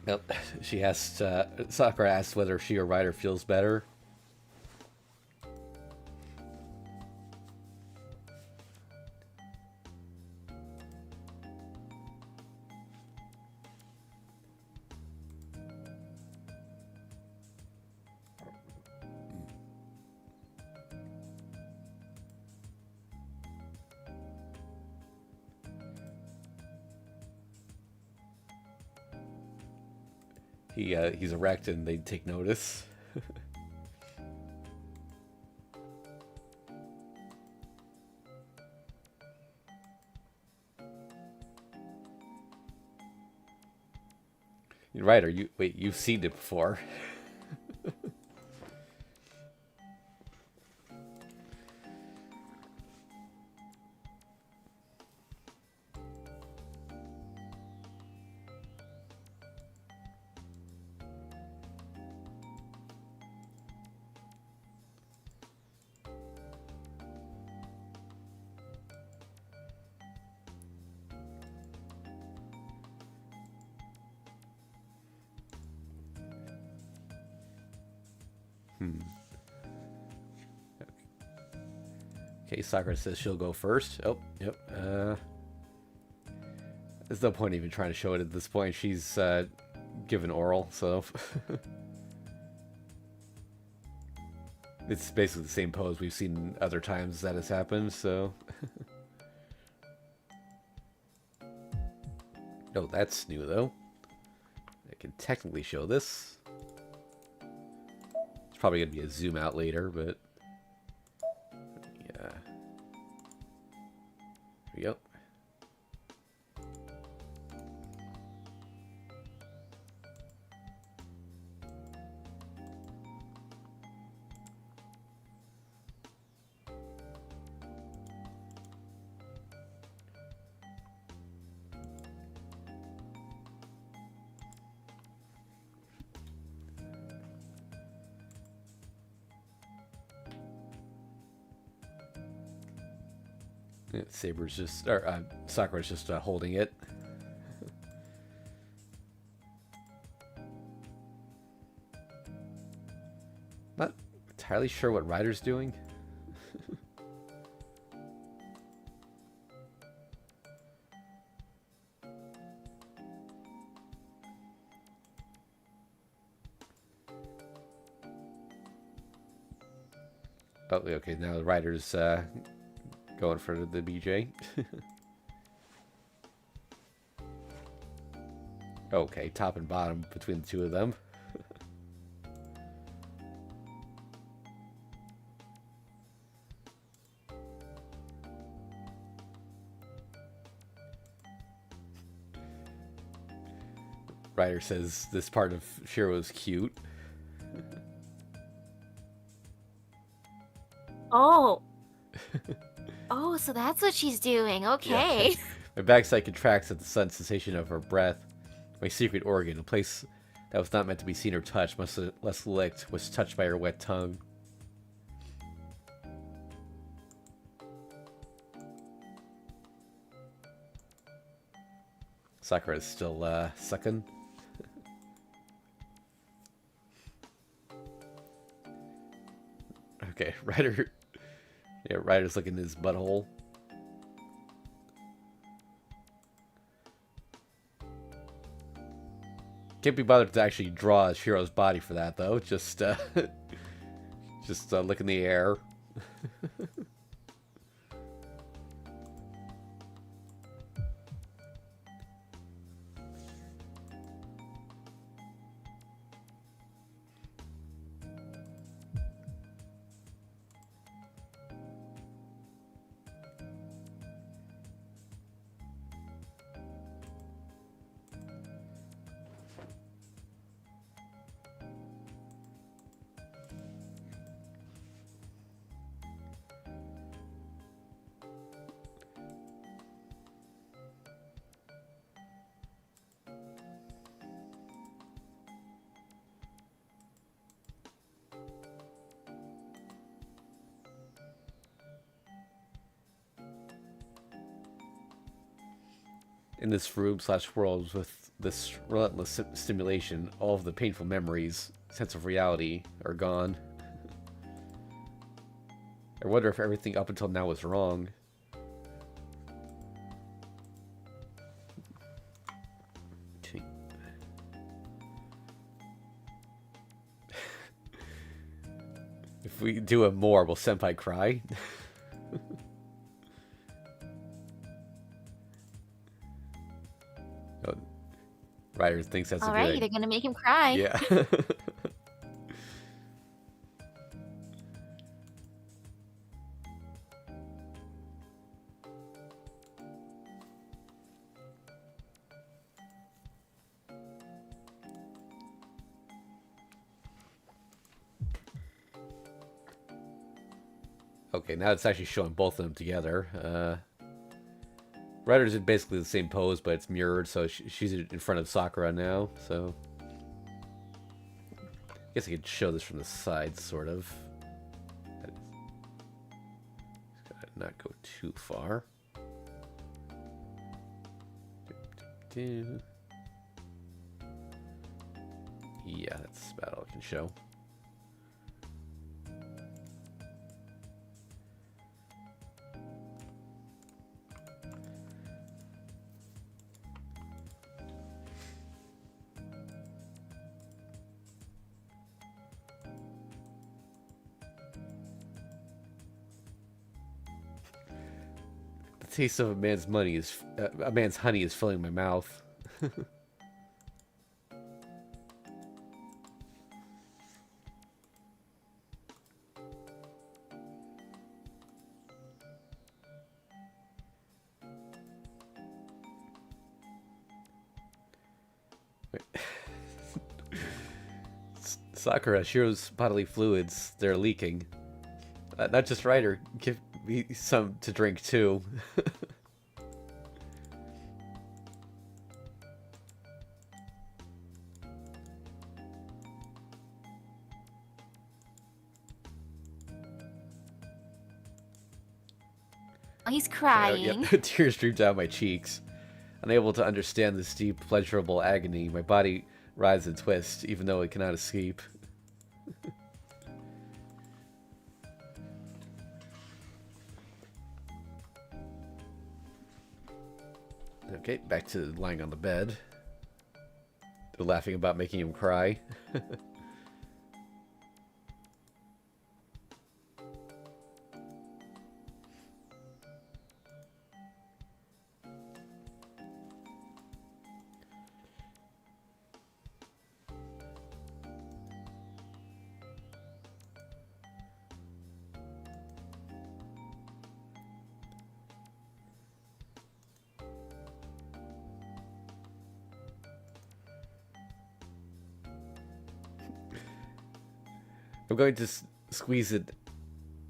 Nope. She asks, Sakura asks whether she or Ryder feels better. He's erect and they take notice. You're right, you've seen it before. Okay, Sakura says she'll go first. Oh, yep. There's no point even trying to show it at this point. She's given oral, so it's basically the same pose we've seen other times that has happened. So, oh, that's new though. I can technically show this. It's probably gonna be a zoom out later, but yeah. Here we go. Yeah, Saber's just, or Sakura's just holding it. Not entirely sure what Ryder's doing. Oh, okay, now the Ryder's going for the BJ. Okay, top and bottom between the two of them. Ryder says this part of Shiro is cute. Oh. Oh, so that's what she's doing. Okay. Yeah. My backside contracts at the sudden cessation of her breath. My secret organ, a place that was not meant to be seen or touched, much less licked, was touched by her wet tongue. Sakura is still sucking. Okay, Ryder. Yeah, Ryder's looking at his butthole. Can't be bothered to actually draw Shiro's body for that, though. Just look in the air. In this room/world with this relentless stimulation, all of the painful memories, sense of reality, are gone. I wonder if everything up until now was wrong. If we do it more, will Senpai cry? Ryder thinks that's All a good right, they're gonna make him cry. Yeah. Okay, now it's actually showing both of them together. Ryder's in basically the same pose, but it's mirrored, so she's in front of Sakura now, so... I guess I could show this from the side, sort of. Just gotta not go too far. Yeah, that's about all I can show. taste of a man's money is a man's honey is filling my mouth. Sakura, Shiro's bodily fluids, they're leaking. Not just right, or give me some to drink too. Oh, he's crying. Yep. Tears streamed down my cheeks. Unable to understand this deep, pleasurable agony, my body writhes and twists, even though it cannot escape. Okay, back to lying on the bed. They're laughing about making him cry. I'm going to squeeze it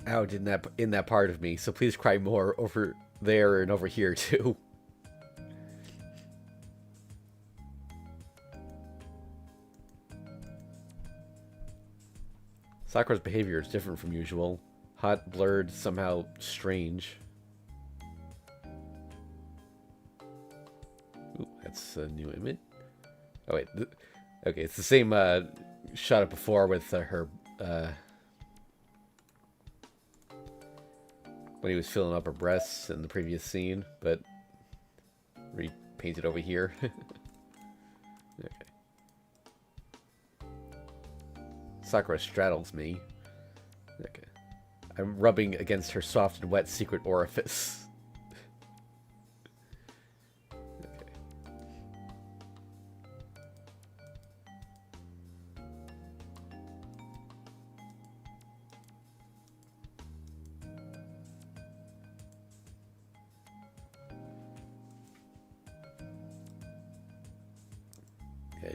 out in that part of me, so please cry more over there and over here too. Sakura's behavior is different from usual. Hot, blurred, somehow strange. Ooh, that's a new image. Oh wait, okay, it's the same shot of before with her when he was filling up her breasts in the previous scene, but repainted over here. Okay. Sakura straddles me. Okay. I'm rubbing against her soft and wet secret orifice.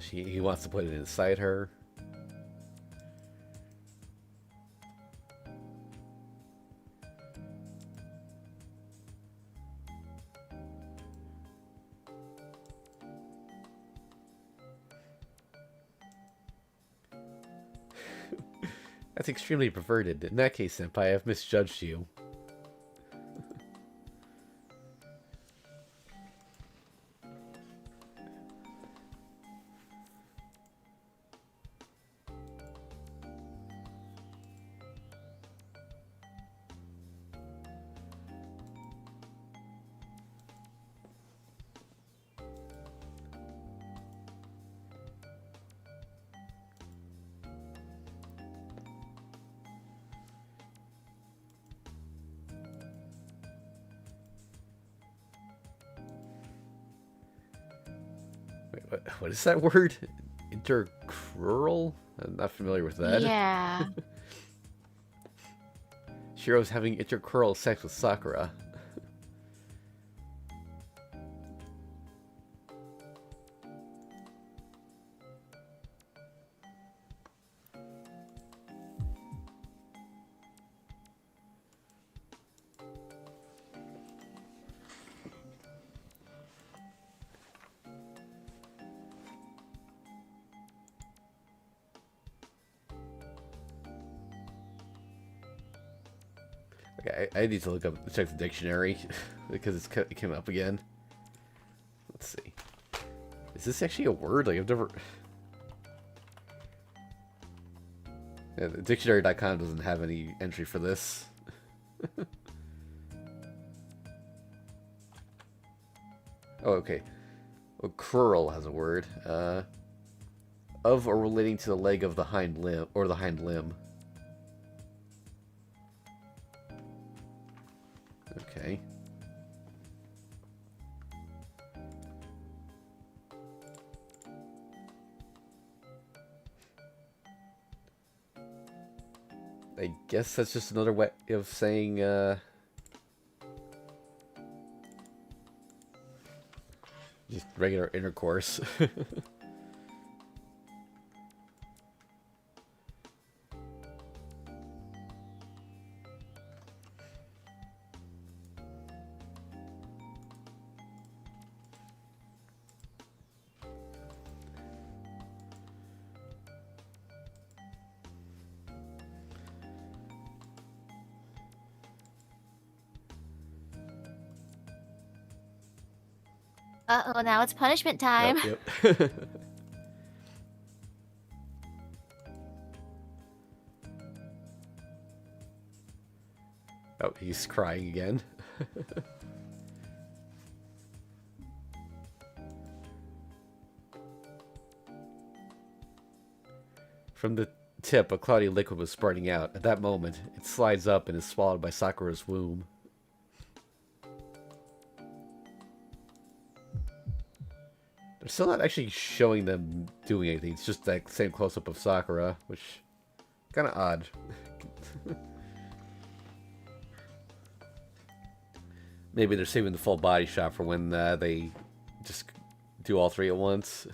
He wants to put it inside her. That's extremely perverted. In that case, Senpai, I've misjudged you. What is that word? Intercrural? I'm not familiar with that. Yeah. Shiro's having intercrural sex with Sakura. Okay, I need to check the dictionary because it came up again. Let's see. Is this actually a word? Like, I've never... Yeah, dictionary.com doesn't have any entry for this. Oh, okay. Well, crural has a word. Of or relating to the leg of the hind limb, or the hind limb. Okay. I guess that's just another way of saying, just regular intercourse. Uh-oh, now it's punishment Oh, time. yep. Oh, he's crying again. From the tip, a cloudy liquid was spurting out. At that moment, it slides up and is swallowed by Sakura's womb. They're still not actually showing them doing anything. It's just that same close-up of Sakura, which kind of odd. Maybe they're saving the full body shot for when they just do all three at once.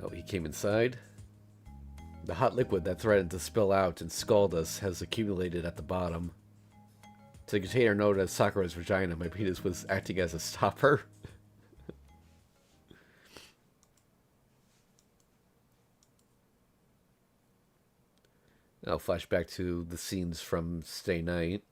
Oh, he came inside. The hot liquid that threatened to spill out and scald us has accumulated at the bottom. To the container known as Sakura's vagina, my penis was acting as a stopper. I'll flash back to the scenes from Stay Night.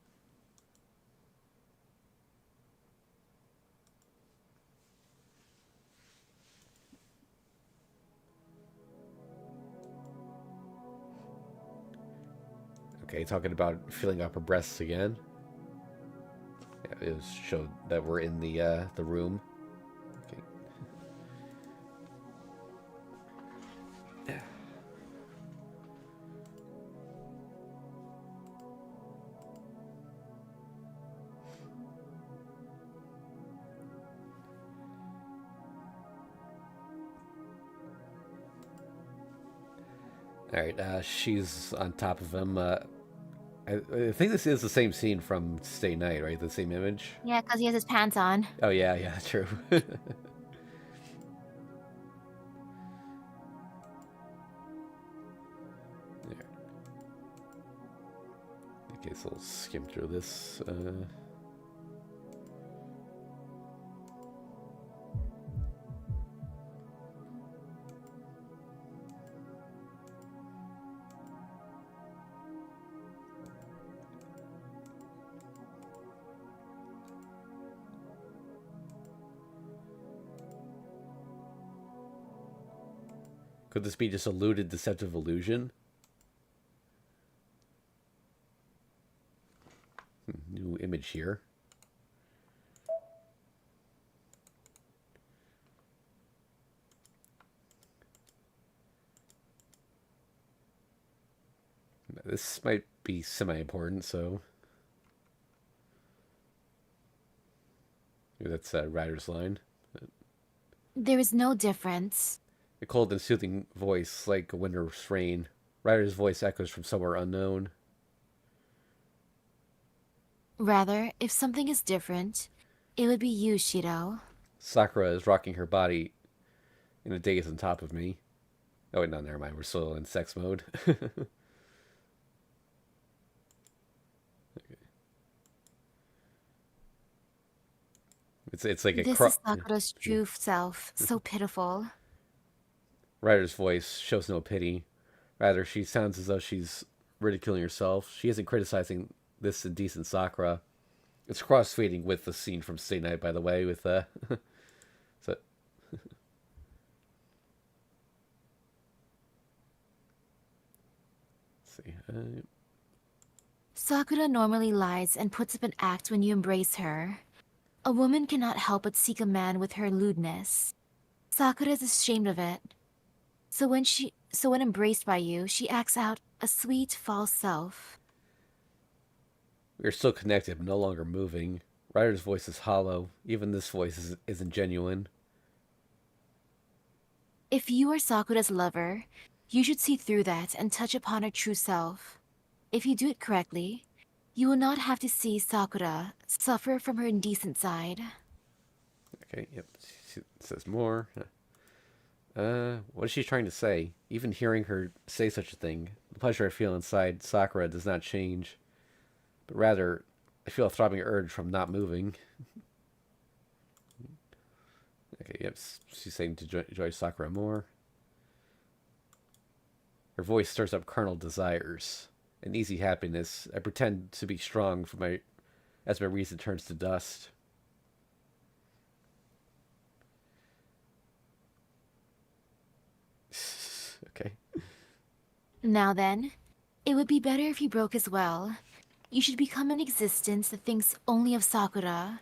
Okay, talking about filling up her breasts again. Yeah, it was showed that we're in the room. Okay. Alright, she's on top of him. I think this is the same scene from Stay Night, right? The same image? Yeah, because he has his pants on. Oh, yeah, yeah, true. There. Okay, so we'll skim through this. Could this be just a looted, deceptive illusion? New image here. This might be semi-important, so... Maybe that's Ryder's line. There is no difference. A cold and soothing voice, like a winter's rain. Ryder's voice echoes from somewhere unknown. Rather, if something is different, it would be you, Shiro. Sakura is rocking her body in a daze on top of me. Oh, wait, no, never mind. We're still in sex mode. Okay. It's like a This is Sakura's true self, so pitiful. Ryder's voice shows no pity. Rather, she sounds as though she's ridiculing herself. She isn't criticizing this indecent Sakura. It's cross-fading with the scene from Stay Night, by the way, with so let's see. Sakura normally lies and puts up an act when you embrace her. A woman cannot help but seek a man with her lewdness. Sakura is ashamed of it. So So when embraced by you, she acts out a sweet false self. We are still connected, but no longer moving. Ryder's voice is hollow. Even this isn't genuine. If you are Sakura's lover, you should see through that and touch upon her true self. If you do it correctly, you will not have to see Sakura suffer from her indecent side. Okay, yep. She says more. What is she trying to say? Even hearing her say such a thing, the pleasure I feel inside Sakura does not change, but rather, I feel a throbbing urge from not moving. Okay, yep. She's saying to enjoy Sakura more. Her voice stirs up carnal desires, an easy happiness. I pretend to be strong as my reason turns to dust. Okay. Now then, it would be better if you broke as well. You should become an existence that thinks only of Sakura.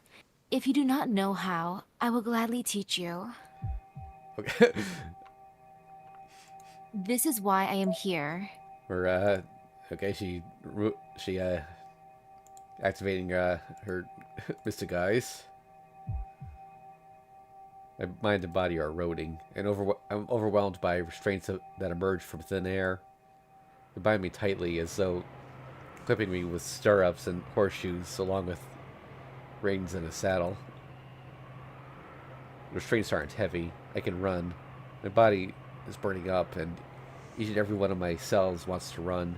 If you do not know how, I will gladly teach you. Okay. This is why I am here. We're okay. She activating her mystic eyes. My mind and body are eroding, and I'm overwhelmed by restraints that emerge from thin air. They bind me tightly as though clipping me with stirrups and horseshoes, along with reins and a saddle. The restraints aren't heavy. I can run. My body is burning up, and each and every one of my cells wants to run,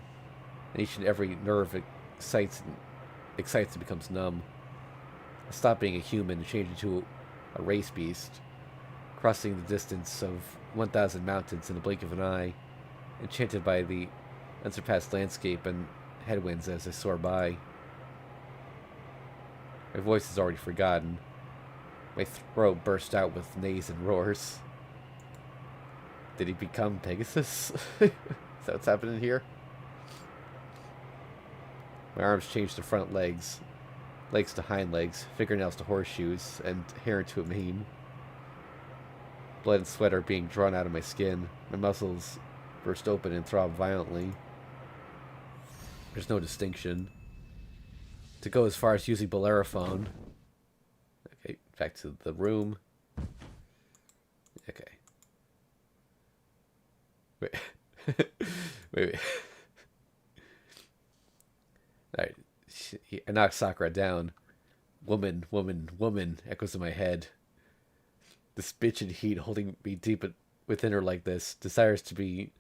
and each and every nerve excites and becomes numb. I stop being a human and change into a race beast, crossing the distance of 1,000 mountains in the blink of an eye, enchanted by the unsurpassed landscape and headwinds as I soar by. My voice is already forgotten. My throat burst out with neighs and roars. Did he become Pegasus? Is that what's happening here? My arms changed to front legs, legs to hind legs, fingernails to horseshoes, and hair into a mane. Blood and sweat are being drawn out of my skin. My muscles burst open and throb violently. There's no distinction. To go as far as using Bellerophone. Okay, back to the room. Okay. Wait. wait. Alright. I knock Sakura down. Woman, woman, woman echoes in my head. This bitch in heat holding me deep within her like this desires to be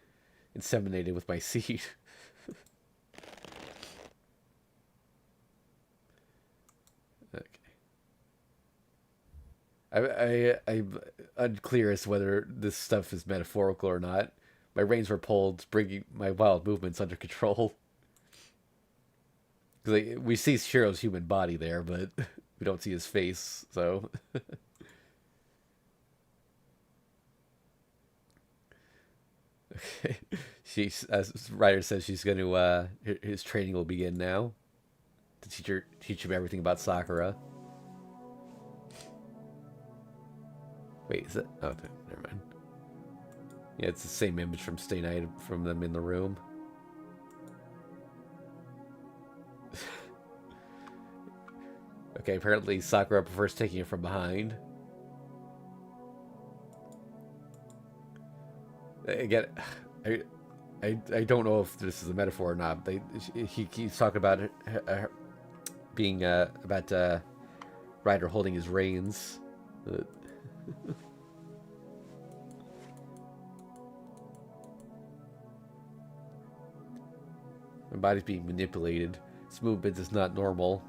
inseminated with my seed. I'm unclear as to whether this stuff is metaphorical or not. My reins were pulled, bringing my wild movements under control. Because we see Shiro's human body there, but we don't see his face, so... Okay. As Ryder says, she's going to, his training will begin now. To teach him everything about Sakura. Wait, is it? Oh, never mind. Yeah, it's the same image from Stay Night from them in the room. Okay, apparently Sakura prefers taking it from behind. Again, I don't know if this is a metaphor or not. He keeps talking about being about Ryder holding his reins. My body's being manipulated. This movement is not normal.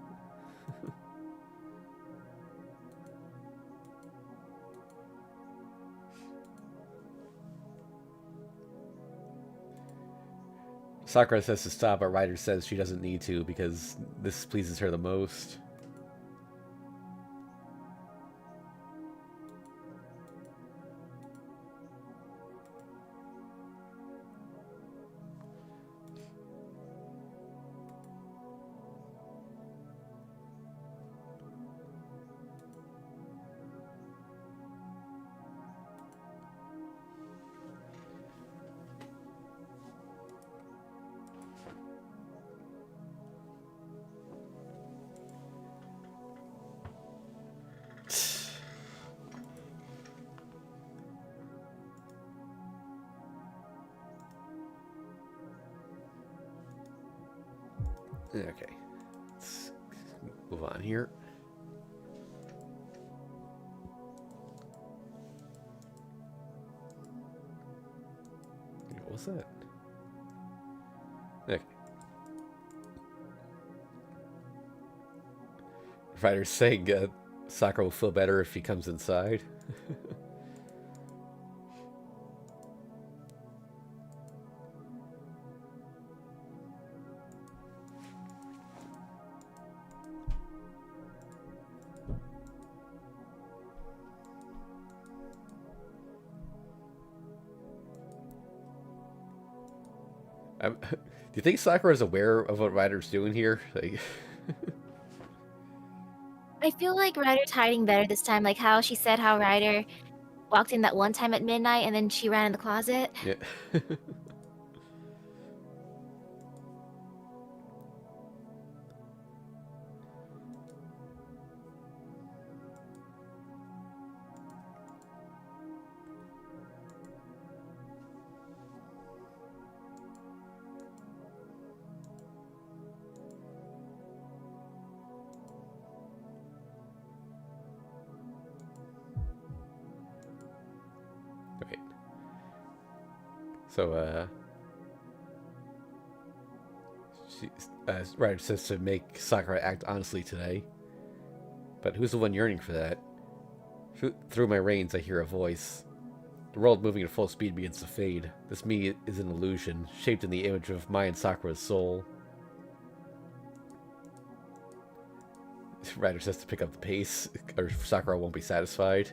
Sakura says to stop, but Ryder says she doesn't need to because this pleases her the most. Okay. Let's move on here. What was that? Okay. Writer's saying Sakura will feel better if he comes inside. Do you think Sakura is aware of what Ryder's doing here? Like, I feel like Ryder's hiding better this time, like how she said how Ryder walked in that one time at midnight and then she ran in the closet. yeah. Wait. So, Ryder says to make Sakura act honestly today. But who's the one yearning for that? Through my reins, I hear a voice. The world moving at full speed begins to fade. This me is an illusion, shaped in the image of my and Sakura's soul. Ryder says to pick up the pace, or Sakura won't be satisfied.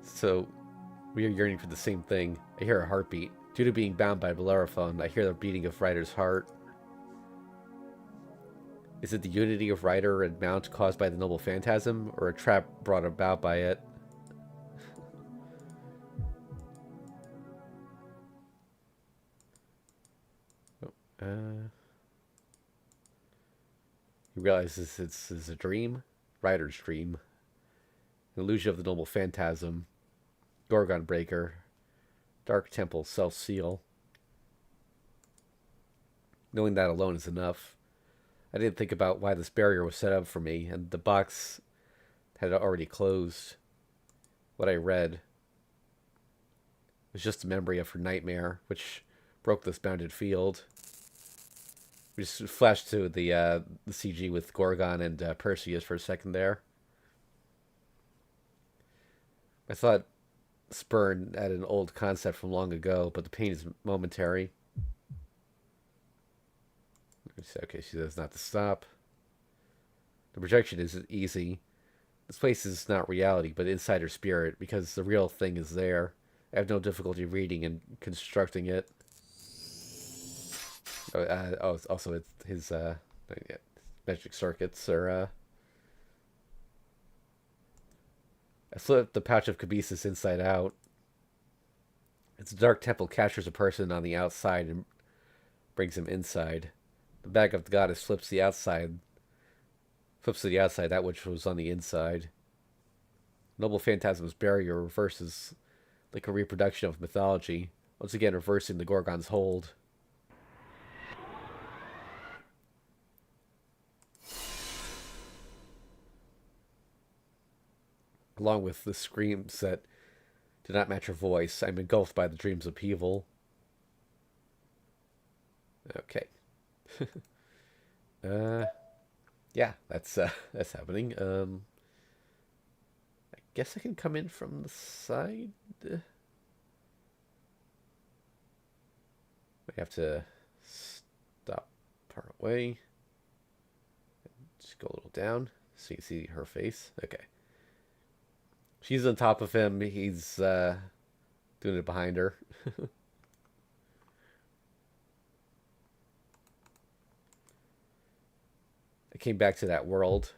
So, we are yearning for the same thing. I hear a heartbeat. Due to being bound by Bellerophone, I hear the beating of Ryder's heart. Is it the unity of Ryder and Mount caused by the noble phantasm, or a trap brought about by it? He realizes it's a dream, Ryder's dream, an illusion of the noble phantasm, Gorgon Breaker, Dark Temple, Self Seal. Knowing that alone is enough. I didn't think about why this barrier was set up for me, and the box had already closed. What I read was just a memory of her nightmare, which broke this bounded field. We just flashed to the CG with Gorgon and Perseus for a second there. I thought Spurn had an old concept from long ago, but the pain is momentary. Okay, she says not to stop. The projection is easy. This place is not reality, but inside her spirit, because the real thing is there. I have no difficulty reading and constructing it. Also, it's his magic circuits are. I slipped the pouch of Cabesus inside out. Its dark temple captures a person on the outside and brings him inside. The bag of the goddess flips to the outside that which was on the inside. Noble Phantasm's barrier reverses like a reproduction of mythology, once again reversing the Gorgon's hold. Along with the screams that did not match her voice, I'm engulfed by the dream's upheaval. Okay. Yeah, that's happening. I guess I can come in from the side. I have to stop part away. Just go a little down so you can see her face. Okay. She's on top of him. He's doing it behind her. I came back to that world.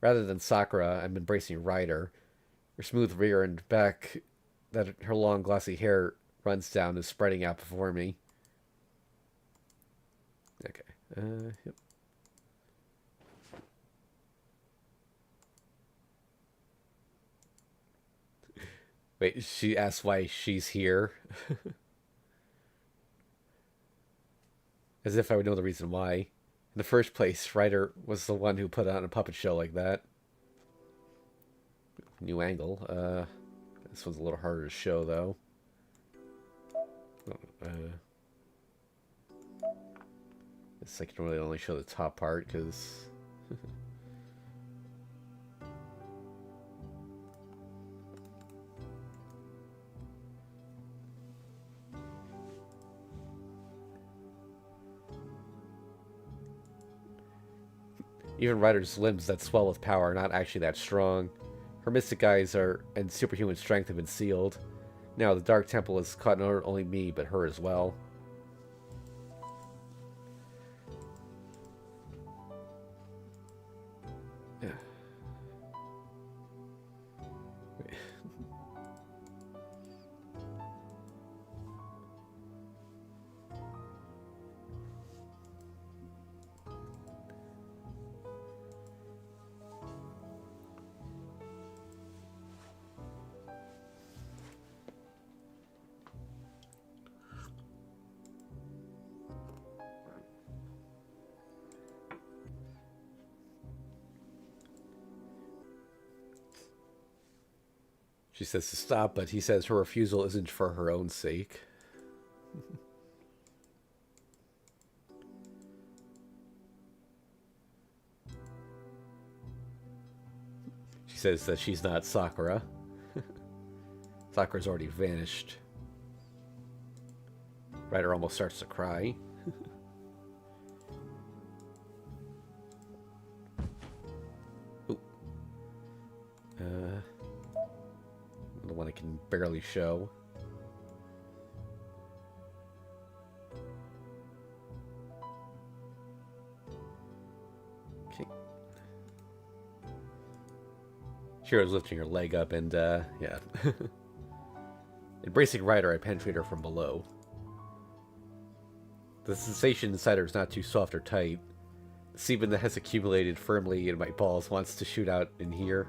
Rather than Sakura, I'm embracing Ryder. Her smooth rear and back that her long glossy hair runs down is spreading out before me. Okay. Yep. Wait, she asks why she's here. As if I would know the reason why. In the first place, Ryder was the one who put on a puppet show like that. New angle. This one's a little harder to show, though. This I can really only show the top part, because... Even Ryder's limbs that swell with power are not actually that strong. Her mystic eyes and superhuman strength have been sealed. Now the Dark Temple has caught not only me, but her as well. Yeah. She says to stop, but he says her refusal isn't for her own sake. She says that she's not Sakura. Sakura's already vanished. Ryder almost starts to cry. Ooh. The one I can barely show. Okay. Shiro's lifting her leg up and, yeah. Embracing Ryder, I penetrate her from below. The sensation inside her is not too soft or tight. The semen that has accumulated firmly in my balls wants to shoot out in here.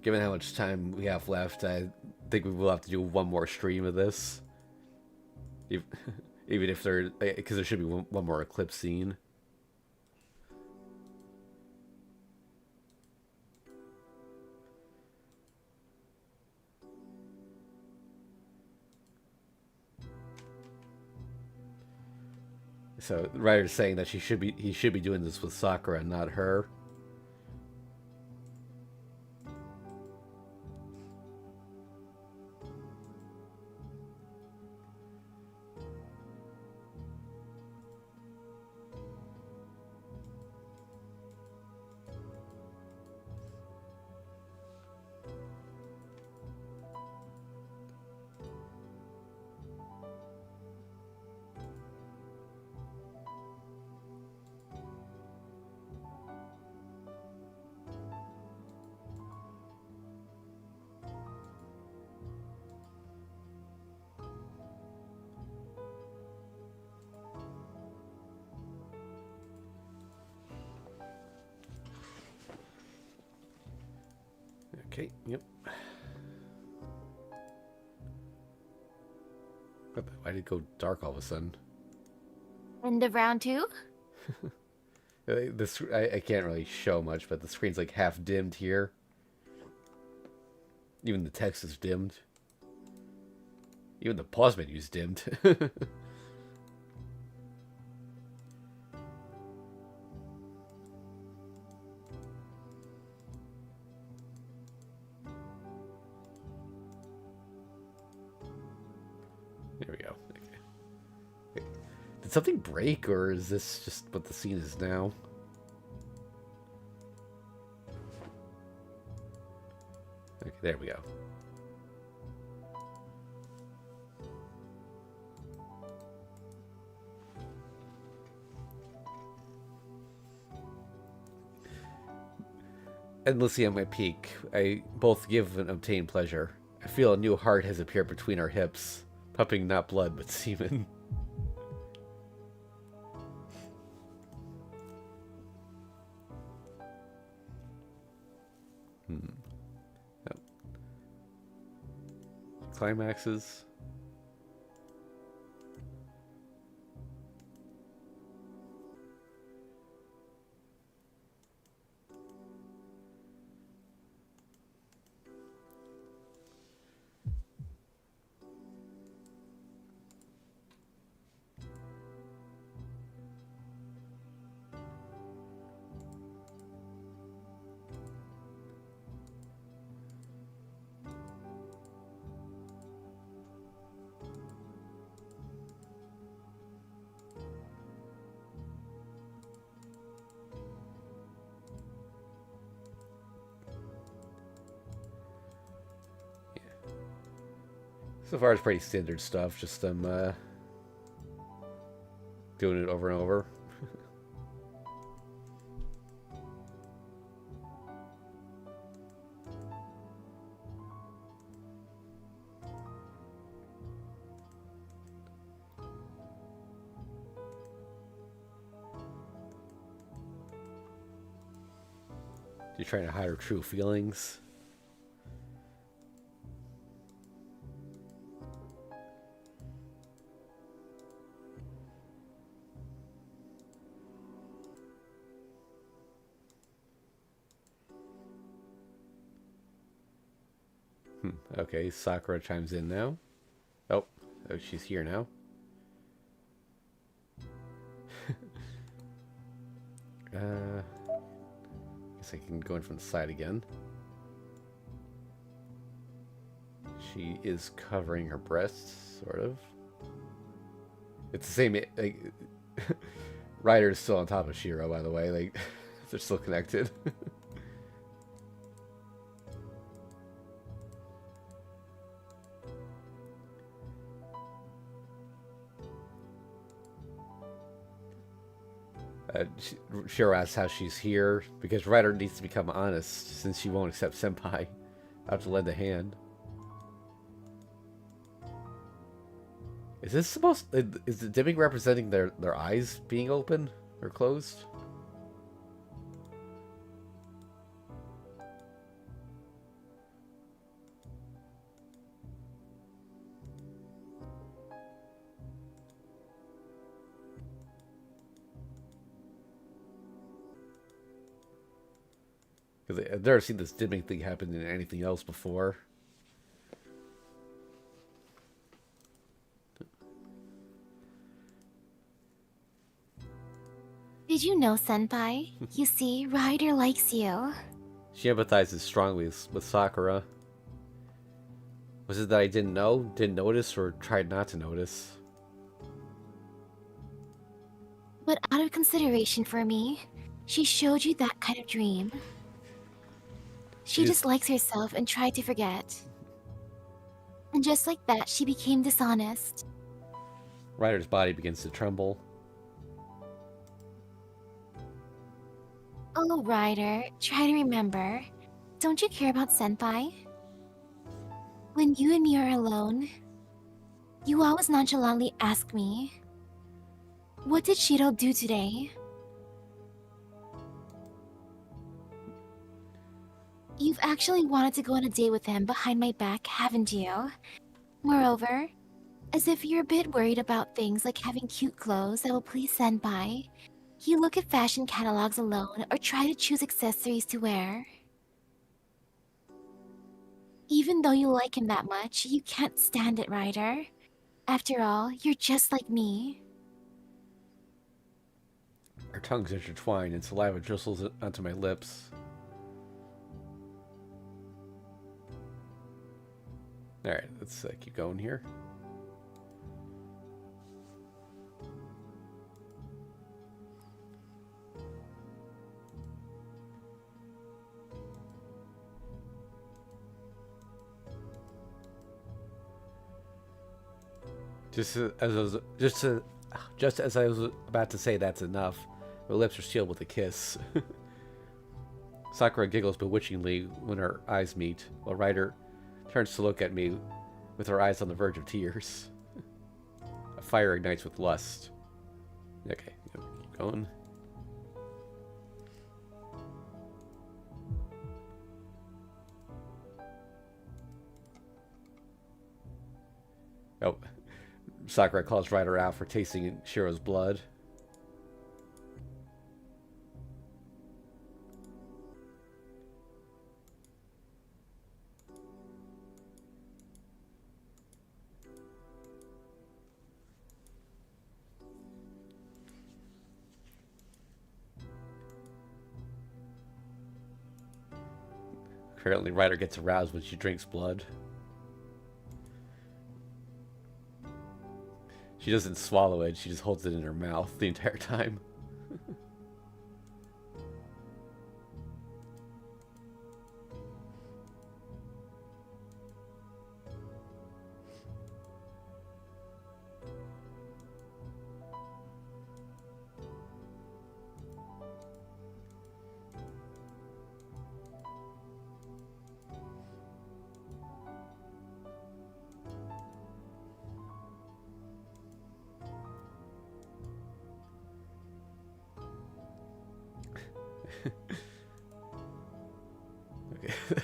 Given how much time we have left, I think we will have to do one more stream of this. Even if because there should be one more Eclipse scene. So Ryder's saying that he should be doing this with Sakura, not her. Okay, yep. Why did it go dark all of a sudden? End of round 2? This I can't really show much, but the screen's like half dimmed here. Even the text is dimmed. Even the pause menu's dimmed. There we go. Okay. Wait, did something break, or is this just what the scene is now? Okay, there we go. Endlessly at my peak, I both give and obtain pleasure. I feel a new heart has appeared between our hips, pumping not blood but semen. climaxes. So far, it's pretty standard stuff. Just them doing it over and over. You're trying to hide her true feelings. Okay, Sakura chimes in now. Oh, she's here now. Guess I can go in from the side again. She is covering her breasts, sort of. It's the same. Like, Ryder's still on top of Shiro, by the way. Like, they're still connected. Shiro asks how she's here, because Ryder needs to become honest, since she won't accept Senpai. I'll have to lend a hand. Is this supposed... Is the dimming representing their eyes being open or closed? Because I've never seen this dimming thing happen in anything else before. Did you know, Senpai? You see, Ryder likes you. She empathizes strongly with Sakura. Was it that I didn't know, didn't notice, or tried not to notice? But out of consideration for me, she showed you that kind of dream. She dislikes herself and tried to forget. And just like that, she became dishonest. Ryder's body begins to tremble. Oh, Ryder, try to remember. Don't you care about Senpai? When you and me are alone, you always nonchalantly ask me, what did Shiro do today? You've actually wanted to go on a date with him behind my back, haven't you? Moreover, as if you're a bit worried about things like having cute clothes that will please Senpai, you look at fashion catalogs alone or try to choose accessories to wear. Even though you like him that much, you can't stand it, Ryder. After all, you're just like me. Our tongues intertwine and saliva drizzles onto my lips. Alright, let's keep going here. Just as I was about to say that's enough, her lips are sealed with a kiss. Sakura giggles bewitchingly when our eyes meet, while Ryder turns to look at me with her eyes on the verge of tears. A fire ignites with lust. Okay, keep going. Sakura calls Ryder out for tasting Shiro's blood. Apparently, Ryder gets aroused when she drinks blood. She doesn't swallow it, she just holds it in her mouth the entire time.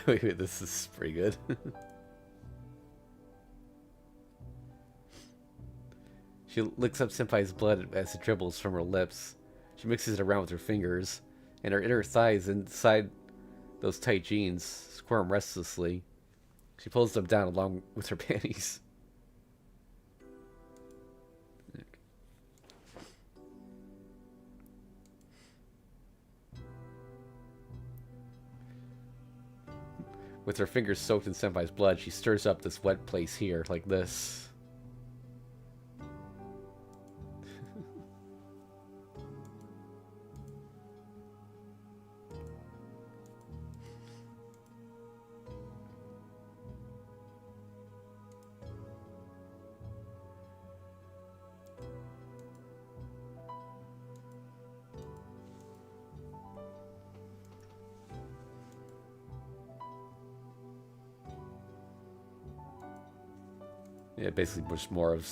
Okay, wait, this is pretty good. She licks up Senpai's blood as it dribbles from her lips. She mixes it around with her fingers, and her inner thighs inside those tight jeans squirm restlessly. She pulls them down along with her panties. With her fingers soaked in Senpai's blood, she stirs up this wet place here, like this. Yeah, basically just more of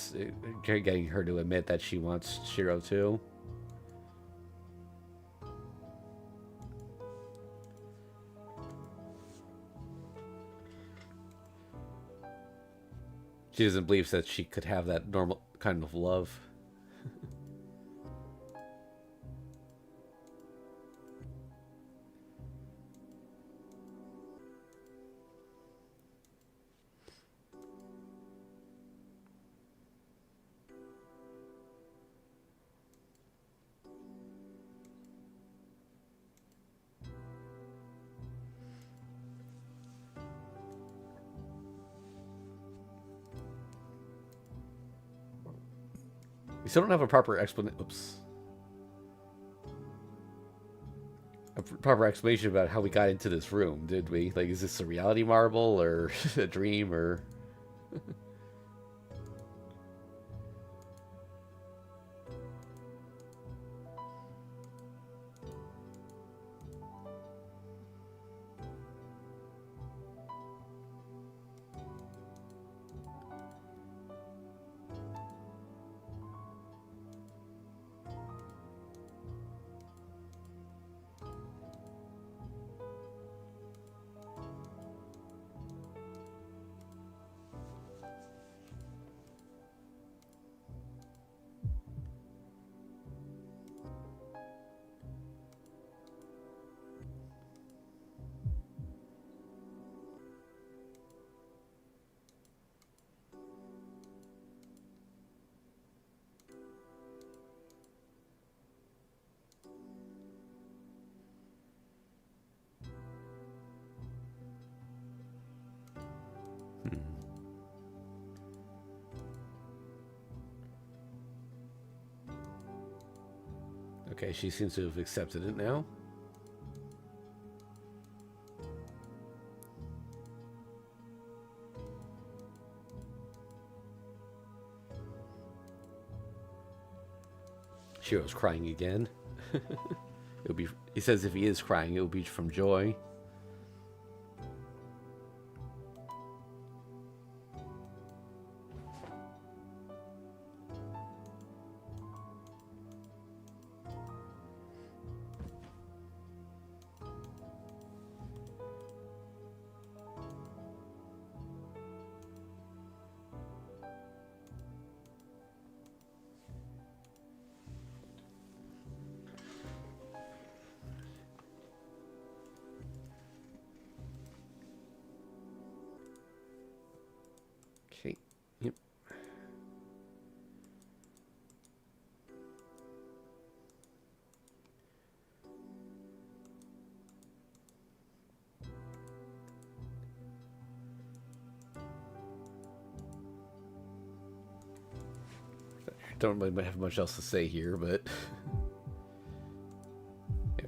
getting her to admit that she wants Shiro too. She doesn't believe that she could have that normal kind of love. We still don't have a proper explanation. Oops. A proper explanation about how we got into this room, did we? Like, is this a reality marble or a dream or? Okay, she seems to have accepted it now. Shiro's crying again. It'll be. He says if he is crying, it will be from joy. don't really have much else to say here, but... yeah.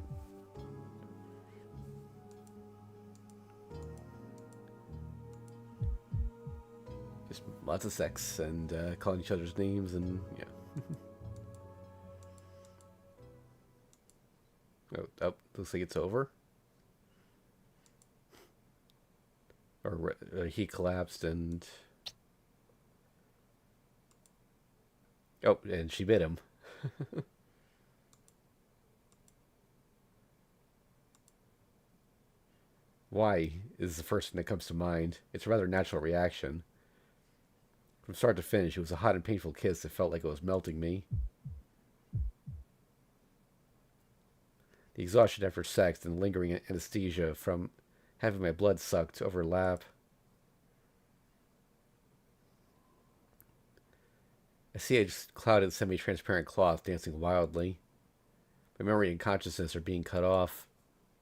Just lots of sex and calling each other's names and, yeah. Oh, looks like it's over. Or he collapsed and... Oh, and she bit him. Why is the first thing that comes to mind. It's a rather natural reaction. From start to finish, it was a hot and painful kiss that felt like it was melting me. The exhaustion after sex and lingering anesthesia from having my blood sucked overlap. I see a clouded, semi-transparent cloth dancing wildly. My memory and consciousness are being cut off,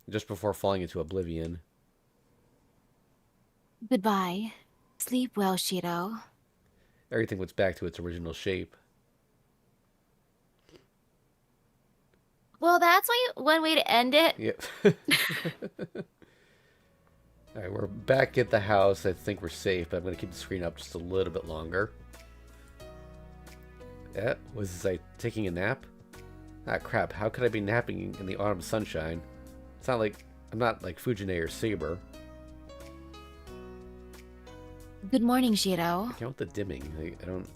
just before falling into oblivion. Goodbye. Sleep well, Shiro. Everything went back to its original shape. Well, that's one way to end it. Yep. Alright, we're back at the house. I think we're safe, but I'm going to keep the screen up just a little bit longer. Yeah, was I taking a nap? Ah, crap. How could I be napping in the autumn sunshine? It's not like... I'm not like Fujine or Saber. Good morning, Shiro. I count the dimming. I don't...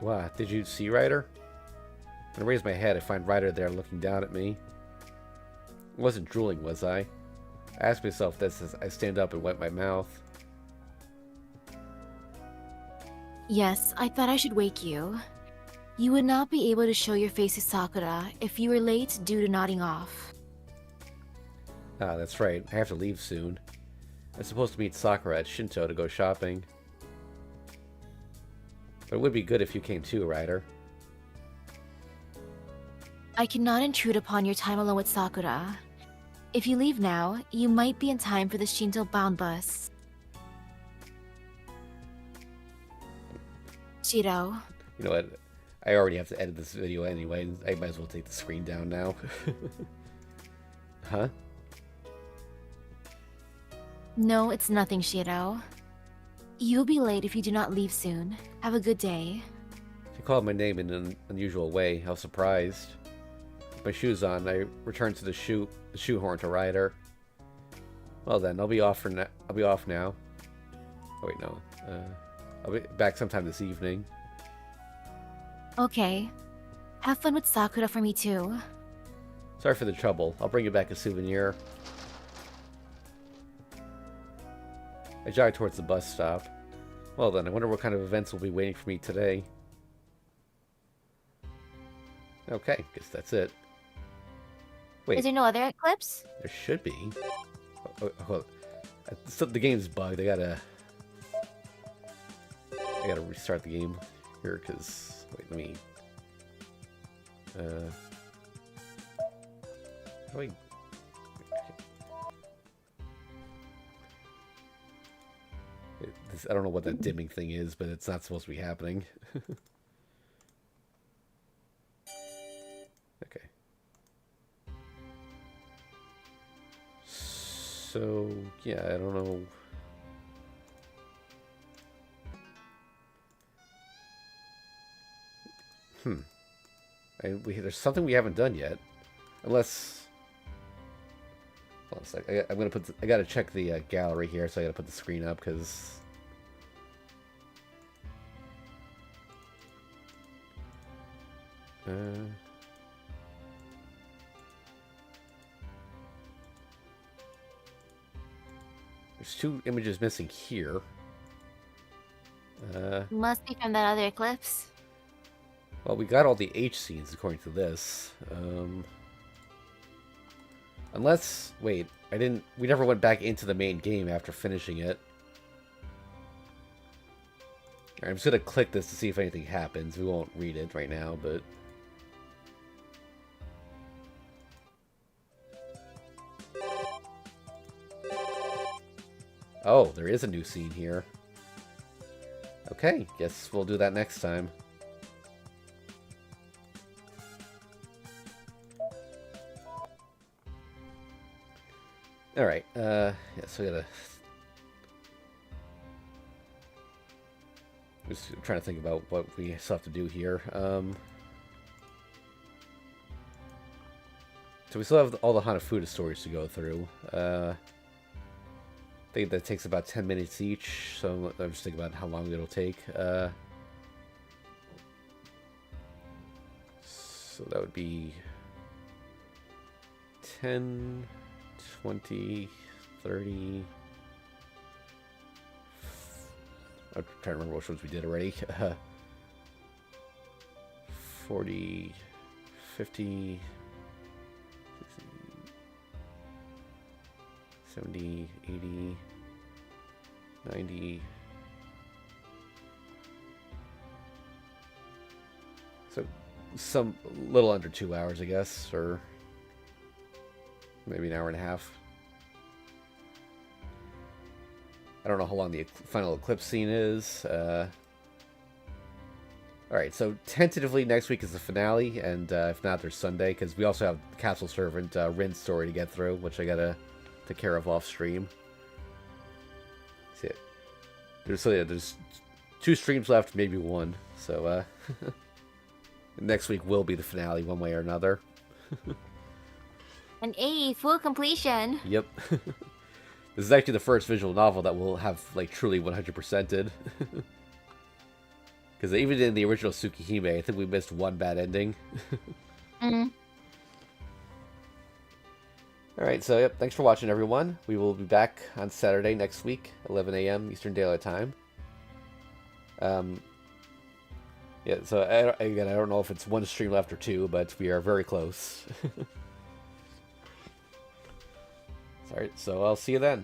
Wow, did you see Ryder? When I raise my head, I find Ryder there looking down at me. I wasn't drooling, was I? I ask myself this as I stand up and wipe my mouth. Yes, I thought I should wake you. You would not be able to show your face to Sakura if you were late due to nodding off. Ah, that's right. I have to leave soon. I'm supposed to meet Sakura at Shinto to go shopping. But it would be good if you came too, Ryder. I cannot intrude upon your time alone with Sakura. If you leave now, you might be in time for the Shinto-bound bus. Shiro. You know what? I already have to edit this video anyway. I might as well take the screen down now. Huh? No, it's nothing, Shiro. You'll be late if you do not leave soon. Have a good day. She called my name in an unusual way. I was surprised. With my shoes on, I returned to the shoehorn to Ryder. Well then, I'll be off now. Oh wait, no. I'll be back sometime this evening. Okay. Have fun with Sakura for me too. Sorry for the trouble. I'll bring you back a souvenir. I jog towards the bus stop. Well then, I wonder what kind of events will be waiting for me today. Okay, guess that's it. Wait, Is there no other Eclipse? there should be. The game's bugged. I gotta restart the game here, because... Wait, let me... How do I... I don't know what that dimming thing is, but it's not supposed to be happening. Okay. So, yeah, I don't know. There's something we haven't done yet. Unless... Hold on a sec. I gotta check the gallery here, so I gotta put the screen up, because... There's 2 images missing here. Must be from that other Eclipse. Well, we got all the H scenes according to this. Unless... Wait, we never went back into the main game after finishing it. Alright, I'm just gonna click this to see if anything happens. We won't read it right now, but... Oh, there is a new scene here. Okay, guess we'll do that next time. Alright, yeah, so we gotta... Just trying to think about what we still have to do here. So we still have all the Hanafuda stories to go through. I think that takes about 10 minutes each, so I'm just thinking about how long it'll take. So that would be 10, 20, 30... I'm trying to remember which ones we did already. 40, 50, 60, 70, 80, 90. So some little under 2 hours, I guess, or maybe an hour and a half. I don't know how long the final Eclipse scene is. Alright, so tentatively next week is the finale, and if not, there's Sunday, because we also have Castle Servant Rin's story to get through, which I gotta take care of off stream. See, there's 2 streams left, maybe 1. So next week will be the finale, one way or another. And full completion. Yep. This is actually the first visual novel that will have, like, truly 100%ed. Because even in the original Tsukihime, I think we missed one bad ending. Alright, so yep, thanks for watching, everyone. We will be back on Saturday next week, 11 a.m. Eastern Daylight Time. Yeah, so again, I don't know if it's 1 stream left or 2, but we are very close. Alright, so I'll see you then.